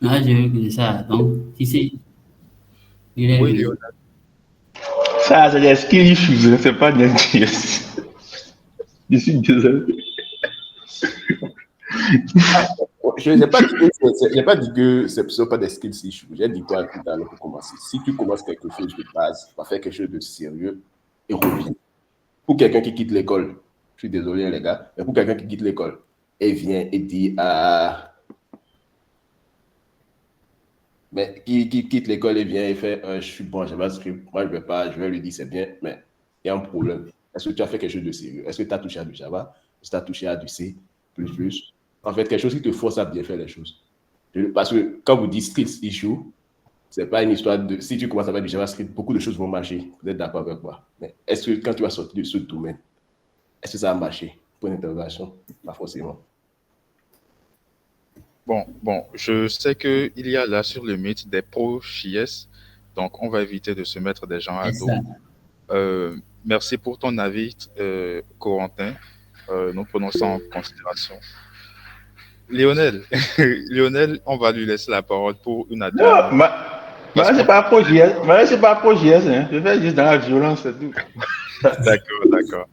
Là, j'ai vu que c'est ça. Donc, si c'est...
Oui, Lionel.
Ça, c'est des skill issues, hein, c'est pas des JS. Je suis désolé.
Je n'ai pas dit que ce ne sont pas des skills issues. J'ai dit quoi tout à l'heure pour commencer. Si tu commences quelque chose de base, tu vas faire quelque chose de sérieux et reviens. Pour quelqu'un qui quitte l'école, je suis désolé les gars, mais pour quelqu'un qui quitte l'école et vient et dit mais qui quitte l'école et vient et fait je suis bon, j'ai pas script, moi je vais lui dire c'est bien, mais il y a un problème. Est-ce que tu as fait quelque chose de sérieux? Est-ce que tu as touché à du Java? Est-ce que tu as touché à du C++? En fait, quelque chose qui te force à bien faire les choses. Parce que quand vous dites skills issue, c'est pas une histoire de si tu commences à faire du JavaScript, beaucoup de choses vont marcher. Vous êtes d'accord avec moi? Mais est-ce que quand tu vas sortir de ce domaine, est-ce que ça a marché? Pour une interrogation, pas forcément.
Bon, je sais qu'il y a là sur le mythe des pros JS, donc on va éviter de se mettre des gens à dos. Merci pour ton avis, Corentin. Nous prenons ça en considération. Lionel, on va lui laisser la parole pour une
Non, c'est pas pro JS. C'est pas pro JS. Hein. Je fais juste dans la violence, c'est tout.
D'accord.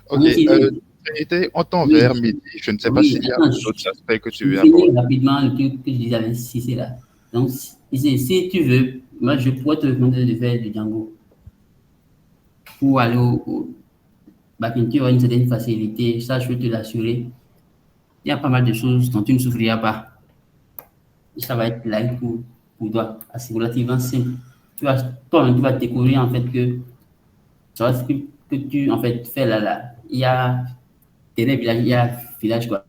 Ok. On t'en vers midi. Je ne sais pas s'il y a d'autres aspects que tu veux aborder.
Rapidement, le truc que je disais avec Cissé là. Donc, si tu veux, moi, je pourrais te recommander de faire du Django. Pour aller au backend, tu auras une certaine facilité. Ça, je peux te l'assurer. Il y a pas mal de choses dont tu ne souffriras pas. Ça va être là pour toi. C'est relativement simple. Tu vas découvrir en fait que ce que tu en fait, fais là. Il y a des villages, il y a village quoi.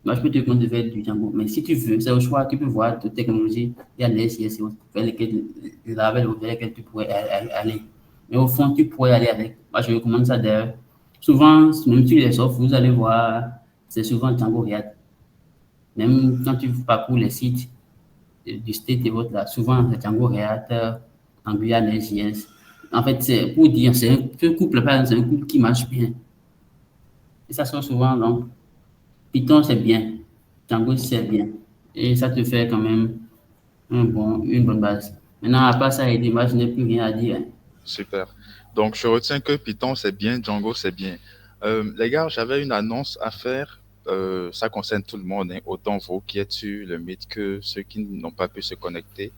Moi, je peux te recommander de faire du Django. Mais si tu veux, c'est au choix. Tu peux voir toute technologie. Il y a les SIS vers lesquels tu pourrais aller. Mais au fond, tu pourrais aller avec. Moi, je recommande ça d'ailleurs. Souvent, même sur les offres, vous allez voir, c'est souvent Django React. Même quand tu parcours les sites du state et autres, là, souvent, c'est Django React, Angular, Node.js. En fait, c'est pour dire, c'est un couple, par exemple, c'est un couple qui marche bien. Et ça sort souvent, donc, Python, c'est bien. Django, c'est bien. Et ça te fait quand même une bonne base. Maintenant, à part ça, moi, je n'ai plus rien à dire.
Super. Donc, je retiens que Python, c'est bien, Django, c'est bien. Les gars, j'avais une annonce à faire. Ça concerne tout le monde, hein, autant vous qui êtes sur le Meet que ceux qui n'ont pas pu se connecter.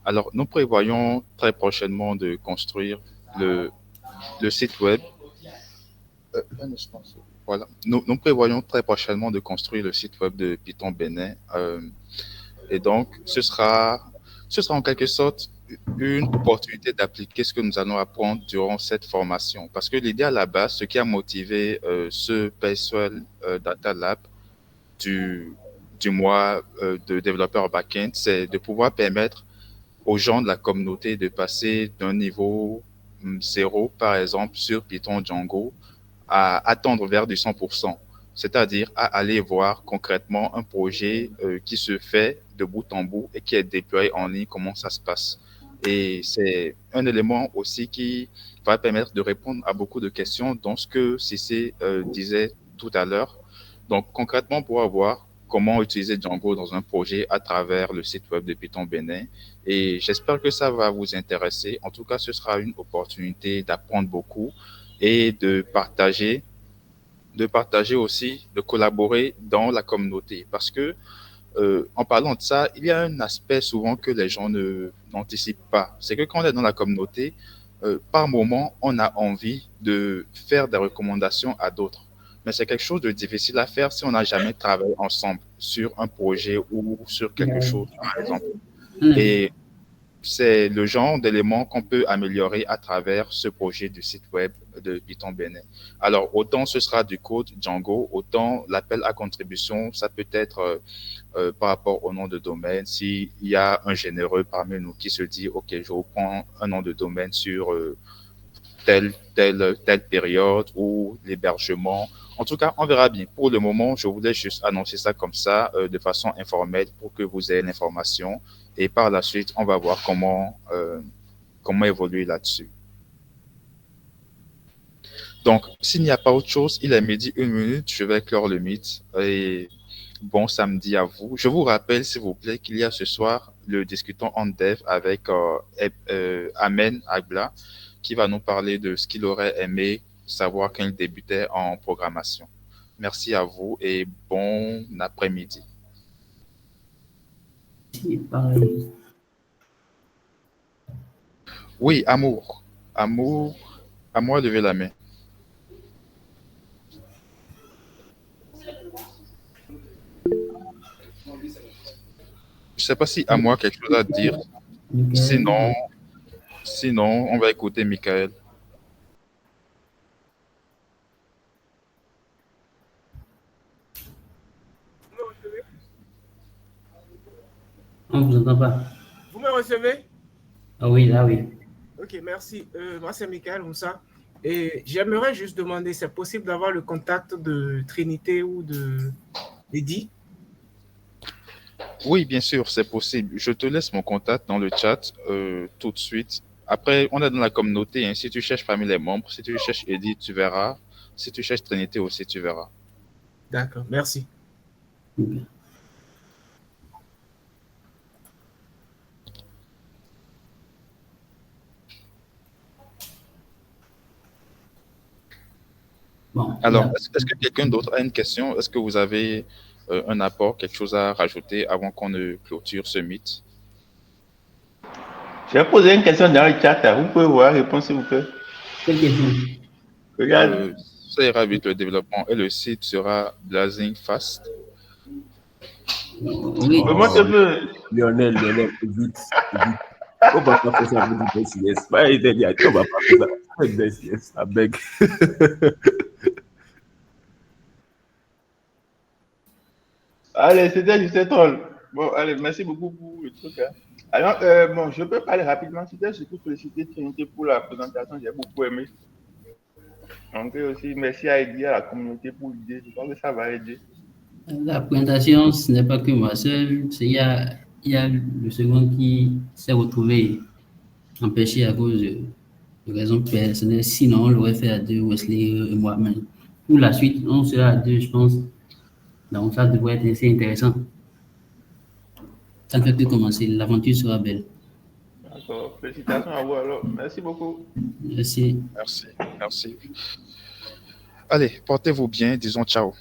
Alors, nous prévoyons très prochainement de construire le site web. Voilà. Nous prévoyons très prochainement de construire le site web de Python Bénin. Et donc, ce sera en quelque sorte une opportunité d'appliquer ce que nous allons apprendre durant cette formation. Parce que l'idée à la base, ce qui a motivé ce PaySwell Data Lab du mois de développeurs back-end, c'est de pouvoir permettre aux gens de la communauté de passer d'un niveau 0, par exemple, sur Python Django, à attendre vers du 100%. C'est-à-dire à aller voir concrètement un projet qui se fait de bout en bout et qui est déployé en ligne, comment ça se passe. Et c'est un élément aussi qui va permettre de répondre à beaucoup de questions dans ce que Cissé disait tout à l'heure. Donc concrètement, pour voir comment utiliser Django dans un projet à travers le site web de Python Bénin. Et j'espère que ça va vous intéresser. En tout cas, ce sera une opportunité d'apprendre beaucoup et de partager aussi, de collaborer dans la communauté. Parce que en parlant de ça, il y a un aspect souvent que les gens n'anticipent pas. C'est que quand on est dans la communauté, par moment, on a envie de faire des recommandations à d'autres. Mais c'est quelque chose de difficile à faire si on n'a jamais travaillé ensemble sur un projet ou sur quelque chose, par exemple. Et c'est le genre d'éléments qu'on peut améliorer à travers ce projet du site web de Python Bénin. Alors, autant ce sera du code Django, autant l'appel à contribution, ça peut être par rapport au nom de domaine. S'il y a un généreux parmi nous qui se dit, OK, je reprends un nom de domaine sur telle période ou l'hébergement. En tout cas, on verra bien. Pour le moment, je voulais juste annoncer ça comme ça, de façon informelle, pour que vous ayez l'information. Et par la suite, on va voir comment évoluer là-dessus. Donc, s'il n'y a pas autre chose, il est midi 1 minute, je vais clore le mythe. Et bon samedi à vous. Je vous rappelle, s'il vous plaît, qu'il y a ce soir le Discutons en Dev avec Amen Agla, qui va nous parler de ce qu'il aurait aimé savoir quand il débutait en programmation. Merci à vous et bon après-midi.
Pareil.
Oui, Amour, à moi lever la main. Je ne sais pas si à moi quelque chose à dire. Sinon, on va écouter Michael.
On ne vous entend pas.
Vous me recevez?
Ah oui, là oui.
Ok, merci. Moi, c'est Michael Moussa. Et j'aimerais juste demander, c'est possible d'avoir le contact de Trinité ou de Eddie?
Oui, bien sûr, c'est possible. Je te laisse mon contact dans le chat tout de suite. Après, on est dans la communauté. Hein. Si tu cherches parmi les membres, si tu cherches Eddie, tu verras. Si tu cherches Trinité aussi, tu verras.
D'accord, merci.
Okay. Bon,
alors, est-ce que quelqu'un d'autre a une question? Est-ce que vous avez un apport, quelque chose à rajouter avant qu'on ne clôture ce mythe?
J'ai posé une question dans le chat. Vous pouvez voir la réponse, s'il vous plaît.
Quelle question?
Regarde.
Ça ira vite le développement et le site sera Blazing Fast.
Oui.
Comment tu veux?
Lionel, vite. On va pas faire ça avec du DCS. On va pas faire ça avec du DCS. Avec.
Allez, c'était juste troll. Bon, allez, merci beaucoup pour le truc. Hein. Alors, bon, je peux parler rapidement. C'était surtout féliciter Trinité pour la présentation. J'ai beaucoup aimé. Donc, aussi, merci à Eddie, à la communauté pour l'idée. Je pense que ça va aider.
La présentation, ce n'est pas que moi seul. Il y a le second qui s'est retrouvé empêché à cause de raisons personnelles. Sinon, on l'aurait fait à deux, Wesley et moi-même. Pour la suite, on sera à deux, je pense. Donc, ça devrait être assez intéressant. Ça ne fait que commencer. L'aventure sera belle.
D'accord. Félicitations à vous alors. Merci beaucoup.
Merci.
Merci. Allez, portez-vous bien. Disons ciao.